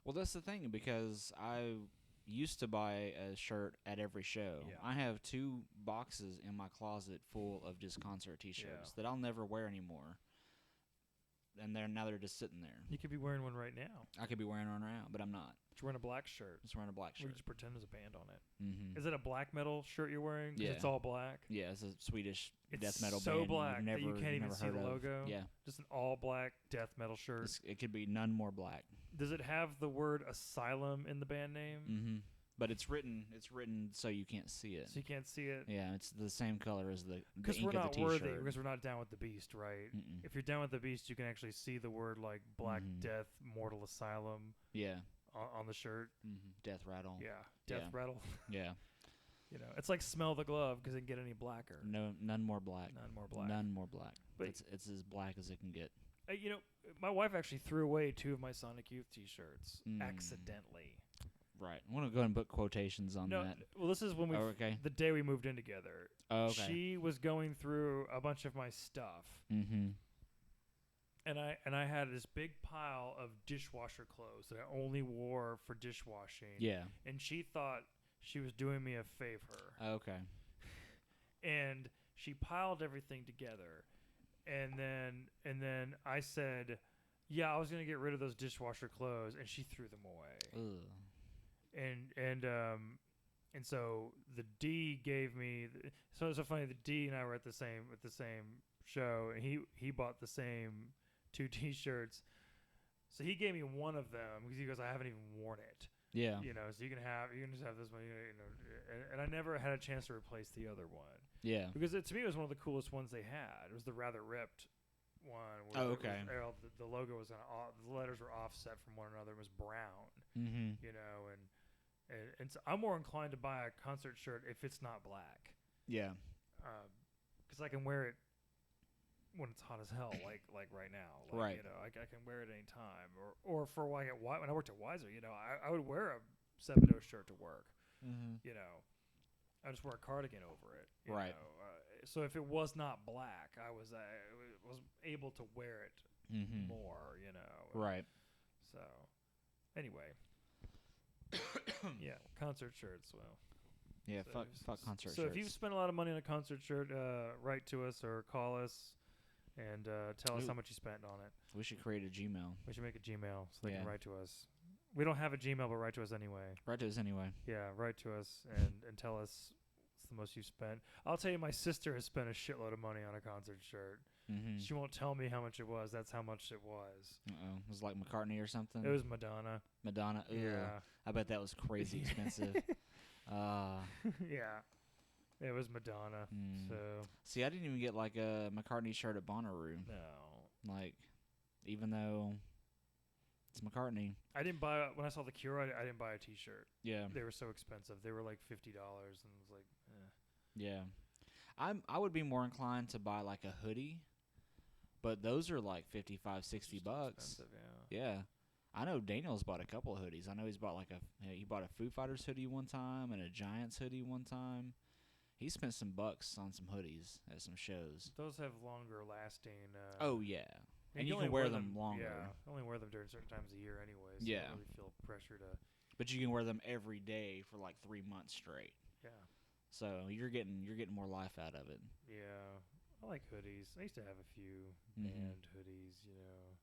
[SPEAKER 1] Well, that's the thing, because I used to buy a shirt at every show.
[SPEAKER 2] Yeah.
[SPEAKER 1] I have 2 boxes in my closet full of just concert T-shirts that I'll never wear anymore. And now they're just sitting there.
[SPEAKER 2] You could be wearing one right now.
[SPEAKER 1] I could be wearing one right now, but I'm not.
[SPEAKER 2] You're wearing a black shirt.
[SPEAKER 1] Just wearing a black shirt.
[SPEAKER 2] We just pretend there's a band on it. Is it a black metal shirt you're wearing?
[SPEAKER 1] Yeah.
[SPEAKER 2] It's all black.
[SPEAKER 1] Yeah, it's a Swedish death metal
[SPEAKER 2] so
[SPEAKER 1] band.
[SPEAKER 2] Black that you can't even see the logo.
[SPEAKER 1] Yeah.
[SPEAKER 2] Just an all black death metal shirt.
[SPEAKER 1] It could be none more black.
[SPEAKER 2] Does it have the word Asylum in the band name?
[SPEAKER 1] But it's written so you can't see it.
[SPEAKER 2] So you can't see it?
[SPEAKER 1] Yeah, it's the same color as the ink of the T-shirt.
[SPEAKER 2] Because we're not worthy, because we're not down with the beast, right? If you're down with the beast, you can actually see the word like Black Death, Mortal Asylum.
[SPEAKER 1] Yeah.
[SPEAKER 2] On the shirt.
[SPEAKER 1] Death Rattle.
[SPEAKER 2] Yeah. Death Rattle.
[SPEAKER 1] Yeah.
[SPEAKER 2] You know, it's like Smell the Glove because it can get any blacker.
[SPEAKER 1] No, none more black.
[SPEAKER 2] None more black.
[SPEAKER 1] None more black.
[SPEAKER 2] But
[SPEAKER 1] it's as black as it can get.
[SPEAKER 2] You know, my wife actually threw away 2 of my Sonic Youth T-shirts accidentally.
[SPEAKER 1] Right. I want to go ahead and put quotations on that.
[SPEAKER 2] Well, this is when the day we moved in together.
[SPEAKER 1] Oh, okay.
[SPEAKER 2] She was going through a bunch of my stuff. And I had this big pile of dishwasher clothes that I only wore for dishwashing.
[SPEAKER 1] Yeah.
[SPEAKER 2] And she thought she was doing me a favor.
[SPEAKER 1] Okay.
[SPEAKER 2] And she piled everything together. And then I said, "Yeah, I was going to get rid of those dishwasher clothes," and she threw them away.
[SPEAKER 1] Ugh.
[SPEAKER 2] And so the D gave me. So it's so funny. The D and I were at the same show, and he bought the same 2 T-shirts. So he gave me one of them because he goes, "I haven't even worn it."
[SPEAKER 1] Yeah.
[SPEAKER 2] You know, so you can just have this one. You know, and I never had a chance to replace the other one.
[SPEAKER 1] Yeah.
[SPEAKER 2] Because to me it was one of the coolest ones they had. It was the rather ripped one.
[SPEAKER 1] Oh, okay.
[SPEAKER 2] The logo was the letters were offset from one another. It was brown. You know, and so I'm more inclined to buy a concert shirt if it's not black.
[SPEAKER 1] Yeah.
[SPEAKER 2] Because I can wear it when it's hot as hell, like right now. Like,
[SPEAKER 1] right.
[SPEAKER 2] You know, I can wear it any time. Or for when I worked at Weiser, you know, I would wear a 7-0 shirt to work. You know, I just wear a cardigan over it. You
[SPEAKER 1] right.
[SPEAKER 2] know? So if it was not black, I was able to wear it more. You know.
[SPEAKER 1] Right.
[SPEAKER 2] So, anyway. Yeah, concert shirts. Well,
[SPEAKER 1] yeah, so fuck concert shirts.
[SPEAKER 2] So if you've spent a lot of money on a concert shirt, write to us or call us and tell us how much you spent on it.
[SPEAKER 1] We should create a Gmail.
[SPEAKER 2] We should make a Gmail so they can write to us. We don't have a Gmail, but write to us anyway.
[SPEAKER 1] Write to us anyway.
[SPEAKER 2] Yeah, write to us and tell us what's the most you spent. I'll tell you, my sister has spent a shitload of money on a concert shirt. She won't tell me how much it was. That's how much it was.
[SPEAKER 1] It was like McCartney or something?
[SPEAKER 2] It was Madonna.
[SPEAKER 1] Madonna? Ugh. Yeah. I bet that was crazy expensive.
[SPEAKER 2] Yeah. It was Madonna. So
[SPEAKER 1] see, I didn't even get like a McCartney shirt at Bonnaroo.
[SPEAKER 2] No.
[SPEAKER 1] Like, even though it's McCartney.
[SPEAKER 2] I didn't buy when I saw The Cure. I didn't buy a T-shirt.
[SPEAKER 1] Yeah.
[SPEAKER 2] They were so expensive. They were like $50, and it was like,
[SPEAKER 1] Yeah. I would be more inclined to buy like a hoodie, but those are like $55, $60.
[SPEAKER 2] Expensive,
[SPEAKER 1] yeah. I know Daniel's bought a couple of hoodies. I know he's bought he bought a Foo Fighters hoodie one time and a Giants hoodie one time. He spent some bucks on some hoodies at some shows.
[SPEAKER 2] Those have longer lasting.
[SPEAKER 1] Oh yeah. And you
[SPEAKER 2] only
[SPEAKER 1] can wear them longer.
[SPEAKER 2] Yeah, only wear them during certain times of year anyway. So
[SPEAKER 1] Yeah.
[SPEAKER 2] you don't really feel pressure to.
[SPEAKER 1] But you can wear them every day for like 3 months straight.
[SPEAKER 2] Yeah.
[SPEAKER 1] So you're getting more life out of it.
[SPEAKER 2] Yeah. I like hoodies. I used to have a few band hoodies, you know.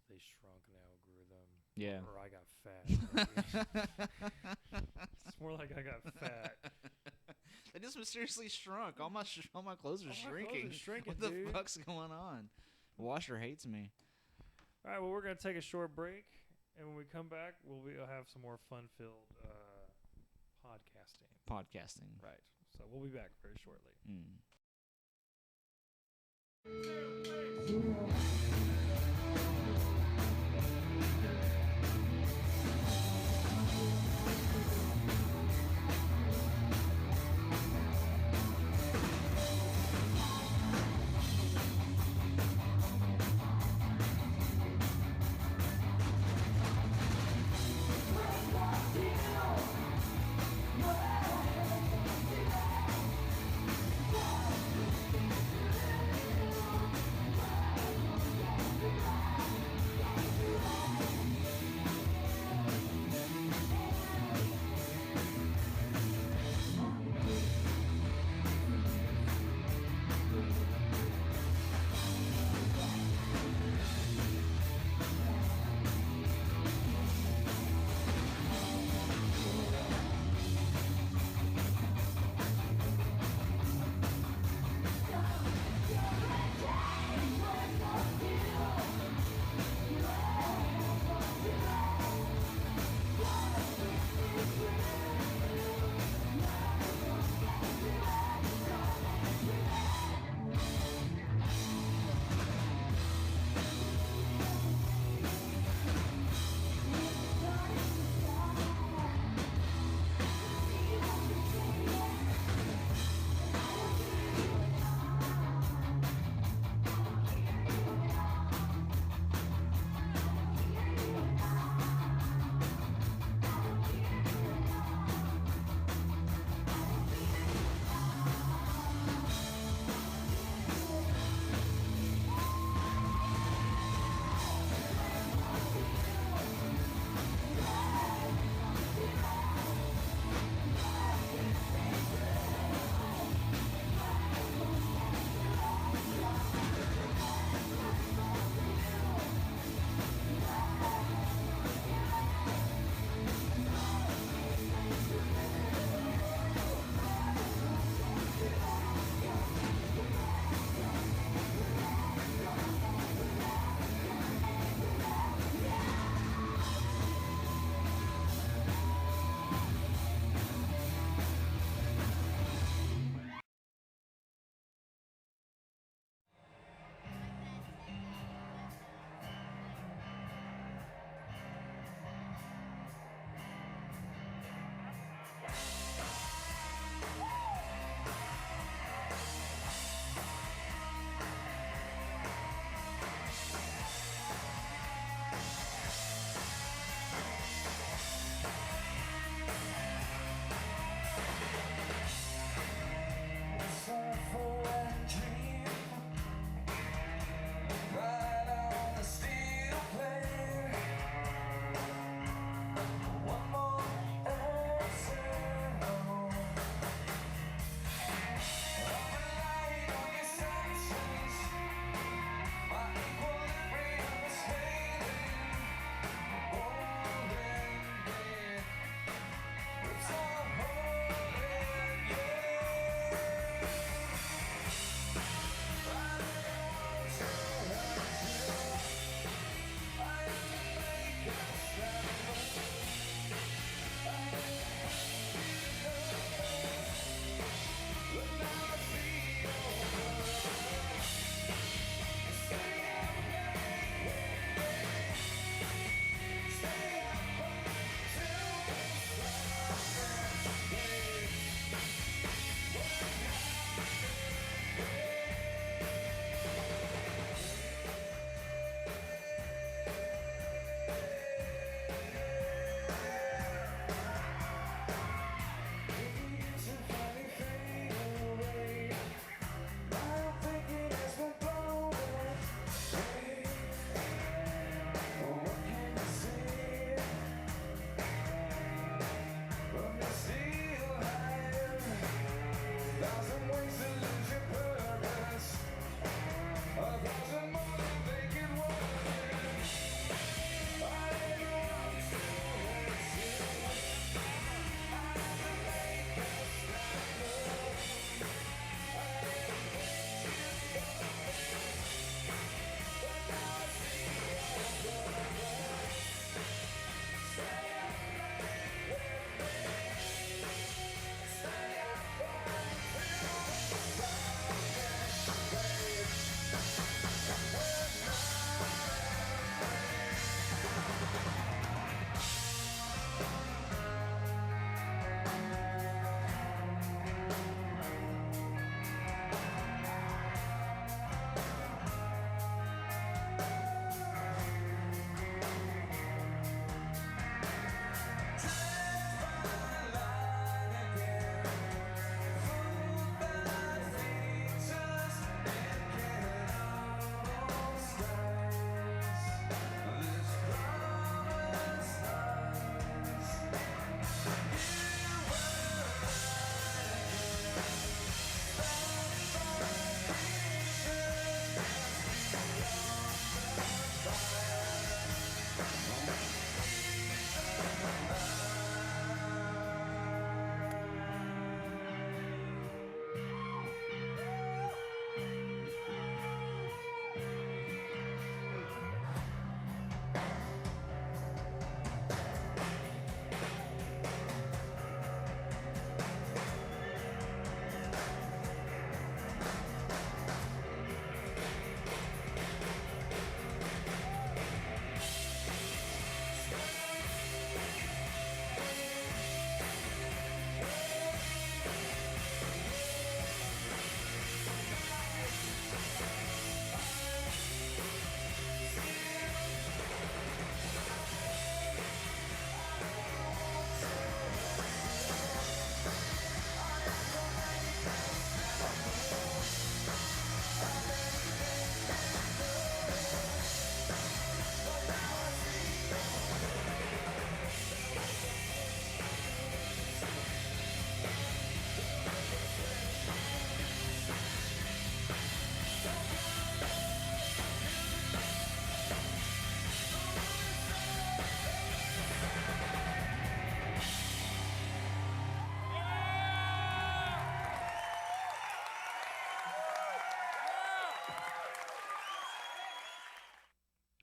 [SPEAKER 2] They shrunk and I outgrew them.
[SPEAKER 1] Yeah.
[SPEAKER 2] Or I got fat. It's more like I got fat.
[SPEAKER 1] They just mysteriously shrunk. All my clothes are shrinking. What the
[SPEAKER 2] dude.
[SPEAKER 1] fuck's going on? Washer hates me.
[SPEAKER 2] All right, well, we're going to take a short break. And when we come back, we'll have some more fun-filled podcasting. Right. So we'll be back very shortly.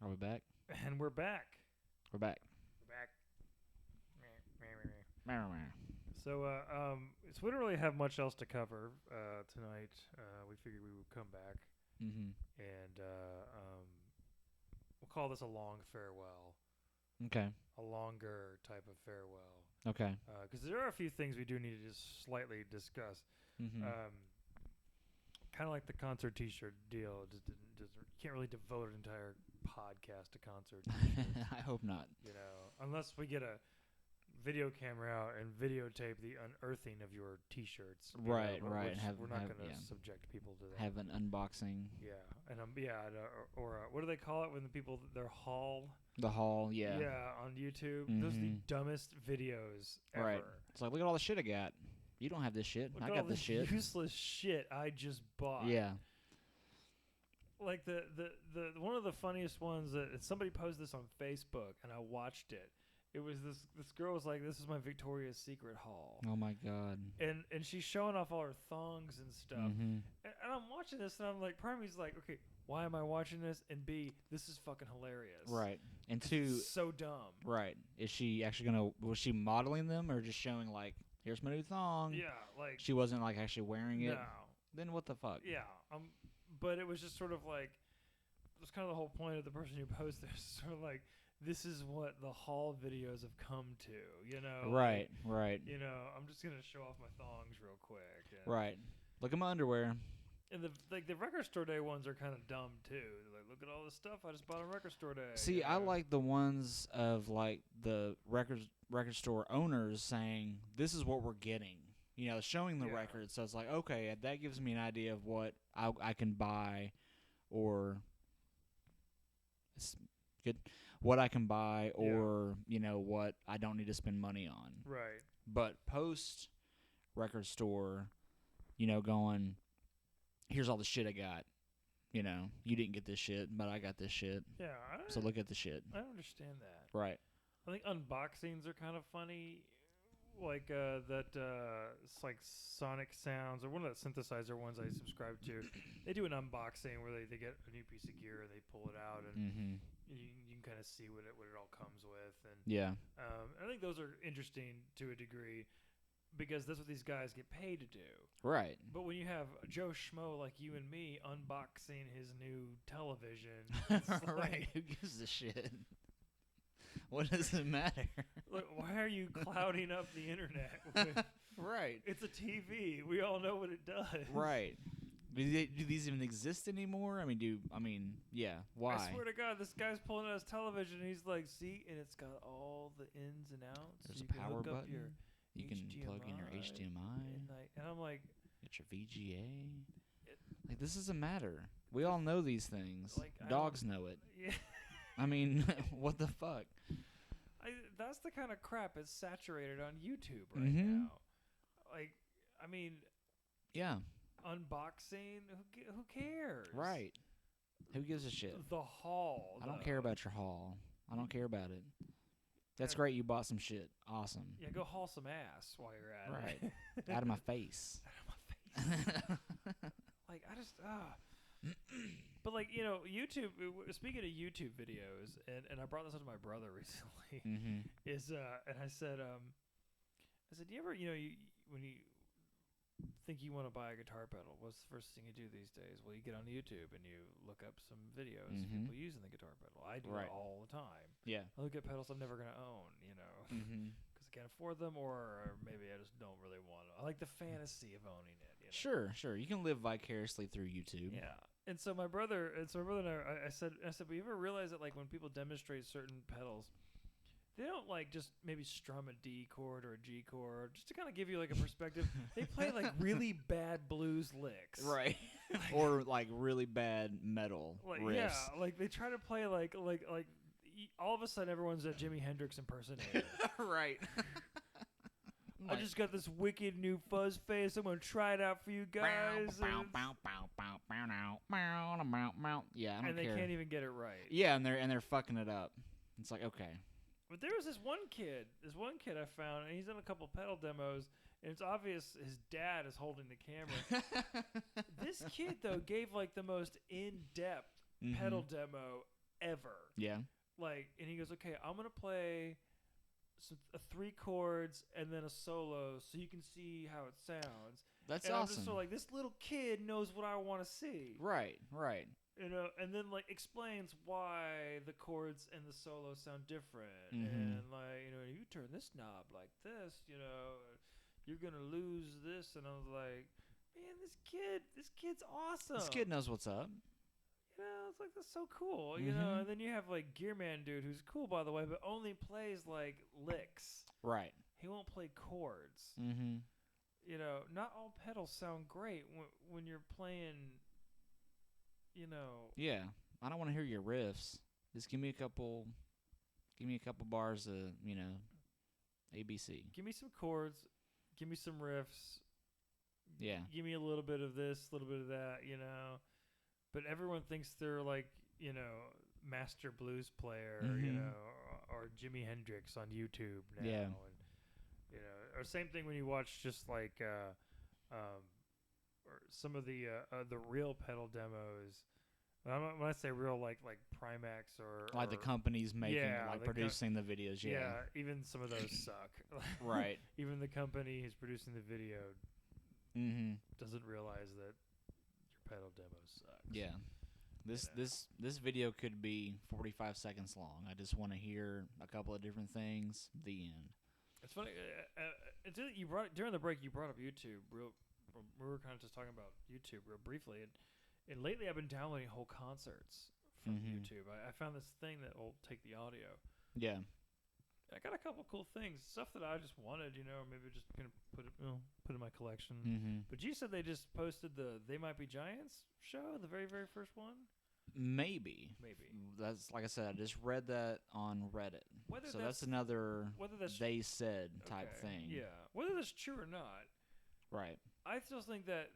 [SPEAKER 1] Are we back?
[SPEAKER 2] And we're back.
[SPEAKER 1] We're back.
[SPEAKER 2] We're back. So, so we don't really have much else to cover tonight. We figured we would come back
[SPEAKER 1] Mm-hmm.
[SPEAKER 2] and we'll call this a long farewell.
[SPEAKER 1] Okay.
[SPEAKER 2] A longer type of farewell.
[SPEAKER 1] Okay.
[SPEAKER 2] Because there are a few things we do need to just slightly discuss.
[SPEAKER 1] Mm-hmm.
[SPEAKER 2] Kind of like the concert T-shirt deal. Just can't really devote an entire podcast to concert T-shirts.
[SPEAKER 1] I hope not.
[SPEAKER 2] You know, unless we get a video camera out and videotape the unearthing of your T-shirts.
[SPEAKER 1] Right,
[SPEAKER 2] know,
[SPEAKER 1] right.
[SPEAKER 2] We're not going to subject people to that.
[SPEAKER 1] Have an unboxing.
[SPEAKER 2] Yeah, and or what do they call it when the people their haul?
[SPEAKER 1] The haul, yeah.
[SPEAKER 2] Yeah, on YouTube. Those are the dumbest videos ever.
[SPEAKER 1] Right. It's like, look at all the shit I got. You don't have this shit.
[SPEAKER 2] Look
[SPEAKER 1] I
[SPEAKER 2] at
[SPEAKER 1] got
[SPEAKER 2] all
[SPEAKER 1] this shit.
[SPEAKER 2] Useless shit I just bought.
[SPEAKER 1] Yeah.
[SPEAKER 2] Like the one of the funniest ones that somebody posted this on Facebook and I watched it. It was this girl was like, "This is my Victoria's Secret haul."
[SPEAKER 1] Oh my god.
[SPEAKER 2] And she's showing off all her thongs and stuff.
[SPEAKER 1] Mm-hmm.
[SPEAKER 2] And I'm watching this and I'm like, part of me's like, okay, why am I watching this? And B, this is fucking hilarious.
[SPEAKER 1] Right. And two,
[SPEAKER 2] so dumb.
[SPEAKER 1] Right. Is she actually was she modeling them or just showing like, here's my new thong?
[SPEAKER 2] Yeah, like
[SPEAKER 1] she wasn't like actually wearing it.
[SPEAKER 2] No.
[SPEAKER 1] Then what the fuck?
[SPEAKER 2] Yeah. But it was just sort of like, it was kind of the whole point of the person who posted this. Sort of like, this is what the haul videos have come to, you know?
[SPEAKER 1] Right,
[SPEAKER 2] like,
[SPEAKER 1] right.
[SPEAKER 2] You know, I'm just gonna show off my thongs real quick.
[SPEAKER 1] Right. Look at my underwear.
[SPEAKER 2] And the record store day ones are kind of dumb too. They're like, look at all this stuff I just bought on record store day.
[SPEAKER 1] See,
[SPEAKER 2] you know?
[SPEAKER 1] I like the ones of like the record store owners saying, "This is what we're getting." You know, showing the record. So it's like, okay, that gives me an idea of what I can buy, or it's good. What I can buy, or you know, what I don't need to spend money on.
[SPEAKER 2] Right.
[SPEAKER 1] But post record store, you know, going, here's all the shit I got. You know, you didn't get this shit, but I got this shit.
[SPEAKER 2] Yeah.
[SPEAKER 1] So look at the shit.
[SPEAKER 2] I understand that.
[SPEAKER 1] Right.
[SPEAKER 2] I think unboxings are kind of funny. Like it's like Sonic Sounds or one of the synthesizer ones I subscribe to. They do an unboxing where they get a new piece of gear and they pull it out and you can kind of see what it all comes with. And
[SPEAKER 1] yeah.
[SPEAKER 2] I think those are interesting to a degree because that's what these guys get paid to do.
[SPEAKER 1] Right.
[SPEAKER 2] But when you have Joe Schmo like you and me unboxing his new television, it's
[SPEAKER 1] right? Who gives a shit? What does it matter?
[SPEAKER 2] Look, why are you clouding up the internet? With,
[SPEAKER 1] right.
[SPEAKER 2] It's a TV. We all know what it does.
[SPEAKER 1] Right. Do these even exist anymore? I mean, yeah. Why?
[SPEAKER 2] I swear to God, this guy's pulling out his television. And he's like, see, and it's got all the ins and outs.
[SPEAKER 1] There's
[SPEAKER 2] so
[SPEAKER 1] a power button. You can
[SPEAKER 2] HDMI,
[SPEAKER 1] plug in your HDMI.
[SPEAKER 2] And I'm like,
[SPEAKER 1] get your VGA. Like, this doesn't matter. We all know these things.
[SPEAKER 2] Like,
[SPEAKER 1] dogs know it.
[SPEAKER 2] Yeah.
[SPEAKER 1] I mean, what the fuck?
[SPEAKER 2] That's the kind of crap that's saturated on YouTube right now. Like, I mean,
[SPEAKER 1] yeah,
[SPEAKER 2] unboxing. Who cares?
[SPEAKER 1] Right. Who gives a shit?
[SPEAKER 2] The haul.
[SPEAKER 1] I don't care about your haul. I don't care about it. That's great. You bought some shit. Awesome.
[SPEAKER 2] Yeah, go haul some ass while you're at it.
[SPEAKER 1] Right. Out of my face.
[SPEAKER 2] Out of my face. Like, I just But like, you know, YouTube. Speaking of YouTube videos, and I brought this up to my brother recently. Is and I said, do you ever, you know, when you think you want to buy a guitar pedal, what's the first thing you do these days? Well, you get on YouTube and you look up some videos of people using the guitar pedal. I do it all the time. Yeah, I look at pedals I'm never gonna own, you know, because I can't afford them, or maybe I just don't really want to. I like the fantasy of owning it. You know?
[SPEAKER 1] Sure. You can live vicariously through YouTube.
[SPEAKER 2] Yeah. And so my brother and I said, but you ever realize that like when people demonstrate certain pedals, they don't like just maybe strum a D chord or a G chord just to kind of give you like a perspective. They play like really bad blues licks,
[SPEAKER 1] right? Or like really bad metal riffs.
[SPEAKER 2] Yeah, like they try to play like all of a sudden everyone's a Jimi Hendrix impersonator,
[SPEAKER 1] right?
[SPEAKER 2] I just got this wicked new fuzz face. I'm gonna try it out for you guys.
[SPEAKER 1] Yeah, I don't
[SPEAKER 2] and they
[SPEAKER 1] care.
[SPEAKER 2] Can't even get it right.
[SPEAKER 1] Yeah, and they're fucking it up. It's like, okay.
[SPEAKER 2] But there was this one kid I found, and he's done a couple pedal demos, and it's obvious his dad is holding the camera. This kid though gave like the most in-depth pedal demo ever.
[SPEAKER 1] Yeah.
[SPEAKER 2] Like, and he goes, okay, I'm gonna play 3 chords and then a solo so you can see how it sounds.
[SPEAKER 1] That's
[SPEAKER 2] and
[SPEAKER 1] awesome.
[SPEAKER 2] I'm just sort of like, this little kid knows what I want to see.
[SPEAKER 1] Right.
[SPEAKER 2] And then like explains why the chords and the solo sound different.
[SPEAKER 1] Mm-hmm.
[SPEAKER 2] And like, you turn this knob like this, you're gonna lose this. And I was like, man, this kid's awesome.
[SPEAKER 1] This kid knows what's up.
[SPEAKER 2] It's like, that's so cool,
[SPEAKER 1] Mm-hmm.
[SPEAKER 2] And then you have like Gearman dude, who's cool by the way, but only plays like licks.
[SPEAKER 1] Right.
[SPEAKER 2] He won't play chords.
[SPEAKER 1] Mm-hmm.
[SPEAKER 2] Not all pedals sound great when you're playing.
[SPEAKER 1] Yeah, I don't want to hear your riffs. Just give me a couple bars of ABC.
[SPEAKER 2] Give me some chords. Give me some riffs.
[SPEAKER 1] Yeah.
[SPEAKER 2] Give me a little bit of this, a little bit of that. But everyone thinks they're like master blues player, or Jimi Hendrix on YouTube now.
[SPEAKER 1] Yeah.
[SPEAKER 2] And, or same thing when you watch just like or some of the real pedal demos. When I say real, like Primax or
[SPEAKER 1] Like the companies making
[SPEAKER 2] yeah,
[SPEAKER 1] like producing the videos. Yeah.
[SPEAKER 2] Even some of those suck.
[SPEAKER 1] Right.
[SPEAKER 2] Even the company who's producing the video doesn't realize that your pedal demo sucks.
[SPEAKER 1] Yeah. This video could be 45 seconds long. I just want to hear a couple of different things. The end.
[SPEAKER 2] It's funny. You brought during the break. You brought up YouTube. We were kind of just talking about YouTube real briefly, and lately I've been downloading whole concerts from YouTube. I found this thing that will take the audio.
[SPEAKER 1] Yeah.
[SPEAKER 2] I got a couple cool things, stuff that I just wanted, maybe just gonna put in my collection. But you said they just posted the They Might Be Giants show, the very very first one.
[SPEAKER 1] Maybe. That's like I said. I just read that on Reddit. So that's another they said type thing.
[SPEAKER 2] Yeah. Whether that's true or not.
[SPEAKER 1] Right.
[SPEAKER 2] I still think that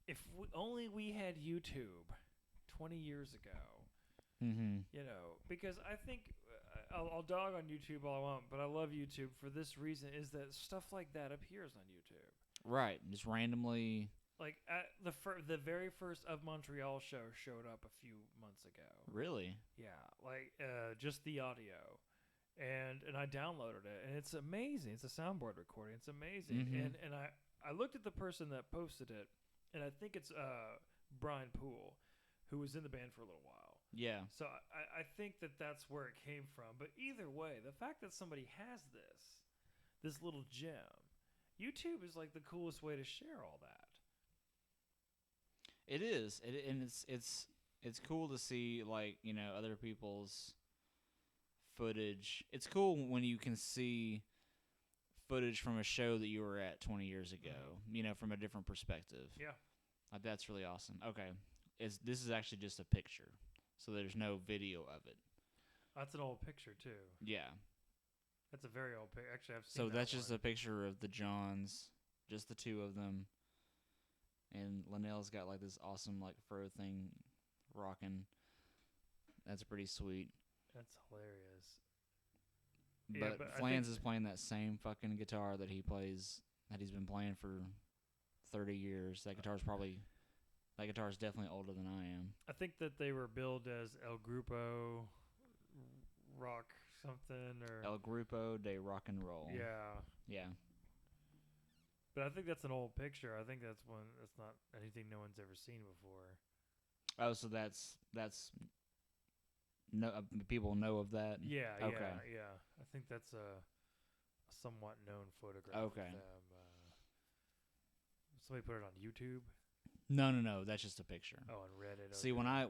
[SPEAKER 2] if we had YouTube 20 years ago, because I think I'll dog on YouTube all I want, but I love YouTube for this reason: is that stuff like that appears on YouTube.
[SPEAKER 1] Right. Just randomly.
[SPEAKER 2] Like the very first Of Montreal show showed up a few months ago.
[SPEAKER 1] Really?
[SPEAKER 2] Yeah, like just the audio, and I downloaded it, and it's amazing. It's a soundboard recording. It's amazing, and I looked at the person that posted it, and I think it's Brian Poole, who was in the band for a little while.
[SPEAKER 1] Yeah.
[SPEAKER 2] So I think that's where it came from. But either way, the fact that somebody has this little gem, YouTube is like the coolest way to share all that.
[SPEAKER 1] It is, and it's cool to see other people's footage. It's cool when you can see footage from a show that you were at 20 years ago. From a different perspective.
[SPEAKER 2] Yeah,
[SPEAKER 1] that's really awesome. Okay, this is actually just a picture, so there's no video of it.
[SPEAKER 2] That's an old picture too.
[SPEAKER 1] Yeah,
[SPEAKER 2] that's a very old picture. Actually, I've seen.
[SPEAKER 1] So that's just a picture of the Johns, just the two of them. And Linnell's got like this awesome fro thing rocking. That's pretty sweet.
[SPEAKER 2] That's hilarious.
[SPEAKER 1] But Flans is playing that same fucking guitar that he's been playing for 30 years. That guitar's definitely older than I am.
[SPEAKER 2] I think that they were billed as El Grupo Rock something or
[SPEAKER 1] El Grupo de Rock and Roll.
[SPEAKER 2] Yeah.
[SPEAKER 1] Yeah.
[SPEAKER 2] But I think that's an old picture. I think that's not anything no one's ever seen before.
[SPEAKER 1] Oh, so that's no people know of that.
[SPEAKER 2] Yeah.
[SPEAKER 1] Okay.
[SPEAKER 2] Yeah. I think that's a somewhat known photograph.
[SPEAKER 1] Okay.
[SPEAKER 2] Of them. Somebody put it on YouTube.
[SPEAKER 1] No. That's just a picture.
[SPEAKER 2] Oh, on Reddit.
[SPEAKER 1] See, when I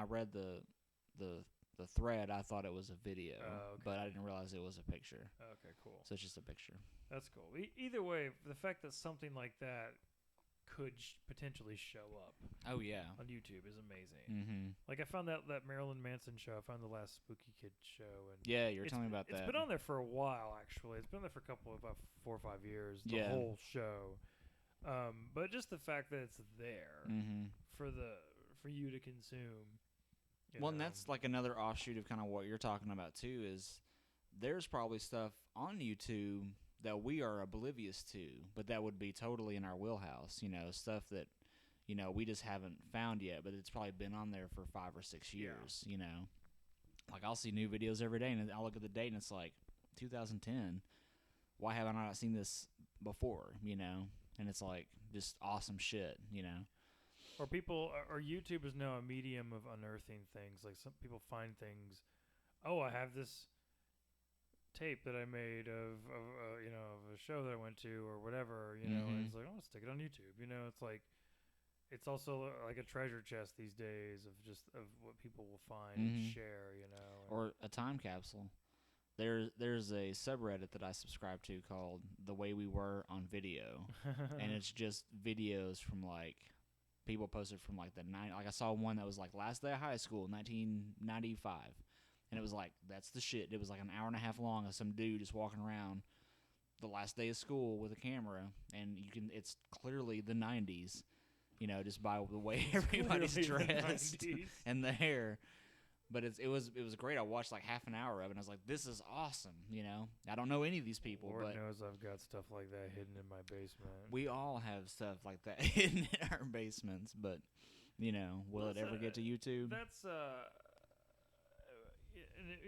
[SPEAKER 1] read the thread, I thought it was a video, but I didn't realize it was a picture.
[SPEAKER 2] Okay, cool.
[SPEAKER 1] So it's just a picture.
[SPEAKER 2] That's cool. Either way, the fact that something like that could potentially show up.
[SPEAKER 1] Oh yeah.
[SPEAKER 2] On YouTube is amazing. Like I found that Marilyn Manson show. I found the last Spooky Kid show, and
[SPEAKER 1] yeah, you were telling me about that.
[SPEAKER 2] It's been on there for a while, actually. It's been there for about 4 or 5 years. The whole show. But just the fact that it's there for you to consume.
[SPEAKER 1] Well, and that's like another offshoot of kind of what you're talking about too. Is there's probably stuff on YouTube that we are oblivious to, but that would be totally in our wheelhouse. Stuff that we just haven't found yet, but it's probably been on there for 5 or 6 years, Like, I'll see new videos every day, and I'll look at the date, and it's like 2010. Why haven't I not seen this before, And it's like just awesome shit,
[SPEAKER 2] Or people, or YouTube is now a medium of unearthing things. Like, some people find things. Oh, I have this tape that I made of a show that I went to or whatever, and it's like, oh, let's stick it on YouTube. It's like, it's also like a treasure chest these days of what people will find and share,
[SPEAKER 1] Or a time capsule. There's a subreddit that I subscribe to called The Way We Were on Video, and it's just videos from like people posted from like like I saw one that was like last day of high school, 1995, and it was like that's the shit. It was like an hour and a half long of some dude just walking around the last day of school with a camera, and it's clearly the 90s. Just by the way everybody's dressed and the hair. But it was great. I watched like half an hour of it, and I was like, this is awesome, I don't know any of these people.
[SPEAKER 2] Lord
[SPEAKER 1] but
[SPEAKER 2] knows I've got stuff like that hidden in my basement.
[SPEAKER 1] We all have stuff like that hidden in our basements, but, will it ever get to YouTube?
[SPEAKER 2] That's,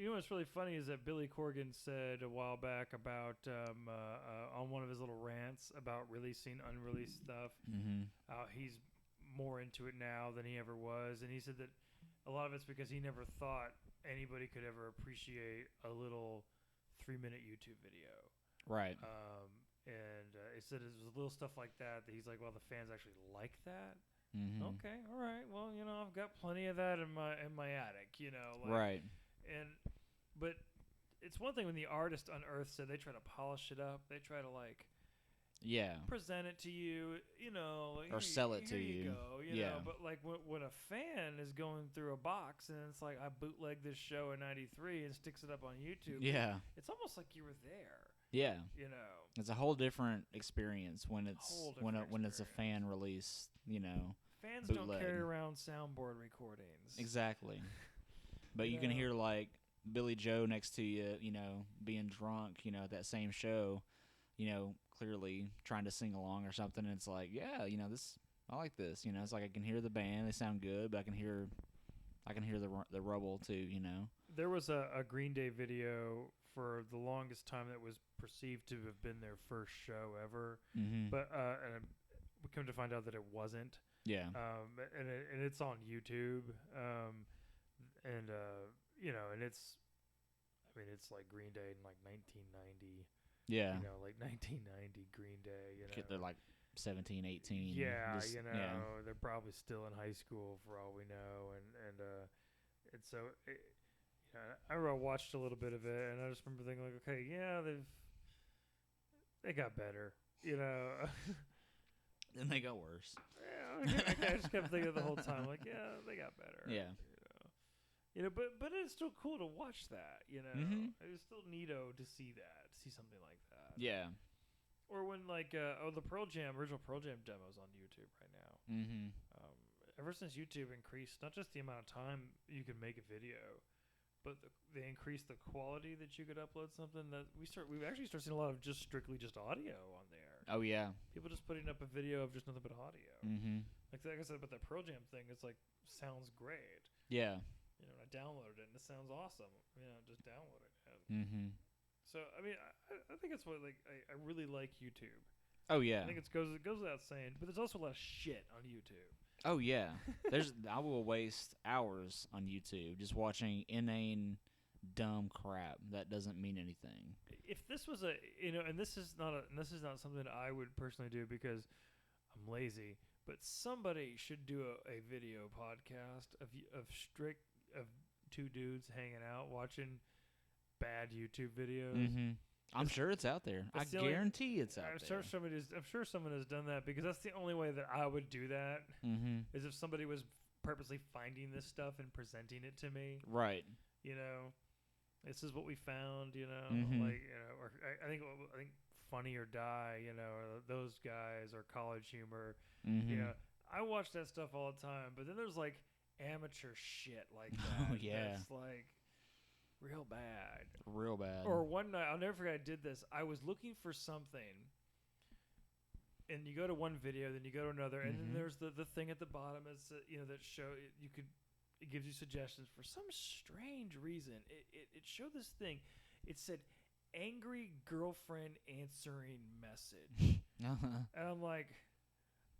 [SPEAKER 2] what's really funny is that Billy Corgan said a while back about, on one of his little rants about releasing unreleased stuff, he's more into it now than he ever was, and he said that a lot of it's because he never thought anybody could ever appreciate a little 3-minute YouTube video.
[SPEAKER 1] Right.
[SPEAKER 2] And he said it was little stuff like that he's like, well, the fans actually like that. Okay, all right. Well, I've got plenty of that in my attic,
[SPEAKER 1] right.
[SPEAKER 2] But it's one thing when the artist unearths it, they try to polish it up. They try to present it to you,
[SPEAKER 1] or sell it to
[SPEAKER 2] you.
[SPEAKER 1] Go,
[SPEAKER 2] But like when a fan is going through a box and it's like, I bootlegged this show in '93 and sticks it up on YouTube.
[SPEAKER 1] Yeah.
[SPEAKER 2] It's almost like you were there.
[SPEAKER 1] Yeah. It's a whole different experience when it's it's a fan release,
[SPEAKER 2] Fans
[SPEAKER 1] bootleg.
[SPEAKER 2] Don't carry around soundboard recordings.
[SPEAKER 1] Exactly. But you can hear like Billy Joe next to you, being drunk, at that same show, clearly trying to sing along or something, and it's like, yeah, I like this, it's like I can hear the band, they sound good, but I can hear the rubble too,
[SPEAKER 2] There was a Green Day video for the longest time that was perceived to have been their first show ever, but and we come to find out that it wasn't.
[SPEAKER 1] Yeah.
[SPEAKER 2] And it's on YouTube, and it's like Green Day in like 1990.
[SPEAKER 1] Yeah.
[SPEAKER 2] Like 1990 Green Day,
[SPEAKER 1] They're like 17, 18.
[SPEAKER 2] Yeah, they're probably still in high school for all we know, and so I watched a little bit of it, and I just remember thinking like, okay, yeah, they got better,
[SPEAKER 1] Then they got worse.
[SPEAKER 2] Yeah, I just kept thinking the whole time like, yeah, they got better.
[SPEAKER 1] Yeah.
[SPEAKER 2] But it's still cool to watch that, It's still neato to see something like that.
[SPEAKER 1] Yeah.
[SPEAKER 2] Or when the original Pearl Jam demos on YouTube right now. Ever since YouTube increased not just the amount of time you can make a video, but they increased the quality that you could upload something, that we've actually started seeing a lot of strictly audio on there.
[SPEAKER 1] Oh yeah.
[SPEAKER 2] People just putting up a video of just nothing but audio. Like I said about that Pearl Jam thing, it's like sounds great.
[SPEAKER 1] Yeah.
[SPEAKER 2] I downloaded it and it sounds awesome. Just download it. So I mean, I think it's what I really like YouTube.
[SPEAKER 1] Oh yeah.
[SPEAKER 2] I think it goes without saying, but there's also a lot of shit on YouTube.
[SPEAKER 1] Oh yeah. I will waste hours on YouTube just watching inane, dumb crap that doesn't mean anything.
[SPEAKER 2] If this was and this is not something I would personally do because I'm lazy, but somebody should do a video podcast of two dudes hanging out watching bad YouTube videos.
[SPEAKER 1] I'm sure it's out there. I guarantee it's out there.
[SPEAKER 2] I'm sure someone has done that, because that's the only way that I would do that. Is if somebody was purposely finding this stuff and presenting it to me.
[SPEAKER 1] Right.
[SPEAKER 2] This is what we found. Or I think Funny or Die. Or those guys, or College Humor. I watch that stuff all the time, but then there's like amateur shit like that.
[SPEAKER 1] Oh yeah.
[SPEAKER 2] That's like real bad.
[SPEAKER 1] Real bad.
[SPEAKER 2] Or one night, I'll never forget, I did this. I was looking for something and you go to one video, then you go to another, and then
[SPEAKER 1] Mhm.
[SPEAKER 2] there's the thing at the bottom is that show you could it gives you suggestions for some strange reason. It showed this thing. It said angry girlfriend answering message, and I'm like,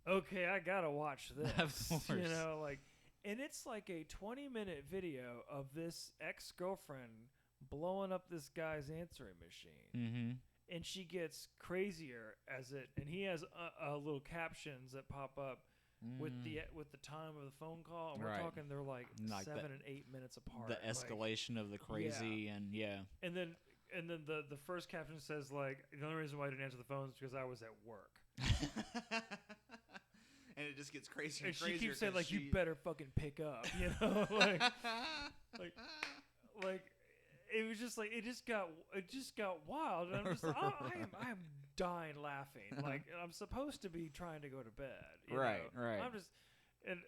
[SPEAKER 2] okay, I gotta watch this.
[SPEAKER 1] Of course.
[SPEAKER 2] You know, like, and it's like a 20-minute video of this ex-girlfriend blowing up this guy's answering machine.
[SPEAKER 1] Mm-hmm.
[SPEAKER 2] And she gets crazier and he has little captions that pop up with the time of the phone call. And we're talking, they're like 7 and 8 minutes apart.
[SPEAKER 1] The escalation of the crazy and
[SPEAKER 2] And then the first caption says like, the only reason why I didn't answer the phone is because I was at work.
[SPEAKER 1] And it just gets crazier
[SPEAKER 2] and
[SPEAKER 1] crazier.
[SPEAKER 2] She keeps saying like, you better fucking pick up, you know, like it was just like it just got wild, and I'm just I'm dying laughing. Like I'm supposed to be trying to go to bed, you know?
[SPEAKER 1] Right.
[SPEAKER 2] I'm just and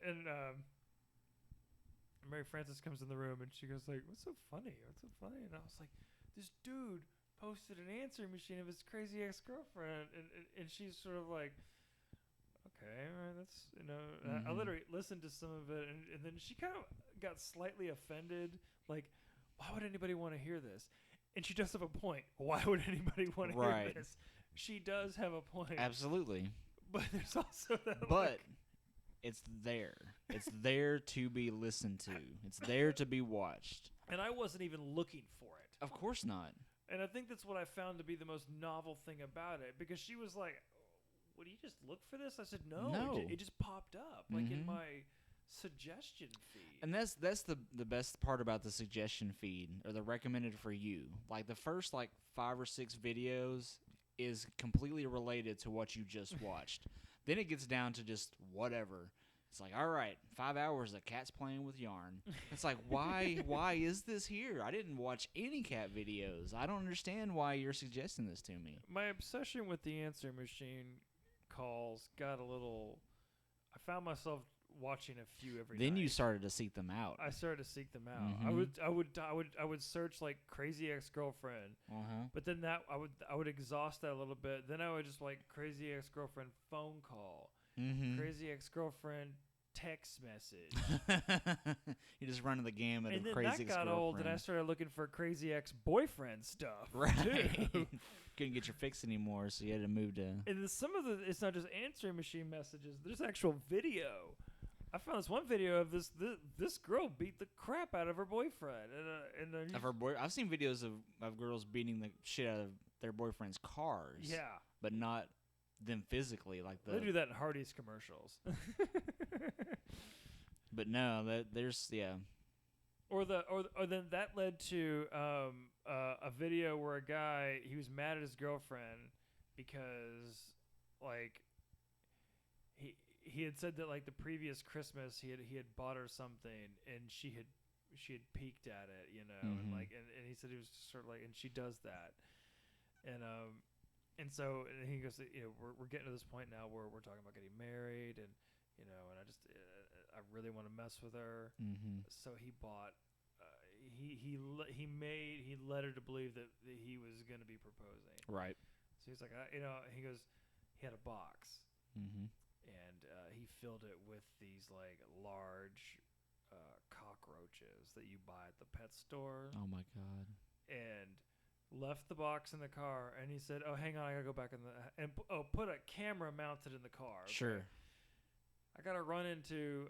[SPEAKER 2] Mary Frances comes in the room and she goes like, "What's so funny? What's so funny?" And I was like, "This dude posted an answering machine of his crazy ex-girlfriend," and she's sort of like, okay, that's I literally listened to some of it, and then she kind of got slightly offended, like, why would anybody want to hear this? And she does have a point. Why would anybody want to hear this? She does have a point.
[SPEAKER 1] Absolutely.
[SPEAKER 2] But there's also that.
[SPEAKER 1] But it's there. It's there to be listened to. It's there to be watched.
[SPEAKER 2] And I wasn't even looking for it.
[SPEAKER 1] Of course not.
[SPEAKER 2] And I think that's what I found to be the most novel thing about it, because she was like, "Would you just look for this?" I said, "No. It just popped up like in my suggestion feed."
[SPEAKER 1] And that's the best part about the suggestion feed, or the recommended for you. Like the first 5 or 6 videos is completely related to what you just watched. Then it gets down to just whatever. It's like, all right, 5 hours of cats playing with yarn. It's like, why is this here? I didn't watch any cat videos. I don't understand why you're suggesting this to me.
[SPEAKER 2] My obsession with the answer machine calls got a little. I found myself watching a few every night.
[SPEAKER 1] Then you started to seek them out.
[SPEAKER 2] I started to seek them out.
[SPEAKER 1] Mhm.
[SPEAKER 2] I would search like crazy ex-girlfriend, but then that I would exhaust that a little bit. Then I would just like crazy ex-girlfriend phone call, crazy ex-girlfriend text message.
[SPEAKER 1] You just running the gamut
[SPEAKER 2] and
[SPEAKER 1] of crazy
[SPEAKER 2] ex-girlfriend. And then that got old, and I started looking for crazy ex-boyfriend stuff.
[SPEAKER 1] Right.
[SPEAKER 2] Too.
[SPEAKER 1] Couldn't get your fix anymore, so you had to move to.
[SPEAKER 2] And then some of it's not just answering machine messages. There's actual video. I found this one video of this girl beat the crap out of her boyfriend,
[SPEAKER 1] Of her boy. I've seen videos of girls beating the shit out of their boyfriends' cars.
[SPEAKER 2] Yeah.
[SPEAKER 1] But not them physically,
[SPEAKER 2] They do that in Hardee's commercials.
[SPEAKER 1] But no, there's
[SPEAKER 2] Or then that led to a video where a guy, he was mad at his girlfriend because like he had said that like the previous Christmas he had bought her something, and she had peeked at it, you know, and he said he was sort of like, and she does that, and so and he goes, we're getting to this point now where we're talking about getting married, and and I really want to mess with her, so he bought. He led her to believe that he was going to be proposing.
[SPEAKER 1] Right.
[SPEAKER 2] So he's like, he goes, he had a box, and he filled it with these like large cockroaches that you buy at the pet store.
[SPEAKER 1] Oh my God.
[SPEAKER 2] And left the box in the car, and he said, "Oh, hang on, I gotta go back in and put a camera mounted in the car." Okay?
[SPEAKER 1] Sure.
[SPEAKER 2] I gotta run into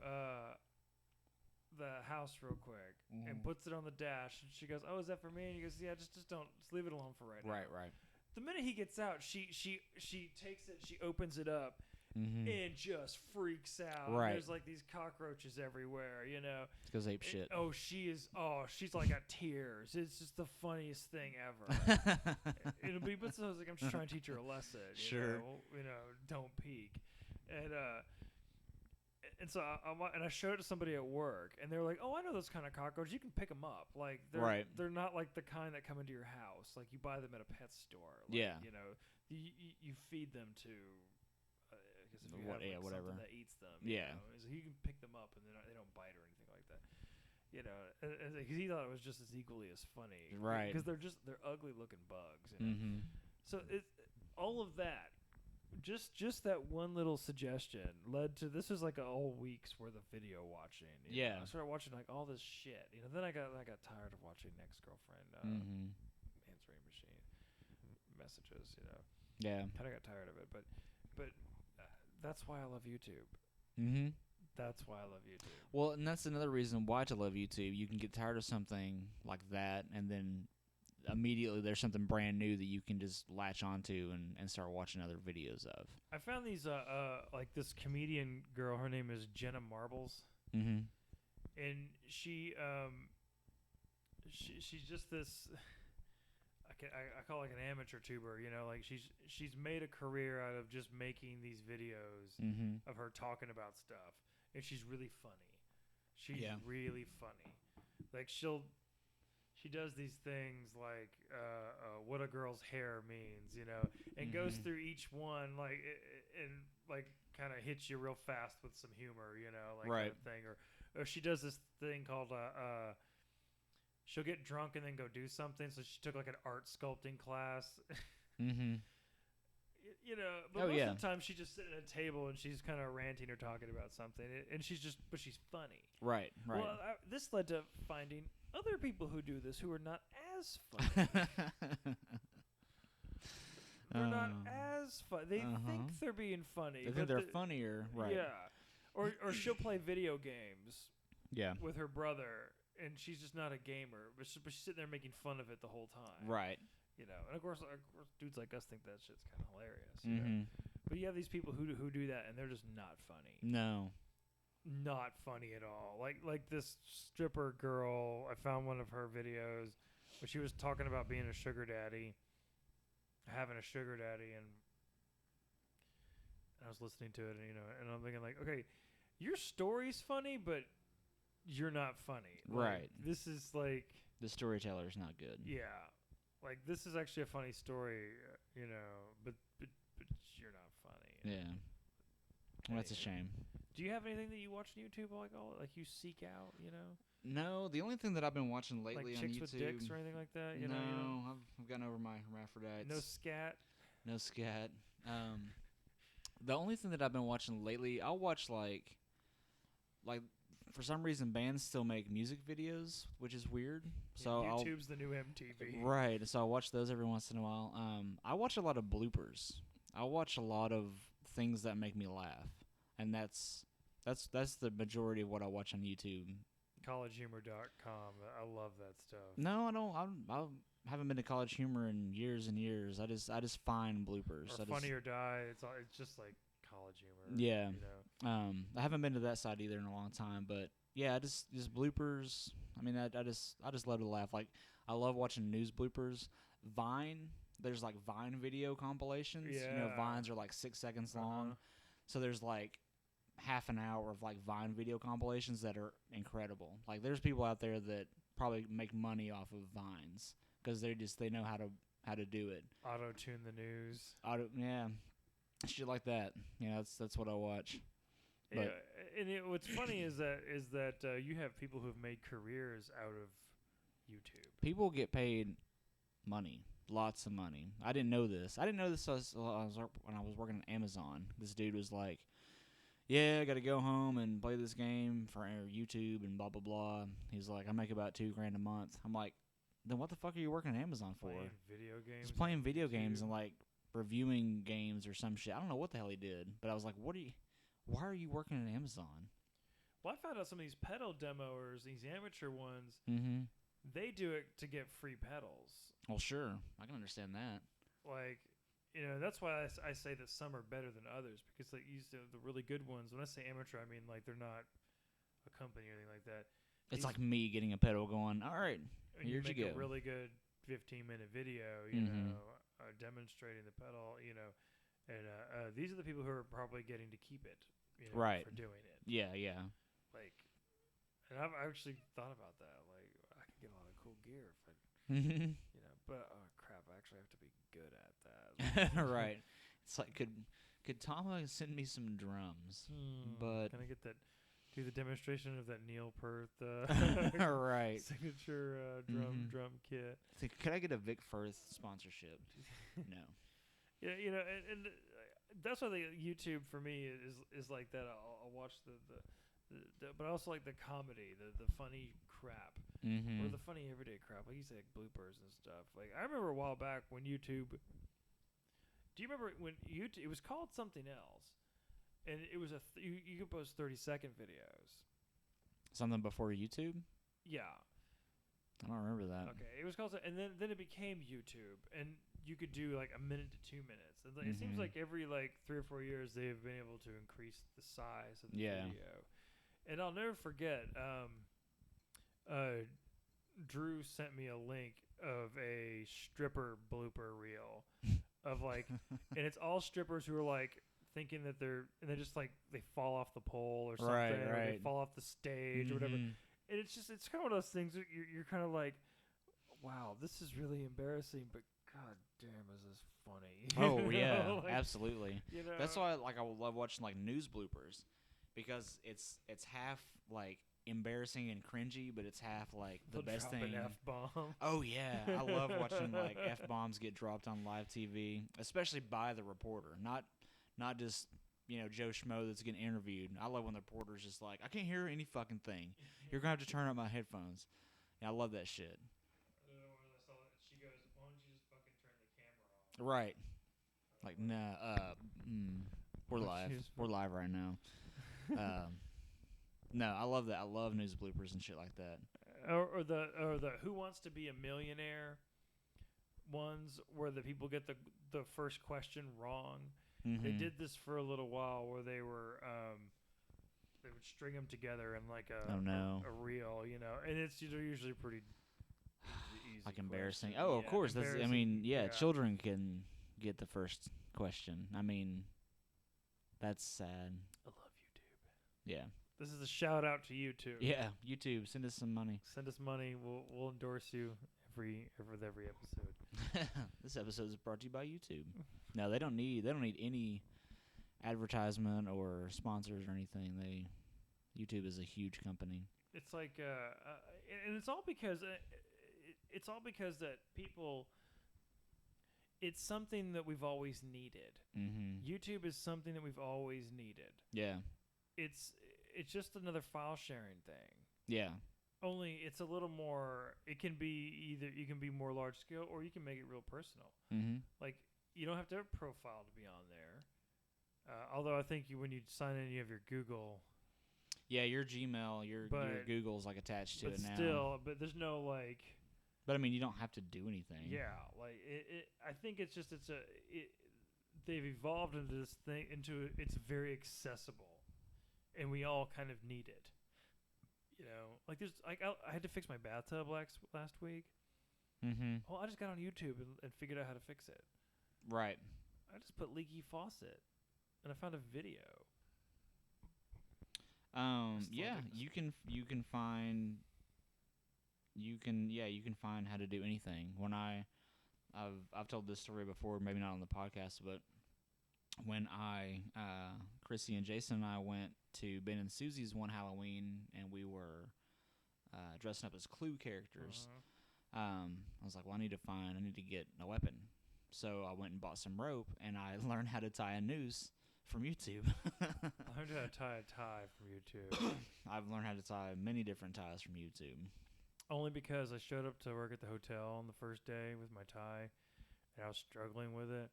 [SPEAKER 2] the house real quick, and puts it on the dash, and she goes, "Oh, is that for me?" And he goes, "Yeah, just leave it alone for right now."
[SPEAKER 1] Right.
[SPEAKER 2] The minute he gets out, she takes it, she opens it up, and just freaks out.
[SPEAKER 1] Right.
[SPEAKER 2] There's like these cockroaches everywhere, you know.
[SPEAKER 1] Goes ape shit.
[SPEAKER 2] She's like at tears. It's just the funniest thing ever. But so I was like, I'm just trying to teach her a lesson.
[SPEAKER 1] Sure.
[SPEAKER 2] Don't peek. And so I showed it to somebody at work, and they were like, "Oh, I know those kind of cockroaches. You can pick them up. Like they're not like the kind that come into your house. Like you buy them at a pet store. Like,
[SPEAKER 1] yeah.
[SPEAKER 2] You feed them to. Because if you have
[SPEAKER 1] whatever
[SPEAKER 2] something that eats them,
[SPEAKER 1] yeah,
[SPEAKER 2] so you can pick them up, and they don't bite or anything like that. And he thought it was just as equally as funny,
[SPEAKER 1] right?
[SPEAKER 2] Because they're ugly looking bugs. So all of that just that one little suggestion led to this was like a whole week's worth of video watching. You know? I started watching like all this shit. You know, then I got tired of watching Next Girlfriend, answering machine messages. You know, kind of got tired of it. But that's why I love YouTube. That's why I love YouTube.
[SPEAKER 1] Well, and that's another reason why to love YouTube. You can get tired of something like that, and then immediately there's something brand new that you can just latch onto and start watching other videos of.
[SPEAKER 2] I found these like this comedian girl. Her name is Jenna Marbles, and she's just this. I call it like an amateur tuber. You know, like she's made a career out of just making these videos of her talking about stuff, and she's really funny. She's really funny. Like she does these things like what a girl's hair means, you know, and goes through each one like and like kind of hits you real fast with some humor, you know, like kind of thing. Or she does this thing called she'll get drunk and then go do something. So she took like an art sculpting class. You know, but most of the time she's just sitting at a table and she's kind of ranting or talking about something, and she's funny. Right. Well, this led to finding other people who do this who are not as funny. They're not as funny. They think they're being funny.
[SPEAKER 1] They think they're funnier, right?
[SPEAKER 2] Yeah. Or she'll play video games.
[SPEAKER 1] Yeah.
[SPEAKER 2] With her brother, and she's just not a gamer, but she's sitting there making fun of it the whole time.
[SPEAKER 1] Right.
[SPEAKER 2] You know, and of course, dudes like us think that shit's kind of hilarious. You know? But you have these people who do that, and they're just not funny.
[SPEAKER 1] No.
[SPEAKER 2] Not funny at all. Like this stripper girl, I found one of her videos where she was talking about being a sugar daddy, having a sugar daddy, and I was listening to it, and you know, and I'm thinking like, okay, your story's funny, but you're not funny.
[SPEAKER 1] Right.
[SPEAKER 2] Like, this is like
[SPEAKER 1] the storyteller's not good.
[SPEAKER 2] Yeah. Like, this is actually a funny story, you know, but you're not funny.
[SPEAKER 1] Yeah. Well, that's a shame.
[SPEAKER 2] Do you have anything that you watch on YouTube like you seek out, you know?
[SPEAKER 1] No, the only thing that I've been watching lately
[SPEAKER 2] like
[SPEAKER 1] on
[SPEAKER 2] chicks
[SPEAKER 1] YouTube.
[SPEAKER 2] With dicks or anything like that? You know?
[SPEAKER 1] I've gotten over my hermaphrodites.
[SPEAKER 2] No scat?
[SPEAKER 1] No scat. The only thing that I've been watching lately, I'll watch like for some reason bands still make music videos, which is weird. So
[SPEAKER 2] YouTube's the new MTV.
[SPEAKER 1] Right. So I watch those every once in a while. I watch a lot of bloopers. I watch a lot of things that make me laugh, and that's the majority of what I watch on YouTube.
[SPEAKER 2] CollegeHumor.com. I love that stuff.
[SPEAKER 1] No, I don't. I haven't been to College Humor in years and years. I just find bloopers.
[SPEAKER 2] Or Funny or Die. It's just like College Humor.
[SPEAKER 1] Yeah.
[SPEAKER 2] You know?
[SPEAKER 1] I haven't been to that side either in a long time, but yeah, just bloopers. I mean, I just love to laugh. Like, I love watching news bloopers. Vine, there's like Vine video compilations.
[SPEAKER 2] Yeah.
[SPEAKER 1] You know, Vines are like 6 seconds long, so there's like half an hour of like Vine video compilations that are incredible. Like, there's people out there that probably make money off of Vines because they know how to do it.
[SPEAKER 2] Auto tune the news.
[SPEAKER 1] Yeah, shit like that. Yeah, that's what I watch.
[SPEAKER 2] Yeah, and what's funny is that you have people who have made careers out of YouTube.
[SPEAKER 1] People get paid money, lots of money. I didn't know this. When I was working at Amazon. This dude was like, "Yeah, I got to go home and play this game for YouTube and blah blah blah." He's like, "I make about $2,000 a month." I'm like, "Then what the fuck are you working at Amazon for?"
[SPEAKER 2] Playing video games.
[SPEAKER 1] Just playing video games and like reviewing games or some shit. I don't know what the hell he did, but I was like, why are you working at Amazon?
[SPEAKER 2] Well, I found out some of these pedal demoers, these amateur ones, they do it to get free pedals.
[SPEAKER 1] Well, sure. I can understand that.
[SPEAKER 2] Like, you know, that's why I say that some are better than others, because like the really good ones, when I say amateur, I mean like they're not a company or anything like that.
[SPEAKER 1] It's like me getting a pedal going, all right, here you go.
[SPEAKER 2] A really good 15-minute video, you know, demonstrating the pedal, you know, and these are the people who are probably getting to keep it. You know,
[SPEAKER 1] right.
[SPEAKER 2] For doing it.
[SPEAKER 1] Yeah.
[SPEAKER 2] Like, and I've actually thought about that. Like, I could get a lot of cool gear if I, you know. But oh crap, I actually have to be good at that.
[SPEAKER 1] Right. It's like, could Tama send me some drums? But
[SPEAKER 2] can I get that? Do the demonstration of that Neil Peart
[SPEAKER 1] right
[SPEAKER 2] signature drum kit.
[SPEAKER 1] Could I get a Vic Firth sponsorship? No.
[SPEAKER 2] Yeah, you know, and that's why the YouTube for me is like that. I'll watch the but I also like the comedy, the funny crap, or the funny everyday crap. Like you say, like bloopers and stuff. Like I remember a while back when YouTube. Do you remember when YouTube? It was called something else, and it was you could post 30-second videos.
[SPEAKER 1] Something before YouTube?
[SPEAKER 2] Yeah.
[SPEAKER 1] I don't remember that.
[SPEAKER 2] Okay, it was called, and then it became YouTube, and you could do like 1 minute to 2 minutes. And it seems like every like 3 or 4 years they've been able to increase the size of the video. And I'll never forget. Drew sent me a link of a stripper blooper reel of like, and it's all strippers who are like thinking that they're just like they fall off the pole or something, or they fall off the stage or whatever. And it's kind of one of those things that you're kind of like, wow, this is really embarrassing, but god damn, is this funny?
[SPEAKER 1] Oh yeah,
[SPEAKER 2] like,
[SPEAKER 1] absolutely.
[SPEAKER 2] You know?
[SPEAKER 1] That's why I love watching like news bloopers, because it's half like embarrassing and cringy, but it's half like the best thing.
[SPEAKER 2] An F-bomb.
[SPEAKER 1] Oh yeah, I love watching like F-bombs get dropped on live TV, especially by the reporter, not just Joe Schmo that's getting interviewed. I love when the reporter's just like, I can't hear any fucking thing. You're gonna have to turn up my headphones. Yeah, I love that shit.
[SPEAKER 2] She goes, why don't you just fucking turn the camera off?
[SPEAKER 1] Right. Like, nah, we're live. We're live right now. No, I love that. I love news bloopers and shit like that.
[SPEAKER 2] Or the Who Wants to Be a Millionaire ones where the people get the first question wrong. They did this for a little while where they would string them together in like a reel, and it's usually pretty easy.
[SPEAKER 1] Like embarrassing.
[SPEAKER 2] Question.
[SPEAKER 1] Oh, of course. That's, I mean,
[SPEAKER 2] yeah,
[SPEAKER 1] children can get the first question. I mean, that's sad.
[SPEAKER 2] I love YouTube.
[SPEAKER 1] Yeah.
[SPEAKER 2] This is a shout out to YouTube.
[SPEAKER 1] Yeah, YouTube. Send us some money.
[SPEAKER 2] Send us money. We'll endorse you every episode.
[SPEAKER 1] This episode is brought to you by YouTube. No, they don't need any advertisement or sponsors or anything. YouTube is a huge company.
[SPEAKER 2] It's like and it's all because that people. It's something that we've always needed. YouTube is something that we've always needed.
[SPEAKER 1] Yeah.
[SPEAKER 2] It's just another file sharing thing.
[SPEAKER 1] Yeah.
[SPEAKER 2] Only it's a little more. It can be either you can be more large scale or you can make it real personal. Like you don't have to have a profile to be on there. Although I think when you sign in, you have your Google.
[SPEAKER 1] Yeah, your Gmail, your Google's like attached to it now.
[SPEAKER 2] But there's no like.
[SPEAKER 1] But I mean, you don't have to do anything.
[SPEAKER 2] Yeah, like I think it's just they've evolved into this thing it's very accessible, and we all kind of need it. Like there's like I had to fix my bathtub last week. Well, I just got on YouTube and figured out how to fix it.
[SPEAKER 1] Right.
[SPEAKER 2] I just put leaky faucet, and I found a video.
[SPEAKER 1] Yeah, you can find how to do anything. When I've told this story before, maybe not on the podcast, but when Chrissy and Jason and I went to Ben and Susie's one Halloween, and we were dressing up as Clue characters. I was like, well, I need to get a weapon. So I went and bought some rope, and I learned how to tie a noose from YouTube.
[SPEAKER 2] I learned how to tie a tie from YouTube.
[SPEAKER 1] I've learned how to tie many different ties from YouTube.
[SPEAKER 2] Only because I showed up to work at the hotel on the first day with my tie, and I was struggling with it.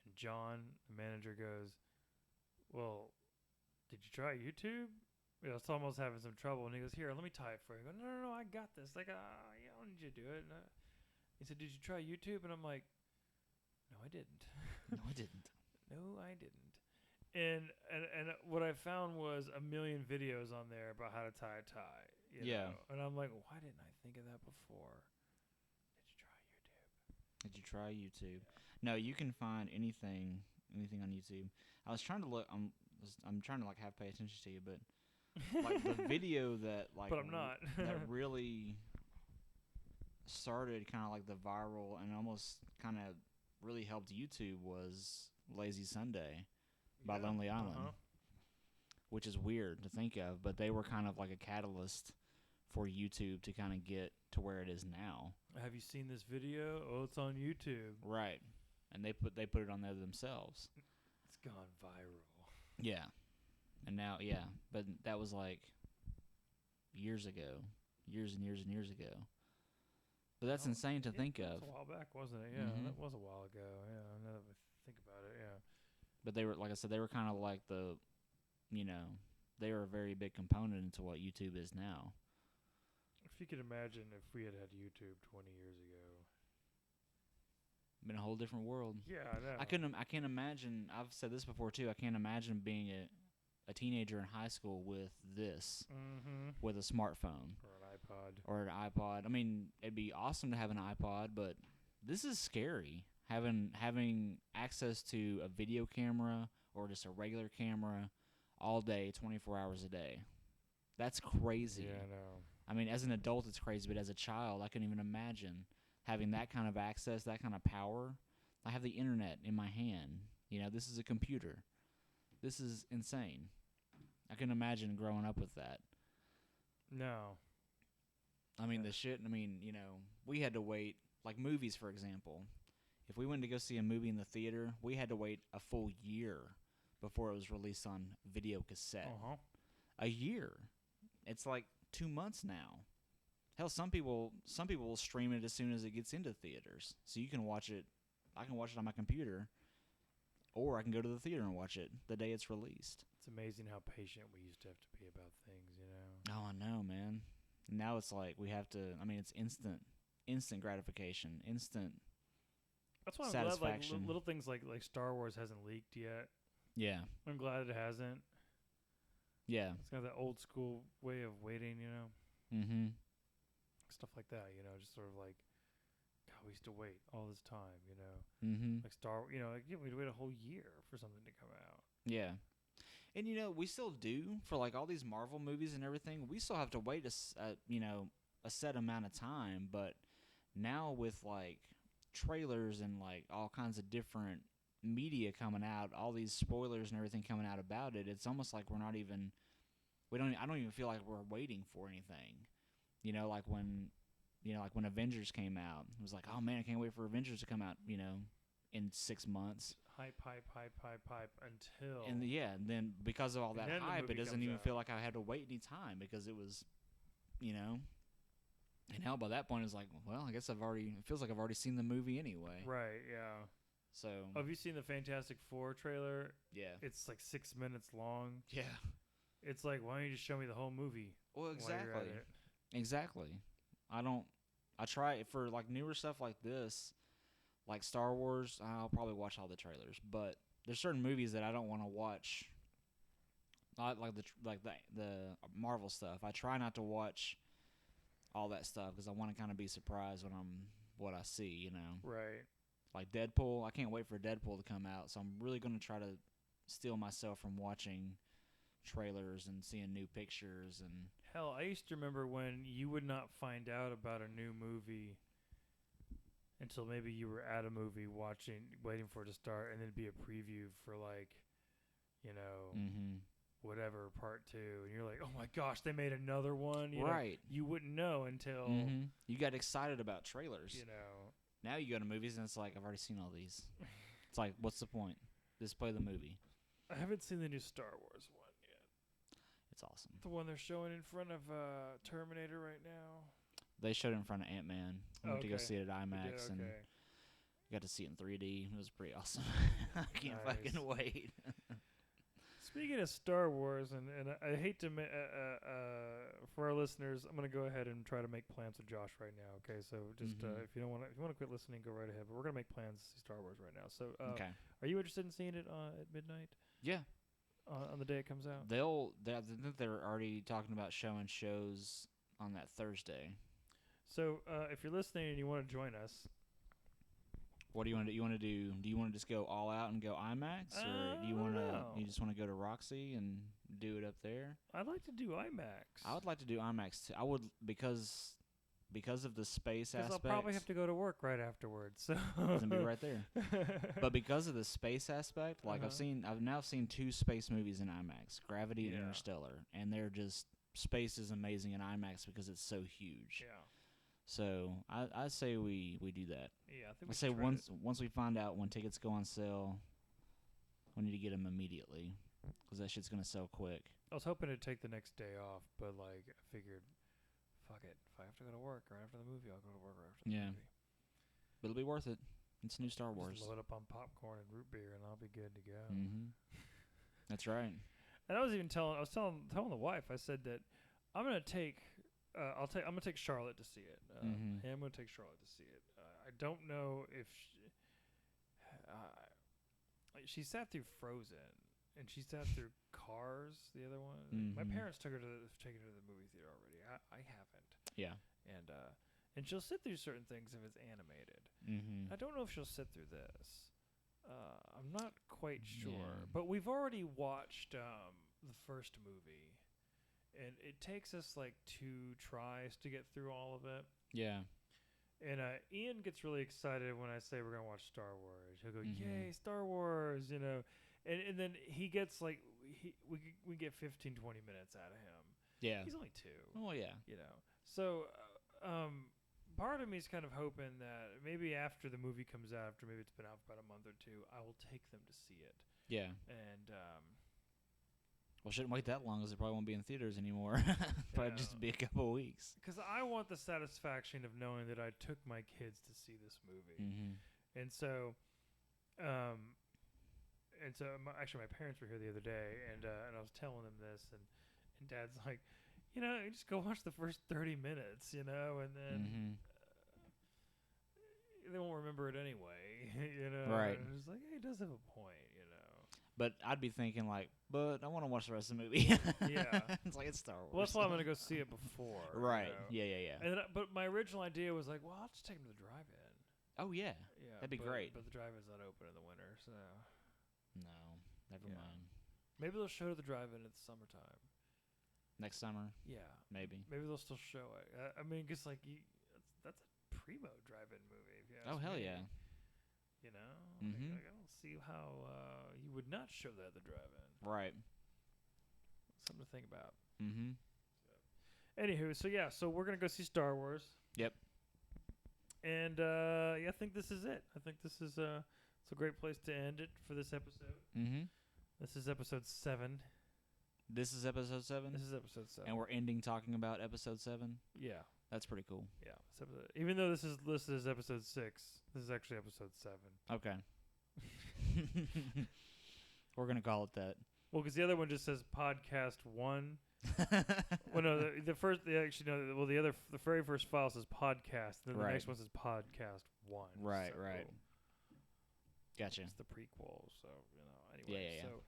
[SPEAKER 2] And John, the manager, goes, well, did you try YouTube? I was almost having some trouble. And he goes, here, let me tie it for you. I go, no, I got this. Like, I don't need you to do it. And he said, did you try YouTube? And I'm like, no, I didn't.
[SPEAKER 1] No, I didn't.
[SPEAKER 2] No, I didn't. And what I found was a million videos on there about how to tie a tie. You know? And I'm like, why didn't I think of that before?
[SPEAKER 1] Did you try YouTube? No, you can find anything on YouTube. I was trying to look. I'm trying to like pay attention to you, but like the video that like.
[SPEAKER 2] But I'm not.
[SPEAKER 1] That really started kind of like the viral and almost kind of really helped YouTube was Lazy Sunday by Lonely Island, which is weird to think of, but they were kind of like a catalyst for YouTube to kind of get to where it is now.
[SPEAKER 2] Have you seen this video? Oh, it's on YouTube.
[SPEAKER 1] Right. And they put it on there themselves.
[SPEAKER 2] It's gone viral.
[SPEAKER 1] Yeah. And now, but that was like years ago. Years and years and years ago. But that's insane to think of.
[SPEAKER 2] That was a while back, wasn't it? Yeah, that was a while ago. Yeah, now that we think about it, yeah.
[SPEAKER 1] But they were, like I said, they were kind of like they were a very big component into what YouTube is now.
[SPEAKER 2] If you could imagine if we had YouTube 20 years ago.
[SPEAKER 1] Been a whole different world.
[SPEAKER 2] Yeah, I know.
[SPEAKER 1] I can't imagine. I've said this before too. I can't imagine being a teenager in high school with this, with a smartphone
[SPEAKER 2] or an
[SPEAKER 1] iPod. I mean, it'd be awesome to have an iPod, but this is scary. Having access to a video camera or just a regular camera all day, 24 hours a day. That's crazy.
[SPEAKER 2] Yeah, I know.
[SPEAKER 1] I mean, as an adult, it's crazy, but as a child, I couldn't even imagine having that kind of access, that kind of power. I have the internet in my hand. This is a computer. This is insane. I couldn't imagine growing up with that.
[SPEAKER 2] No.
[SPEAKER 1] I mean, we had to wait, like movies, for example. If we went to go see a movie in the theater, we had to wait a full year before it was released on video cassette. A year. It's like 2 months now. Hell, some people will stream it as soon as it gets into theaters. So you can watch it. I can watch it on my computer, or I can go to the theater and watch it the day it's released.
[SPEAKER 2] It's amazing how patient we used to have to be about things,
[SPEAKER 1] Oh, I know, man. Now it's like we have to. I mean, it's instant gratification, instant.
[SPEAKER 2] That's why I'm
[SPEAKER 1] satisfaction.
[SPEAKER 2] glad, little things like Star Wars hasn't leaked yet.
[SPEAKER 1] Yeah,
[SPEAKER 2] I'm glad it hasn't.
[SPEAKER 1] Yeah,
[SPEAKER 2] it's kind of that old school way of waiting,
[SPEAKER 1] Mm-hmm.
[SPEAKER 2] Stuff like that, just sort of like, God, we used to wait all this time,
[SPEAKER 1] Mm-hmm.
[SPEAKER 2] like we'd wait a whole year for something to come out.
[SPEAKER 1] Yeah. And, we still do for, like, all these Marvel movies and everything. We still have to wait a set amount of time. But now with, like, trailers and, like, all kinds of different media coming out, all these spoilers and everything coming out about it, it's almost like we're not even – I don't even feel like we're waiting for anything. Like when Avengers came out, it was like, oh, man, I can't wait for Avengers to come out, in 6 months.
[SPEAKER 2] Hype until...
[SPEAKER 1] And then because of all that hype, it doesn't even feel like I had to wait any time because it was, and hell, by that point, it's like, well, I guess it feels like I've already seen the movie anyway.
[SPEAKER 2] Right, yeah.
[SPEAKER 1] So...
[SPEAKER 2] have you seen the Fantastic Four trailer?
[SPEAKER 1] Yeah.
[SPEAKER 2] It's like 6 minutes long.
[SPEAKER 1] Yeah.
[SPEAKER 2] It's like, why don't you just show me the whole movie?
[SPEAKER 1] Well, exactly. Exactly. I try for, like, newer stuff like this, like Star Wars, I'll probably watch all the trailers, but there's certain movies that I don't want to watch. Not like the Marvel stuff. I try not to watch all that stuff because I want to kind of be surprised when what I see,
[SPEAKER 2] Right.
[SPEAKER 1] Like Deadpool, I can't wait for Deadpool to come out, so I'm really going to try to steal myself from watching trailers and seeing new pictures and...
[SPEAKER 2] Hell, I used to remember when you would not find out about a new movie until maybe you were at a movie waiting for it to start, and then it'd be a preview for whatever part 2, and you're like, oh my gosh, they made another one.
[SPEAKER 1] Right.
[SPEAKER 2] You wouldn't know until
[SPEAKER 1] you got excited about trailers. Now you go to movies and it's like, I've already seen all these. It's like, what's the point? Just play the movie.
[SPEAKER 2] I haven't seen the new Star Wars one yet.
[SPEAKER 1] It's awesome.
[SPEAKER 2] The one they're showing in front of Terminator right now.
[SPEAKER 1] They showed it in front of Ant-Man. I went to go see it at IMAX and got to see it in 3D. It was pretty awesome. I can't fucking wait.
[SPEAKER 2] Speaking of Star Wars, and I hate to for our listeners, I'm gonna go ahead and try to make plans with Josh right now. Okay, so just if you want to quit listening, go right ahead. But we're gonna make plans to see Star Wars right now. So,
[SPEAKER 1] okay.
[SPEAKER 2] Are you interested in seeing it at midnight?
[SPEAKER 1] Yeah.
[SPEAKER 2] On the day it comes out.
[SPEAKER 1] They're already talking about showing shows on that Thursday.
[SPEAKER 2] So if you're listening and you want to join us.
[SPEAKER 1] What do you want to do? Do you want to just go all out and go IMAX, or do you want to? You just want to go to Roxy and do it up there?
[SPEAKER 2] I'd like to do IMAX.
[SPEAKER 1] I would like to do IMAX too. I would because of the space aspect.
[SPEAKER 2] I'll probably have to go to work right afterwards. So
[SPEAKER 1] it's gonna be right there. But because of the space aspect, like I've now seen 2 space movies in IMAX, Gravity and Interstellar, and they're just space is amazing in IMAX because it's so huge.
[SPEAKER 2] Yeah.
[SPEAKER 1] So I say we do that.
[SPEAKER 2] Yeah, I think
[SPEAKER 1] I say once we find out when tickets go on sale, We need to get them immediately because that shit's gonna sell quick.
[SPEAKER 2] I was hoping to take the next day off, but like I figured, fuck it. If I have to go to work right after the movie, I'll go to work right after the movie.
[SPEAKER 1] But it'll be worth it. It's new Star Wars.
[SPEAKER 2] Just load up on popcorn and root beer, and I'll be good to go.
[SPEAKER 1] That's right.
[SPEAKER 2] And I was telling the wife. I said that I'm gonna take. I'm gonna take Charlotte to see it. I'm gonna take Charlotte to see it. I don't know if she sat through Frozen and she sat through Cars, the other one. My parents took her to the movie theater already. I haven't.
[SPEAKER 1] Yeah.
[SPEAKER 2] And she'll sit through certain things if it's animated. I don't know if she'll sit through this. I'm not quite sure. But we've already watched the first movie. And it takes us like 2 tries to get through all of it.
[SPEAKER 1] Yeah.
[SPEAKER 2] And Ian gets really excited when I say we're going to watch Star Wars. He'll go, yay, Star Wars, you know. And then he gets like, we get 15, 20 minutes out of him.
[SPEAKER 1] Yeah.
[SPEAKER 2] He's only 2.
[SPEAKER 1] Oh, yeah.
[SPEAKER 2] You know. So part of me is kind of hoping that maybe after the movie comes out, after maybe it's been out for about a month or 2, I will take them to see it.
[SPEAKER 1] Yeah.
[SPEAKER 2] And
[SPEAKER 1] well, shouldn't wait that long because it probably won't be in theaters anymore. Probably just be a couple of weeks.
[SPEAKER 2] Because I want the satisfaction of knowing that I took my kids to see this movie. And so, actually, my parents were here the other day, and I was telling them this, and Dad's like, you know, just go watch the first 30 minutes, you know, and then they won't remember it anyway, you know.
[SPEAKER 1] Right.
[SPEAKER 2] And it's like, hey, it does have a point, you know.
[SPEAKER 1] But I'd be thinking like, but I want to watch the rest of the movie.
[SPEAKER 2] Yeah.
[SPEAKER 1] It's like it's Star Wars.
[SPEAKER 2] Well, that's why I'm gonna go see it before.
[SPEAKER 1] Right.
[SPEAKER 2] You know?
[SPEAKER 1] Yeah.
[SPEAKER 2] And then, but my original idea was like, well, I'll just take them to the drive-in.
[SPEAKER 1] Oh yeah.
[SPEAKER 2] Yeah.
[SPEAKER 1] That'd be great.
[SPEAKER 2] But the drive-in's not open in the winter, so.
[SPEAKER 1] No, never mind.
[SPEAKER 2] Maybe they'll show the drive-in in the summertime.
[SPEAKER 1] Next summer.
[SPEAKER 2] Yeah.
[SPEAKER 1] Maybe
[SPEAKER 2] They'll still show it. I mean, because like that's a primo drive-in movie. If you ask
[SPEAKER 1] hell
[SPEAKER 2] me.
[SPEAKER 1] yeah.
[SPEAKER 2] You know, like, I don't see how you would not show that at the drive-in.
[SPEAKER 1] Right.
[SPEAKER 2] Something to think about.
[SPEAKER 1] Mm-hmm.
[SPEAKER 2] Anywho, so we're gonna go see Star Wars.
[SPEAKER 1] Yep.
[SPEAKER 2] And I think this is it. I think this is it's a great place to end it for this episode. This is episode 7.
[SPEAKER 1] This is episode 7.
[SPEAKER 2] This is episode 7.
[SPEAKER 1] And we're ending talking about episode 7.
[SPEAKER 2] Yeah.
[SPEAKER 1] That's pretty cool.
[SPEAKER 2] Yeah. Even though this is listed as episode 6, this is actually episode 7.
[SPEAKER 1] Okay. We're gonna call it that.
[SPEAKER 2] Well, because the other one just says podcast 1. Well, no, the very first file says podcast, and then the next one says podcast 1.
[SPEAKER 1] Right.
[SPEAKER 2] So
[SPEAKER 1] Right. Gotcha.
[SPEAKER 2] It's the prequel, so anyway.
[SPEAKER 1] Yeah.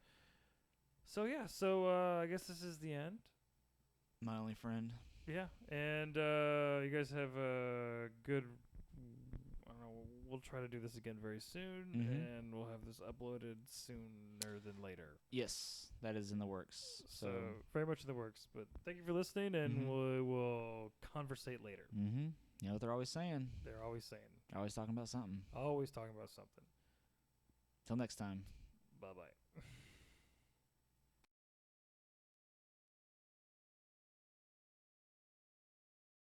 [SPEAKER 2] So I guess this is the end.
[SPEAKER 1] My only friend.
[SPEAKER 2] Yeah, and you guys have a good. I don't know. We'll try to do this again very soon, and we'll have this uploaded sooner than later.
[SPEAKER 1] Yes, that is in the works. So
[SPEAKER 2] very much in the works. But thank you for listening, and we will conversate later.
[SPEAKER 1] You know what they're always saying?
[SPEAKER 2] They're always saying.
[SPEAKER 1] Always talking about something.
[SPEAKER 2] Always talking about something.
[SPEAKER 1] Till next time.
[SPEAKER 2] Bye-bye.